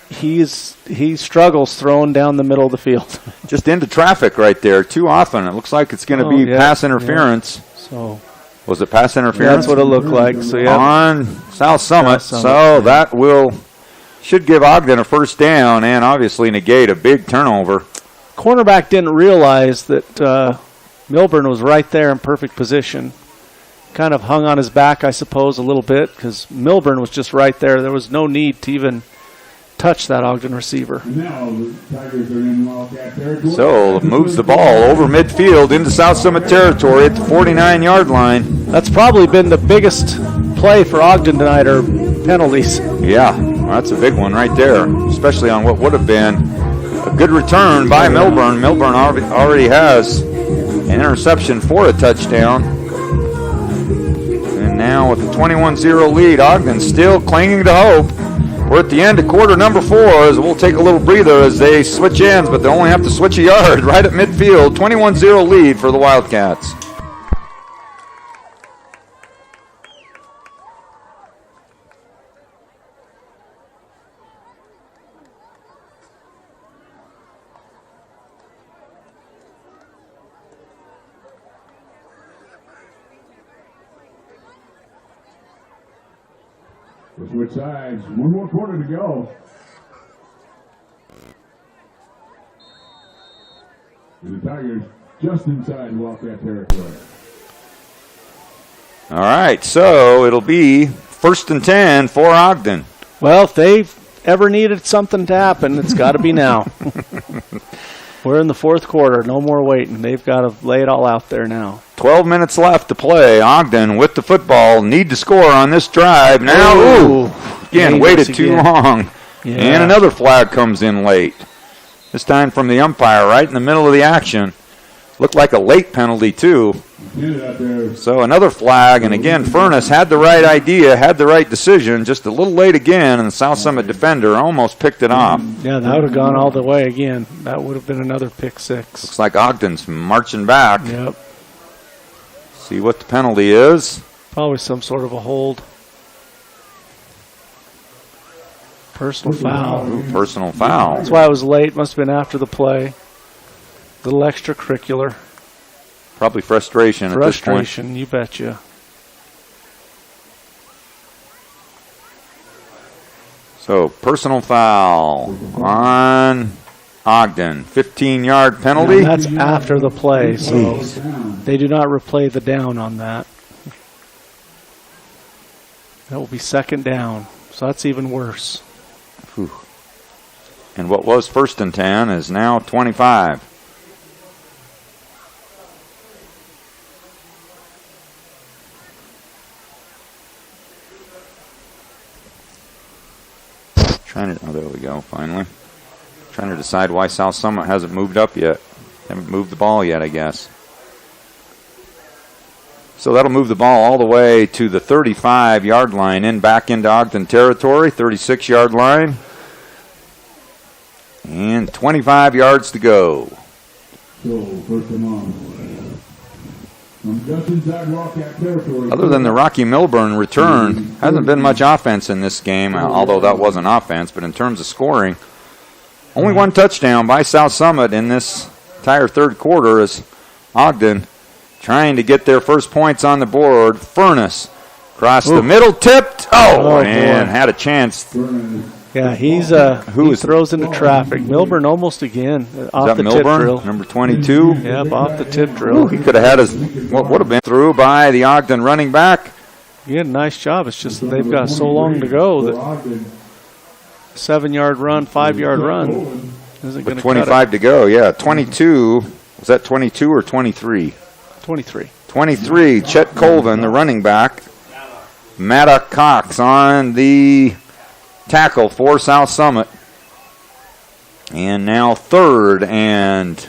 he struggles throwing down the middle of the field. Just into traffic right there too often. It looks like it's going to be pass interference. Yeah. So Was it pass interference? that's what it looked like. So yeah, On South Summit. So that should give Ogden a first down and obviously negate a big turnover. cornerback didn't realize that Milburn was right there in perfect position. Kind of hung on his back, I suppose, a little bit because Milburn was just right there. There was no need to even touch that Ogden receiver. Now the Tigers are in Wildcat territory. So moves the ball over midfield into South Summit territory at the 49-yard line. That's probably been the biggest play for Ogden tonight, or penalties. Yeah, that's a big one right there, especially on what would have been a good return by Milburn. Milburn already has an interception for a touchdown. And now with a 21-0 lead, Ogden still clinging to hope. We're at the end of quarter number 4 as we'll take a little breather as they switch ends, but they only have to switch a yard right at midfield. 21-0 lead for the Wildcats. We'll switch sides. One more quarter to go. The Tigers just inside Wildcat territory. All right, so it'll be 1st and 10 for Ogden. Well, if they've ever needed something to happen, it's got to be now. We're in the 4th quarter. No more waiting. They've got to lay it all out there now. 12 minutes left to play. Ogden with the football. Need to score on this drive. Now, again, waited too long. Yeah. And another flag comes in late. This time from the umpire right in the middle of the action. Looked like a late penalty, too. So another flag, and again, Furness had the right idea, had the right decision, just a little late again, and the South Summit defender almost picked it off. Yeah, that would have gone all the way again. That would have been another pick 6. Looks like Ogden's marching back. Yep. See what the penalty is. Probably some sort of a hold. Personal foul. Ooh, personal foul. That's why it was late. Must have been after the play. Little extracurricular. Probably frustration at this point. Frustration, you betcha. So, personal foul on Ogden. 15-yard penalty. And that's after the play, so they do not replay the down on that. That will be 2nd down, so that's even worse. Whew. And what was 1st and 10 is now 25. There we go, finally. Trying to decide why South Summit hasn't moved up yet. Haven't moved the ball yet, I guess. So that'll move the ball all the way to the 35-yard line, back into Ogden territory, 36-yard line. And 25 yards to go. So, first and long. From just inside Wildcat territory. Other than the Rocky Milburn return, hasn't been much offense in this game, although that wasn't offense, but in terms of scoring, only one touchdown by South Summit in this entire 3rd quarter as Ogden trying to get their first points on the board. Furness across the middle, tipped. And had a chance. Yeah, he throws into traffic. Milburn almost again off the Milburn, tip drill. Number 22. Yep, off the tip drill. He could have had what would have been through by the Ogden running back. He had a nice job. It's just that they've got so long to go that 7-yard run, 5-yard run isn't going With to cut 25 to go, yeah. 22. Was that 22 or 23? it. 23. 23, Chet Colvin, the running back. Maddox Cox on the tackle for South Summit. And now third and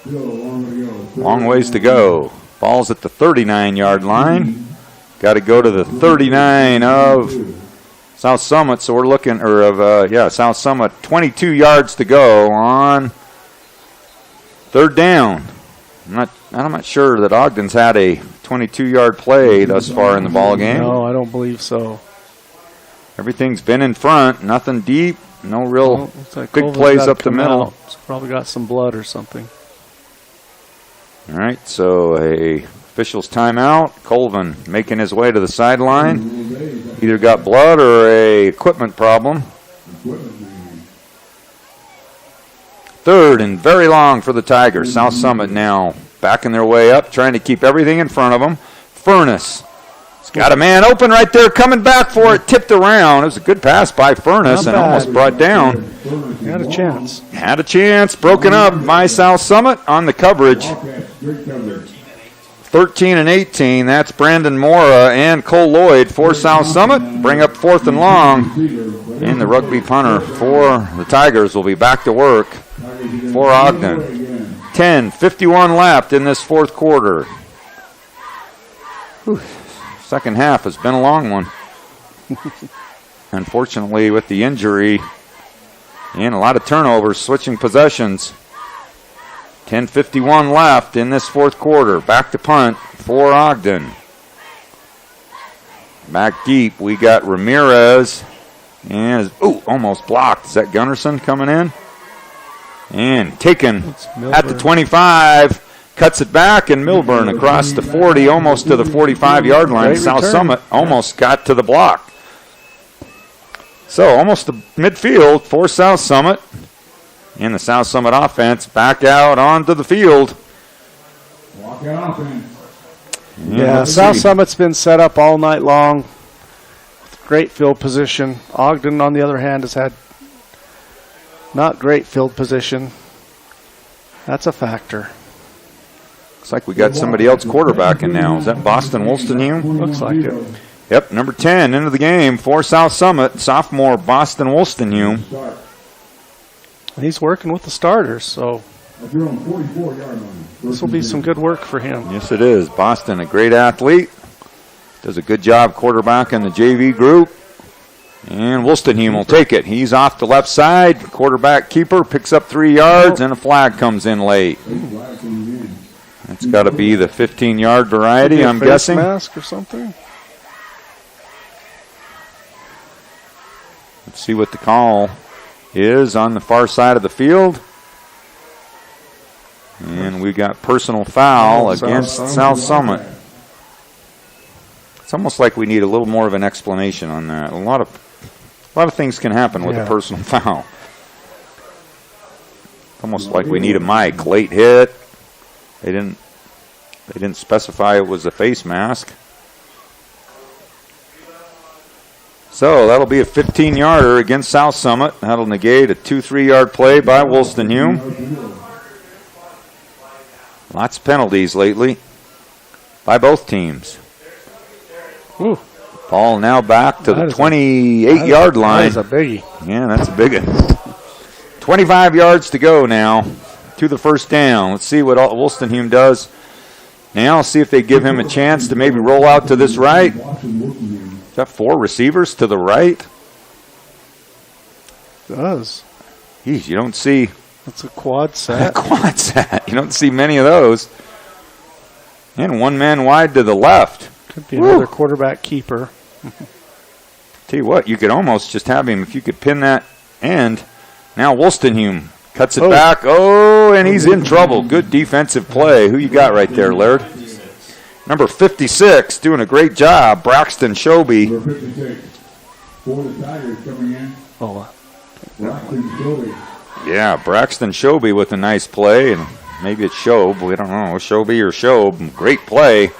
long ways to go. Ball's at the 39-yard line. Got to go to the 39 of South Summit. So we're looking, South Summit, 22 yards to go on third down. I'm not sure that Ogden's had a 22-yard play thus far in the ball game. No, I don't believe so. Everything's been in front, nothing deep, no real Looks like big Colvin's plays gotta up the come middle. out. He's probably got some blood or something. All right, so a official's timeout. Colvin making his way to the sideline. Either got blood or a equipment problem. Third and very long for the Tigers. South Summit now backing their way up, trying to keep everything in front of them. Furness. He's got a man open right there, coming back for it, tipped around. It was a good pass by Furness and almost brought down. He had a chance. Had a chance, broken up by South Summit on the coverage. 13 and 18, that's Brandon Mora and Cole Lloyd for South Summit. Bring up fourth and long. And the rugby punter for the Tigers will be back to work for Ogden. 10:51 left in this fourth quarter. Whew. Second half has been a long one. Unfortunately, with the injury and a lot of turnovers, switching possessions. 10:51 left in this fourth quarter. Back to punt for Ogden. Back deep, we got Ramirez. And, almost blocked. Is that Gunnarsson coming in? And taken at the 25. Cuts it back, and Milburn across the 40, almost to the 45-yard line. Great South return. Summit almost got to the block. So almost to midfield for South Summit. And the South Summit offense back out onto the field. Walkout offense. Yeah, South Summit's been set up all night long. With great field position. Ogden, on the other hand, has had not great field position. That's a factor. Looks like we got somebody else quarterbacking now. Is that Boston Wolstenhume? Looks like it. Yep, number 10 into the game for South Summit. Sophomore Boston Wolstenhume. He's working with the starters, so You're on 44-yard line. this will be some good work for him. Yes, it is. Boston, a great athlete. Does a good job quarterbacking the JV group. And Wolstenhume will take it. He's off the left side. Quarterback keeper picks up 3 yards, and a flag comes in late. That's got to be the 15-yard variety, I'm guessing. Mask or something? Let's see what the call is on the far side of the field. And we got personal foul against South Summit. It's almost like we need a little more of an explanation on that. A lot of things can happen with a personal foul. Almost like we need a mic. Late hit. They didn't specify it was a face mask. So that'll be a 15-yarder against South Summit. That'll negate a 2-3-yard play by Wolstenhume. Lots of penalties lately by both teams. Ooh. Ball now back to the 28-yard line. That is a biggie. Yeah, that's a big one. 25 yards to go now to the first down. Let's see what Wolstenhume does. Now see if they give him a chance to maybe roll out to this right. Is that 4 receivers to the right? It does. Geez, you don't see That's a quad set. a quad set. You don't see many of those. And one man wide to the left. Could be another quarterback keeper. Tell you what, you could almost just have him if you could pin that end. Now Wolstenhume cuts it back. Oh, and he's in trouble. Good defensive play. Who you got right there, Laird? Number 56, doing a great job. Braxton Shoby. Number 56 for the Tigers coming in. Braxton Shoby. Yeah, Braxton Shoby with a nice play. And maybe it's Shobe. We don't know. Shoby or Shobe. Great play.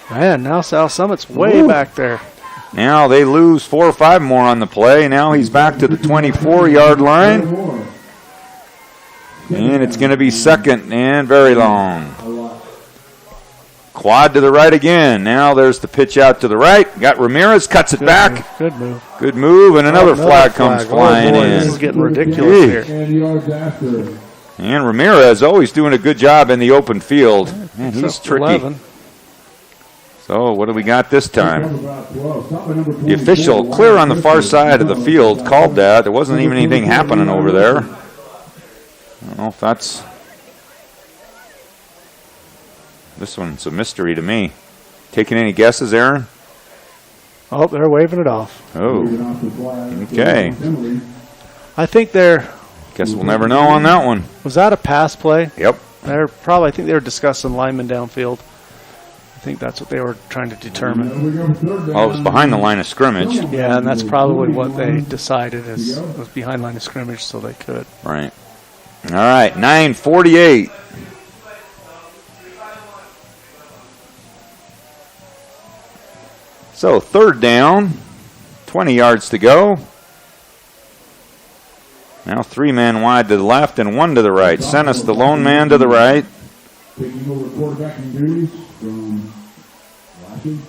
Man, now South Summit's way back there. Now they lose 4 or 5 more on the play. Now he's back to the 24-yard line. And it's going to be second and very long. Quad to the right again. Now there's the pitch out to the right. Got Ramirez, cuts it back. Good move. Good move, and another flag comes flying boy, in. This is getting ridiculous here. And yards after. And Ramirez always doing a good job in the open field. Man, he's tricky. 11. So what do we got this time? About 12. Stop at number The official, 24, clear on the far side of the field, called that. There wasn't even anything happening over there. I don't know if that's... This one's a mystery to me. Taking any guesses, Aaron? Oh, they're waving it off. Oh, okay. I think they're... Guess we'll never know on that one. Was that a pass play? Yep. I think they were discussing linemen downfield. I think that's what they were trying to determine. Oh, it was behind the line of scrimmage. Yeah, and that's probably what they decided was behind line of scrimmage, so they could. Right. All right, 9:48. So third down, 20 yards to go. Now 3 men wide to the left and 1 to the right. Sent us the lone man to the right. Taking over quarterbacking duties from Lashley.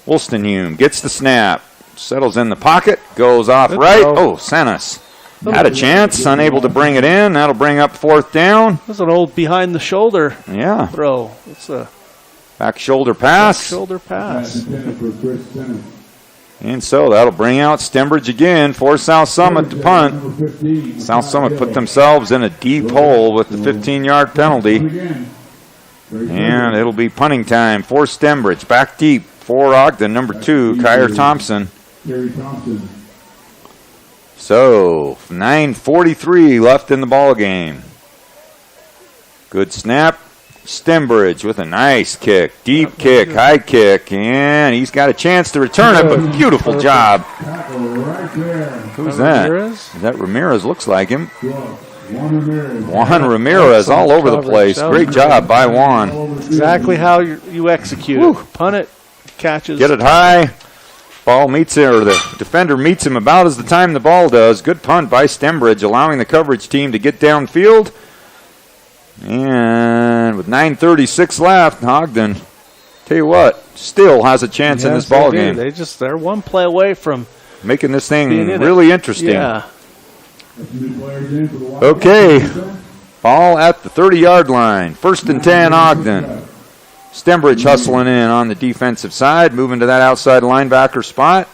Wolstenhume gets the snap, settles in the pocket, goes off Good right. throw. Oh, Sennis had a chance, unable to bring it in. That'll bring up fourth down. That's an old behind the shoulder Yeah, throw. It's a back shoulder pass. shoulder pass. Intended for Chris Sennett. And so that'll bring out Stembridge again for South Summit to punt. Number 15. South Summit put themselves in a deep hole with the 15-yard penalty. Again. And it'll be punting time for Stembridge. Back deep for Ogden, number 2, Kyer Thompson. Gary Thompson. So, 9:43 left in the ball game. Good snap. Stembridge with a nice kick. Deep kick, high kick, and he's got a chance to return it, but beautiful job. Tackle right there. Who's that? Ramirez? Is that Ramirez? Looks like him. Juan Ramirez. Juan Ramirez all over the place. Great job by Juan. Exactly how you execute it. Punt it, catches. Get it high. Ball meets him, or the defender meets him about as the time the ball does. Good punt by Stembridge, allowing the coverage team to get downfield. And with 9:36 left, Ogden, tell you what, still has a chance in this ball game. They're one play away from Making this thing being in really it. interesting. Yeah. Okay. Ball at the 30-yard line. 1st and 10, Ogden. Stembridge hustling in on the defensive side, moving to that outside linebacker spot.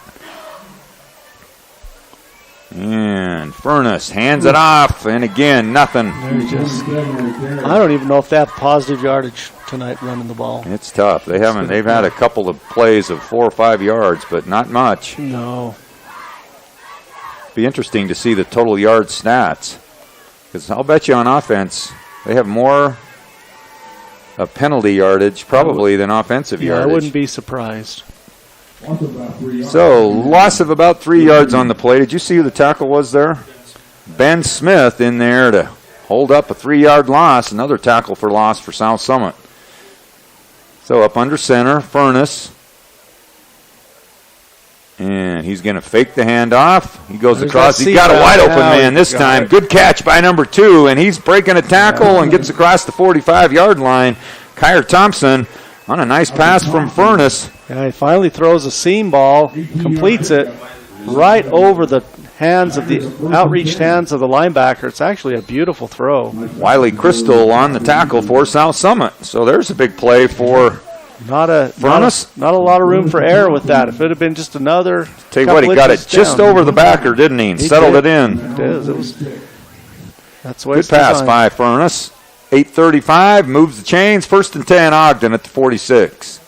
And Furness hands it off, and again, nothing. I don't even know if they have positive yardage tonight running the ball. It's tough. They've had a couple of plays of 4 or 5 yards, but not much. No. Be interesting to see the total yard stats, because I'll bet you on offense they have more penalty yardage probably than offensive yardage. I wouldn't be surprised. So, loss of about 3 yards on the play. Did you see who the tackle was there? Ben Smith in there to hold up a 3-yard loss. Another tackle for loss for South Summit. So, up under center, Furness. And he's going to fake the handoff. He goes across. He's got a wide open man this time. Good catch by number 2. And he's breaking a tackle and gets across the 45-yard line. Kyer Thompson on a nice pass from Furness. Yeah, he finally throws a seam ball, completes it right over the hands of the outreached hands of the linebacker. It's actually a beautiful throw. Wiley Crystal on the tackle for South Summit. So there's a big play for Furness. Not a lot of room for error with that. If it had been just another, tell you what, he got it just over the backer, didn't he? And settled it in. That's the way good it's pass designed. by Furness. 8:35 moves the chains. 1st and 10, Ogden at the 46.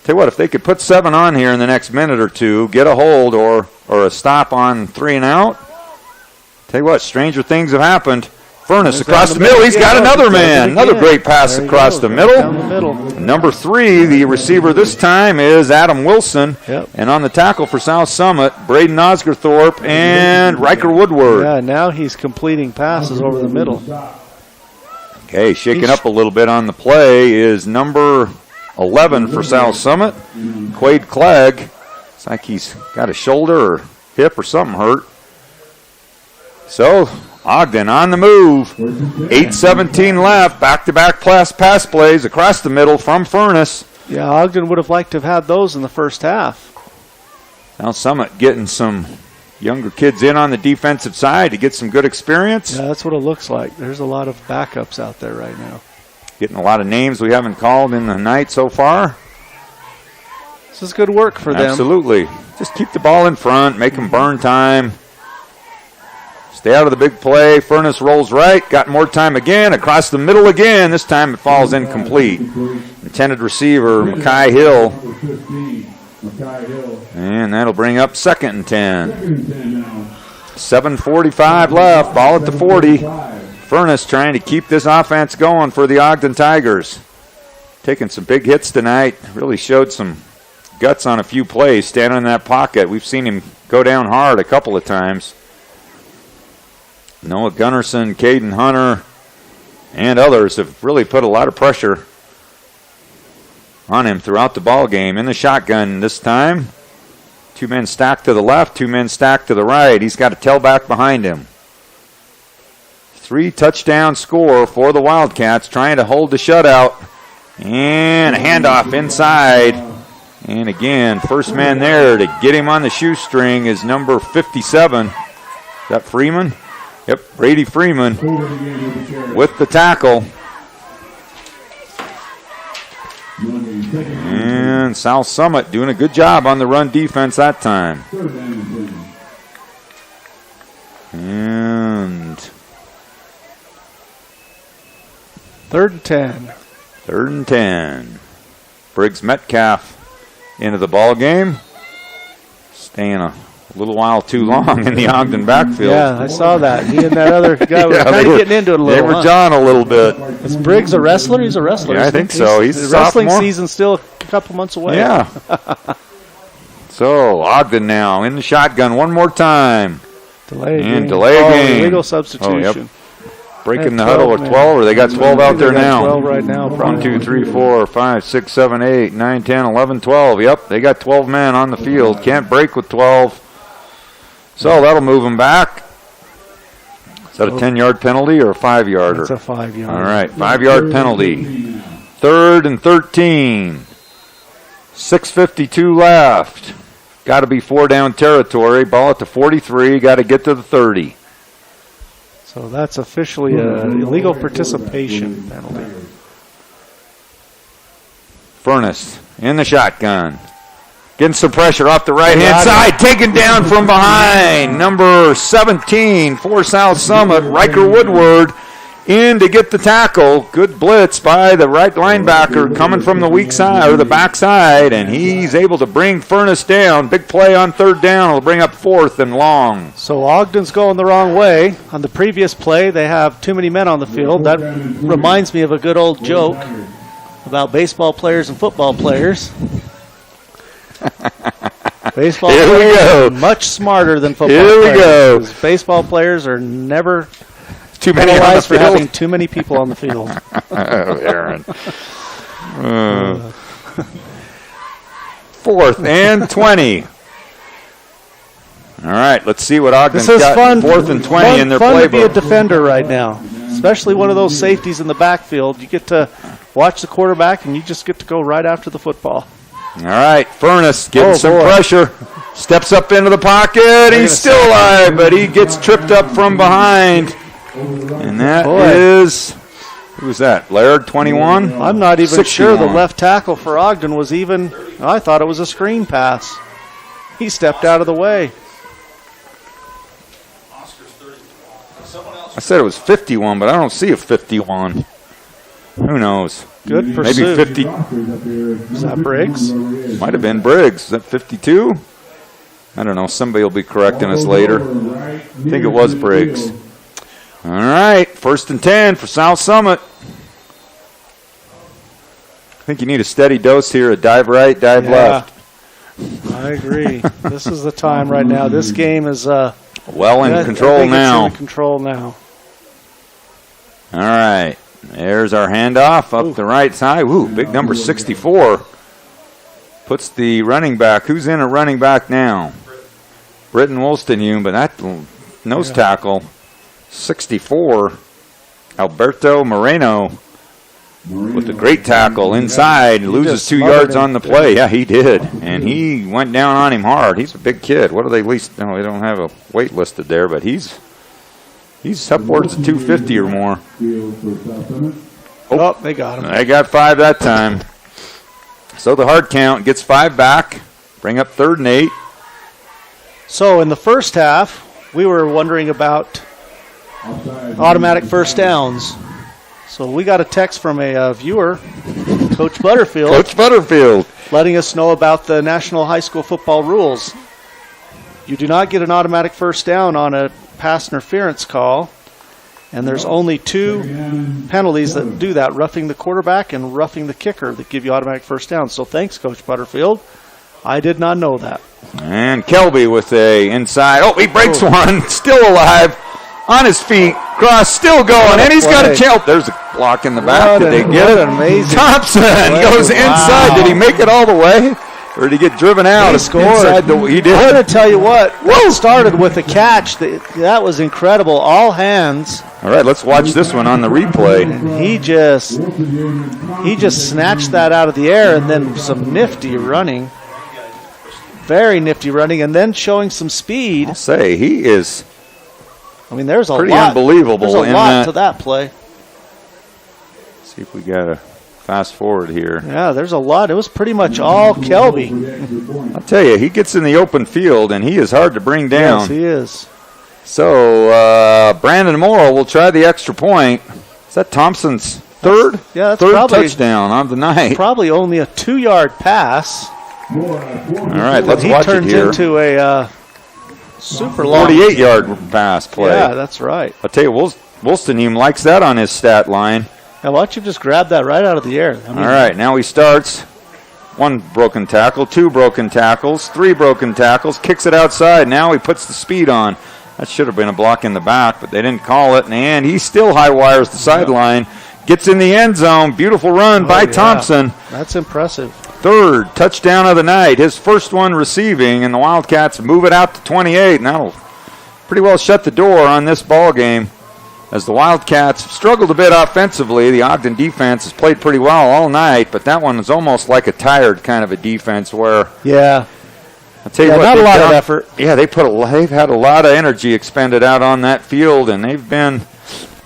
Tell you what, if they could put 7 on here in the next minute or two, get a hold or a stop on 3 and out. Tell you what, stranger things have happened. Furness across the middle. He's got another man. Another great pass across the middle. Down the middle. Number 3, the receiver this time is Adam Wilson. Yep. And on the tackle for South Summit, Braden Osgerthorpe and Riker Woodward. Yeah, now he's completing passes over the middle. Okay, shaking up a little bit on the play is number 11 for South Summit, Quade Clegg. Looks like he's got a shoulder or hip or something hurt. So Ogden on the move. 8:17 left. Back-to-back pass plays across the middle from Furnace. Yeah, Ogden would have liked to have had those in the first half. Now Summit getting some younger kids in on the defensive side to get some good experience. Yeah, that's what it looks like. There's a lot of backups out there right now. Getting a lot of names we haven't called in the night so far. This is good work for them. Absolutely. Just keep the ball in front, make them burn time. Stay out of the big play. Furnace rolls right. Got more time again. Across the middle again. This time it falls incomplete. Intended receiver, Mackay Hill. And that'll bring up 2nd and 10. 7:45 left. Ball at the 40. Furnace trying to keep this offense going for the Ogden Tigers. Taking some big hits tonight. Really showed some guts on a few plays. Standing in that pocket. We've seen him go down hard a couple of times. Noah Gunnarsson, Caden Hunter, and others have really put a lot of pressure on him throughout the ball game. In the shotgun this time. 2 men stacked to the left, 2 men stacked to the right. He's got a tailback behind him. 3-touchdown score for the Wildcats, trying to hold the shutout. And a handoff inside. And again, first man there to get him on the shoestring is number 57. Is that Freeman? Yep, Brady Freeman with the tackle. And South Summit doing a good job on the run defense that time. And 3rd and 10. 3rd and 10. Briggs Metcalf into the ball game. Staying a little while too long in the Ogden backfield. Yeah, I saw that. He and that other guy were kind of getting into it a little. They were John a little bit. Is Briggs a wrestler? He's a wrestler. Yeah, I think so. He's the a wrestling sophomore. season's still a couple months away. Yeah. So Ogden now in the shotgun one more time. Delay and game. delay game. Illegal substitution. Oh, yep. Breaking the 12, huddle with man. 12, or they got 12 out there They got now. 12 right now. 1, 2, 3, 4, 5, 6, 7, 8, 9, 10, 11, 12. Yep, they got 12 men on the field. Can't break with 12. So that'll move them back. Is that a 10-yard penalty or a 5-yarder? It's a 5-yard. All right, 5-yard penalty. 3rd and 13. 6:52 left. Got to be 4-down territory. Ball at the 43. Got to get to the 30. So that's officially an illegal participation penalty. Furnace in the shotgun. Getting some pressure off the right-hand side. Taken down from behind. Number 17 for South Summit, Riker Woodward, in to get the tackle. Good blitz by the right linebacker coming from the weak side or the back side, and he's able to bring Furnace down. Big play on 3rd down. Will bring up 4th and long. So Ogden's going the wrong way. On the previous play, they have too many men on the field. That reminds me of a good old joke about baseball players and football players. Baseball Here we players go. are much smarter than football Here we players. go. 'Cause baseball players are never Too many on the penalized for having field. too many people on the field. Oh, Aaron. 4th and 20. All right, let's see what Ogden's This is got. fun. 4th and 20 in their fun to be a playbook. defender right now, especially one of those safeties in the backfield. You get to watch the quarterback, and you just get to go right after the football. All right, Furnace getting Oh, some boy. pressure. Steps up into the pocket. He's still alive, but he gets tripped up from behind. And that Boy. is, who's that? Laird, 21? I'm not even sure the 61. left tackle for Ogden was even. I thought it was a screen pass. He stepped out of the way. I said it was 51, but I don't see a 51. Who knows? Good Maybe pursuit. 50. Is that Briggs? Might have been Briggs. Is that 52? I don't know. Somebody will be correcting us later. I think it was Briggs. All right. 1st and 10 for South Summit. I think you need a steady dose here. A dive right, dive left. I agree. This is the time right now. This game is Well in I control think now. It's in control now. All right. There's our handoff up the right side. Ooh, big number 64. Puts the running back. Who's in at running back now? Britton Wolstenhume, but that nose tackle, 64, Alberto Moreno with a great tackle inside. Loses 2 yards on the play. Yeah, he did. And he went down on him hard. He's a big kid. What do they least? No, they don't have a weight listed there, but he's upwards of 250 or more. Oh, they got him. They got 5 that time. So the hard count gets 5 back. Bring up 3rd and 8. So in the first half, we were wondering about automatic first downs. So we got a text from a viewer, Coach Butterfield. Coach Butterfield. Letting us know about the National High School football rules. You do not get an automatic first down on a pass interference call. And there's only 2 penalties that do that, roughing the quarterback and roughing the kicker, that give you automatic first down. So thanks, Coach Butterfield. I did not know that. And Kelby with a inside. Oh, he breaks one. Still alive. On his feet. Cross still going. And he's got a chance. There's a block in the back. Did they get it? Amazing. Thompson goes inside. Did he make it all the way? Or did he get driven out? He scored. He did. I'm going to tell you what started with a catch. That was incredible. All hands. All right, let's watch this one on the replay. And he just snatched that out of the air, and then some nifty running. Very nifty running, and then showing some speed. I'll say, he is there's a pretty lot. unbelievable. There's a lot to that play. See if we got a fast forward here. Yeah, there's a lot. It was pretty much all Kelby. I'll tell you, he gets in the open field, and he is hard to bring down. Yes, he is. So, Brandon Morrow will try the extra point. Is that Thompson's third? That's third probably, touchdown of the night. Probably only a 2-yard pass. All right, let's watch it here. He turns into a super long 48-yard pass play. Yeah, that's right. I'll tell you, Wolstenhume likes that on his stat line. Now, why don't you just grab that right out of the air? All right, now he starts. 1 broken tackle, 2 broken tackles, 3 broken tackles, kicks it outside. Now he puts the speed on. That should have been a block in the back, but they didn't call it. And he still high wires the sideline. Gets in the end zone. Beautiful run by Thompson. That's impressive. 3rd touchdown of the night. His first one receiving, and the Wildcats move it out to 28. And that'll pretty well shut the door on this ball game. As the Wildcats struggled a bit offensively, the Ogden defense has played pretty well all night, but that one is almost like a tired kind of a defense where... Yeah. I'll tell you what, not a lot of effort. Yeah, they've had a lot of energy expended out on that field, and they've been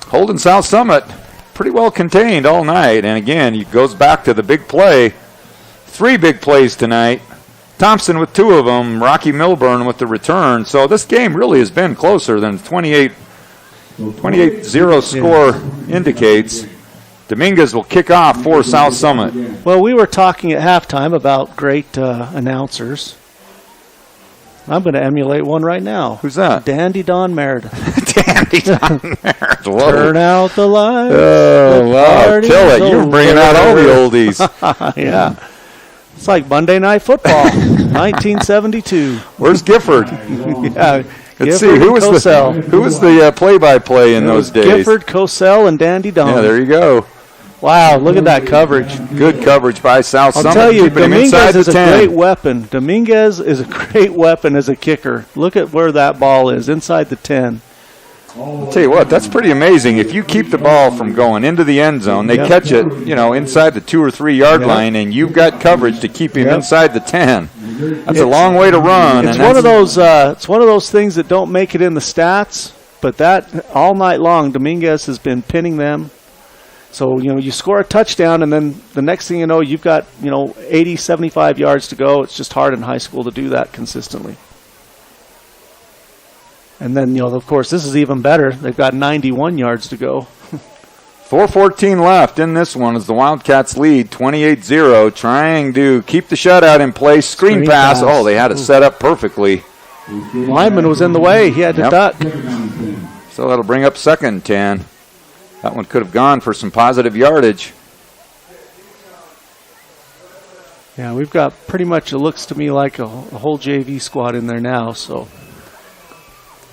holding South Summit pretty well contained all night. And again, it goes back to the big play. 3 big plays tonight. Thompson with 2 of them, Rocky Milburn with the return. So this game really has been closer than 28-0 score indicates. Dominguez will kick off for South Summit. Well, we were talking at halftime about great announcers. I'm going to emulate one right now. Who's that? Dandy Don Meredith. Dandy Don Meredith. Turn out the lights. Oh, wow. Kill it. You're bringing out all the oldies. Yeah. It's like Monday Night Football, 1972. Where's Gifford? Yeah. Let's see. Who was the play-by-play in those days? Gifford, Cosell, and Dandy Don. Yeah, there you go. Wow, look at that coverage. Good coverage by South Summit. I'll tell you, Dominguez is a 10. great weapon. Dominguez is a great weapon as a kicker. Look at where that ball is, inside the 10. I'll tell you what, that's pretty amazing. If you keep the ball from going into the end zone, they catch it, inside the 2 or 3 yard line, and you've got coverage to keep him inside the 10. That's a long way to run. It's one of those. It's one of those things that don't make it in the stats, but that all night long, Dominguez has been pinning them. So, you score a touchdown, and then the next thing you know, you've got, 80, 75 yards to go. It's just hard in high school to do that consistently. And then, of course, this is even better. They've got 91 yards to go. 4:14 left in this one as the Wildcats lead 28-0, trying to keep the shutout in place. Screen pass. Oh, they had it set up perfectly. Lyman was in the way. He had to duck. So that'll bring up 2nd and 10. That one could have gone for some positive yardage. Yeah, we've got pretty much, it looks to me like a whole JV squad in there now. So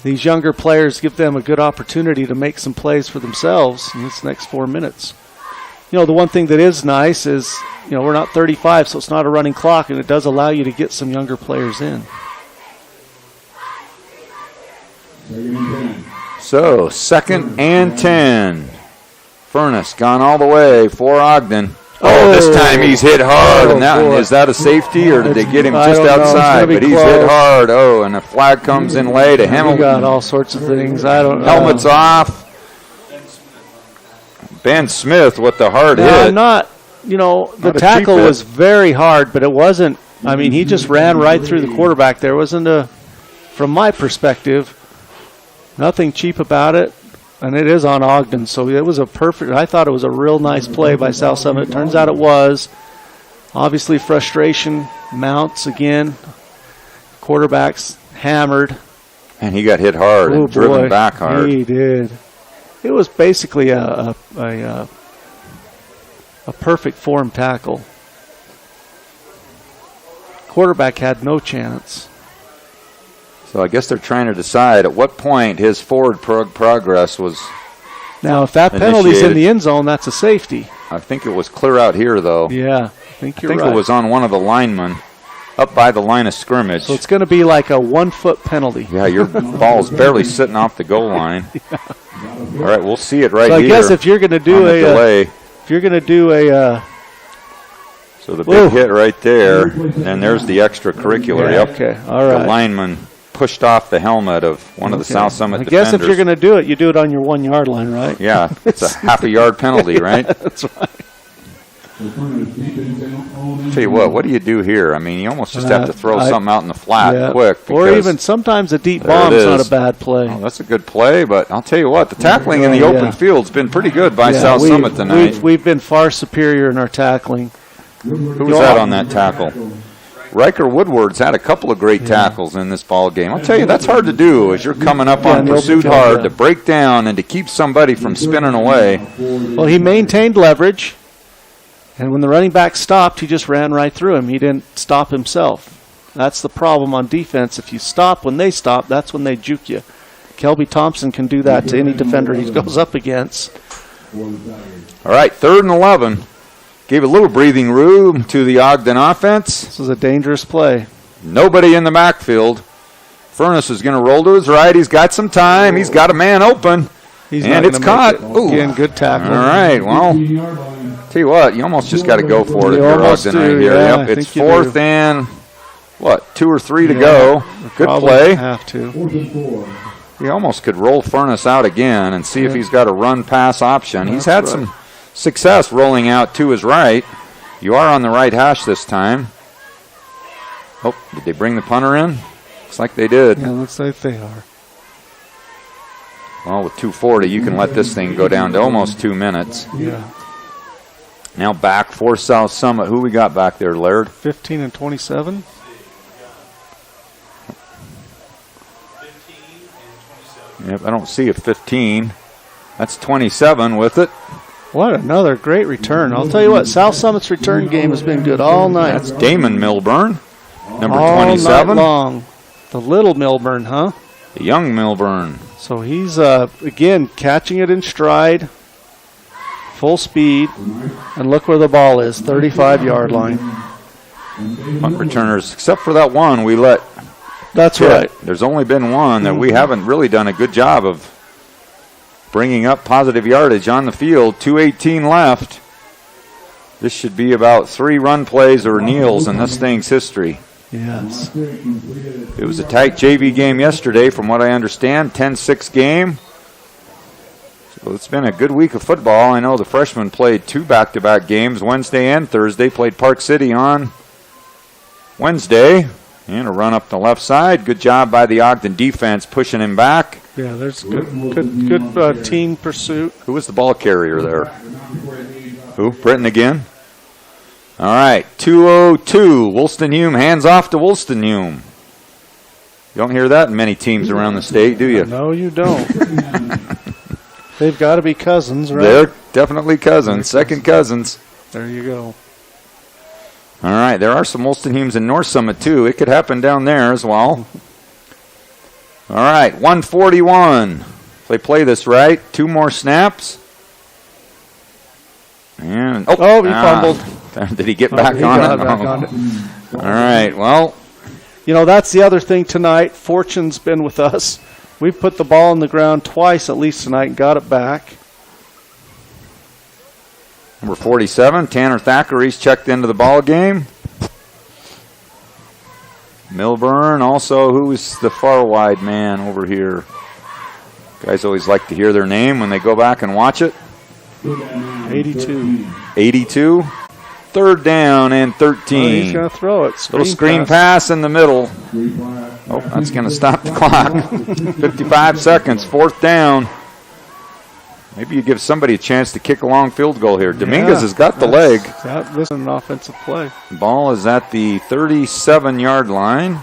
these younger players give them a good opportunity to make some plays for themselves in this next 4 minutes. the one thing that is nice is, we're not 35, so it's not a running clock, and it does allow you to get some younger players in. So, 2nd and 10. Furness gone all the way for Ogden. Oh, this time he's hit hard. And is that a safety, or did they get him just outside? But he's hit hard. Oh, and a flag comes in late. A We got all sorts of things. I don't know. Helmet's off. Ben Smith with the hard hit. The tackle was very hard, but it wasn't. I mean, he just ran right through the quarterback. There wasn't from my perspective, nothing cheap about it. And it is on Ogden, so it was I thought it was a real nice play by South Summit. It turns out it was. Obviously, frustration mounts again. Quarterback's hammered. And he got hit hard and driven back hard. He did. It was basically a perfect form tackle. Quarterback had no chance. So I guess they're trying to decide at what point his forward progress was. Now, if that penalty's in the end zone, that's a safety. I think it was clear out here, though. Yeah, I think you're right. I think it was on one of the linemen up by the line of scrimmage. So it's going to be like a 1-foot penalty. Yeah, your ball's barely sitting off the goal line. Yeah. All right, we'll see it right here. I guess if you're going to do delay. So the big hit right there, and there's the extracurricular. Yeah, okay, all right. The lineman pushed off the helmet of one of the South Summit defenders. I guess if you're going to do it, you do it on your 1 yard line, right? Yeah, it's a half a yard penalty, right? That's right. Tell you what do you do here? I mean, you almost just have to throw something out in the flat quick. Or even sometimes a deep bomb's not a bad play. Oh, that's a good play, but I'll tell you what, the tackling in the open field's been pretty good by South Summit tonight. We've been far superior in our tackling. Who was that on that tackle? Riker Woodward's had a couple of great tackles in this ball game. I'll tell you, that's hard to do as you're coming up on pursuit hard to break down and to keep somebody from spinning away. Well, he maintained leverage, and when the running back stopped, he just ran right through him. He didn't stop himself. That's the problem on defense. If you stop when they stop, that's when they juke you. Kelby Thompson can do that to any defender he goes up against. All right, 3rd and 11. Gave a little breathing room to the Ogden offense. This was a dangerous play. Nobody in the backfield. Furness is going to roll to his right. He's got some time. He's got a man open. And it's caught. Again, good tackle. All right, well, tell you what, you almost just got to go for it if you're Ogden right here. Yeah, it's 4th and, 2 or 3 to go. Good play. Have to. He almost could roll Furness out again and see if he's got a run-pass option. He's had some success rolling out to his right. You are on the right hash this time. Oh, did they bring the punter in? Looks like they did. Yeah, looks like they are. Well, with 2:40, you can let this thing go down to almost 2 minutes. Yeah. Now back for South Summit. Who we got back there, Laird? 15 and 27. 15 and 27. Yep, I don't see a 15. That's 27 with it. What another great return. I'll tell you what, South Summit's return game has been good all night. That's Damon Milburn, number all 27. Night long. The little Milburn, huh? The young Milburn. So he's, again, catching it in stride, full speed, and look where the ball is, 35-yard line. Punt returners, except for that one we let. That's right. There's only been one that we haven't really done a good job of bringing up positive yardage on the field. 2:18 left. This should be about 3 run plays or kneels in this thing's history. Yes. It was a tight JV game yesterday, from what I understand, 10-6 game. So it's been a good week of football. I know the freshmen played 2 back-to-back games, Wednesday and Thursday. Played Park City on Wednesday. And a run up the left side. Good job by the Ogden defense pushing him back. Yeah, there's good team pursuit. Who was the ball carrier there? Who? Britton again? All right, 2:02. Woolston-Hume hands off to Woolston-Hume. You don't hear that in many teams around the state, do you? No, you don't. They've got to be cousins, right? They're definitely cousins, second cousins. There you go. All right, there are some Woolston-Humes in North Summit, too. It could happen down there as well. All right, 141. If they play this right, 2 more snaps. And He fumbled. Did he get back on got it? back No. on it. All right. Well, You know, that's the other thing tonight. Fortune's been with us. We've put the ball on the ground twice at least tonight and got it back. number 47, Tanner Thackeray's checked into the ball game. Milburn also, who's the far wide man over here? Guys always like to hear their name when they go back and watch it. 82. 82. Third down and 13. He's going to throw it. Little screen pass in the middle. Oh, that's going to stop the clock. 55 seconds, fourth down. Maybe you give somebody a chance to kick a long field goal here. Dominguez has got the leg. This is an offensive play. Ball is at the 37-yard line.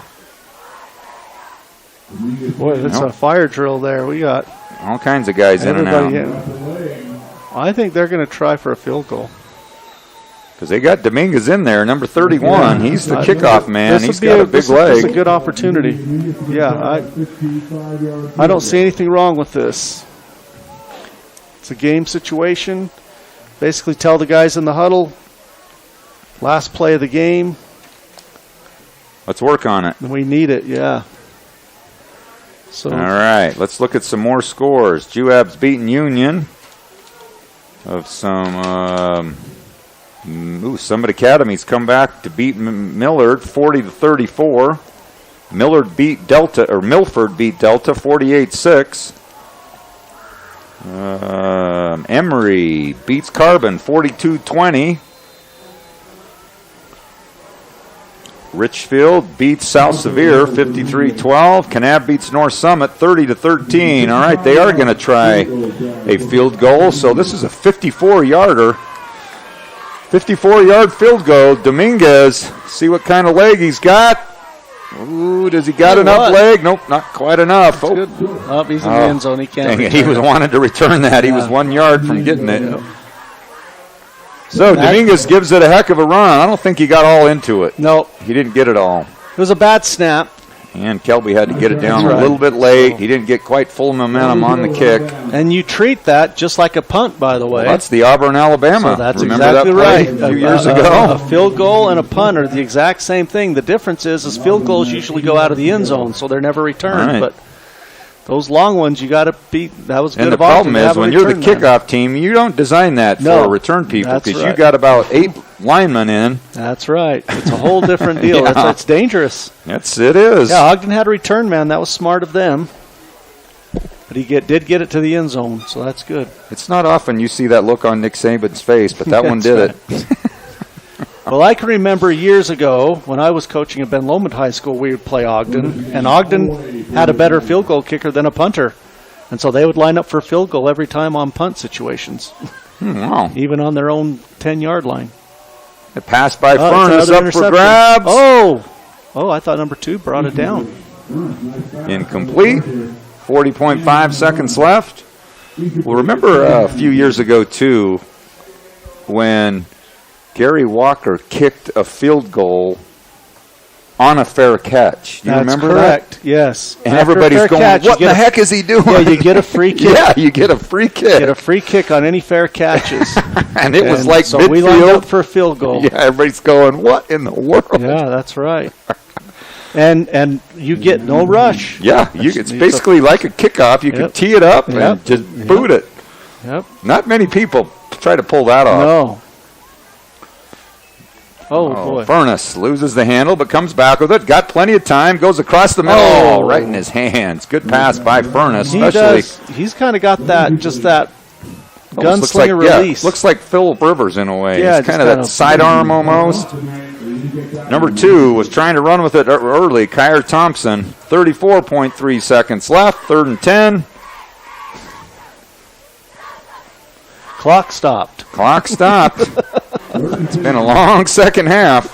Boy, that's a fire drill there. We got All kinds of guys in and out. I think they're going to try for a field goal. Because they got Dominguez in there, number 31. He's the kickoff man. He's got a big This leg. is a good opportunity. Yeah, I don't see anything wrong with this. It's a game situation. Basically tell the guys in the huddle, last play of the game. Let's work on it. We need it, yeah. So All right, let's look at some more scores. Juab's beaten Union of some Summit Academy's come back to beat Millard 40-34. Milford beat Delta 48-6. Emory beats Carbon 42-20. Richfield beats South Sevier 53-12. Kanab beats North Summit 30-13. All right, they are going to try a field goal. So this is a 54-yarder. 54-yard field goal. Dominguez, see what kind of leg he's got. Ooh, does he got enough leg? Nope, not quite enough. He's in the end zone. He can't. Dang it, he was wanted to return that. He was 1 yard from getting it. So Dominguez gives it a heck of a run. I don't think he got all into it. No. He didn't get it all. It was a bad snap. And Kelby had to get it down a little bit late. He didn't get quite full momentum on the kick. And you treat that just like a punt, by the way. Well, that's the Auburn, Alabama. So that's Remember exactly that play right. a few years ago? A field goal and a punt are the exact same thing. The difference is field goals usually go out of the end zone, so they're never returned. Right. But those long ones, you got to beat. That was good. And the of Ogden problem to is have a when you're the return man. kickoff team, you don't design that for return people that's because right. you got about 8 linemen in. That's right. It's a whole different deal. Yeah. It's dangerous. It is. Yeah, Ogden had a return man. That was smart of them. But he did get it to the end zone, so that's good. It's not often you see that look on Nick Saban's face, but that one did it. Well, I can remember years ago when I was coaching at Ben Lomond High School, we would play Ogden, and Ogden had a better field goal kicker than a punter. And so they would line up for a field goal every time on punt situations, Wow. even on their own 10-yard line. The pass by Oh, Furness it's another up for interception. grabs. Oh, I thought number 2 brought it down. Incomplete. 40.5 seconds left. Well, remember a few years ago, too, when Gary Walker kicked a field goal on a fair catch. Do you remember correct. that? Yes. And After a everybody's fair going, catch, what the heck is he doing? Yeah, you get a free kick. Yeah, you get a free kick. Get a free kick on any fair catches. And it was like so midfield. we lined up for a field goal. Yeah, everybody's going, what in the world? Yeah, that's right. And you get no rush. Yeah, it's basically like a kickoff. You can tee it up and just boot it. Yep. Not many people try to pull that off. No. Oh, boy. Furness loses the handle but comes back with it. Got plenty of time. Goes across the middle. Oh. Right in his hands. Good pass by Furness. He Especially does. He's kind of got that, just that almost gunslinger release. looks like Phil Rivers in a way. Yeah, It's just kind of that sidearm almost. Number 2 was trying to run with it early. Kyer Thompson. 34.3 seconds left. 3rd and 10. Clock stopped. Clock stopped. It's been a long second half.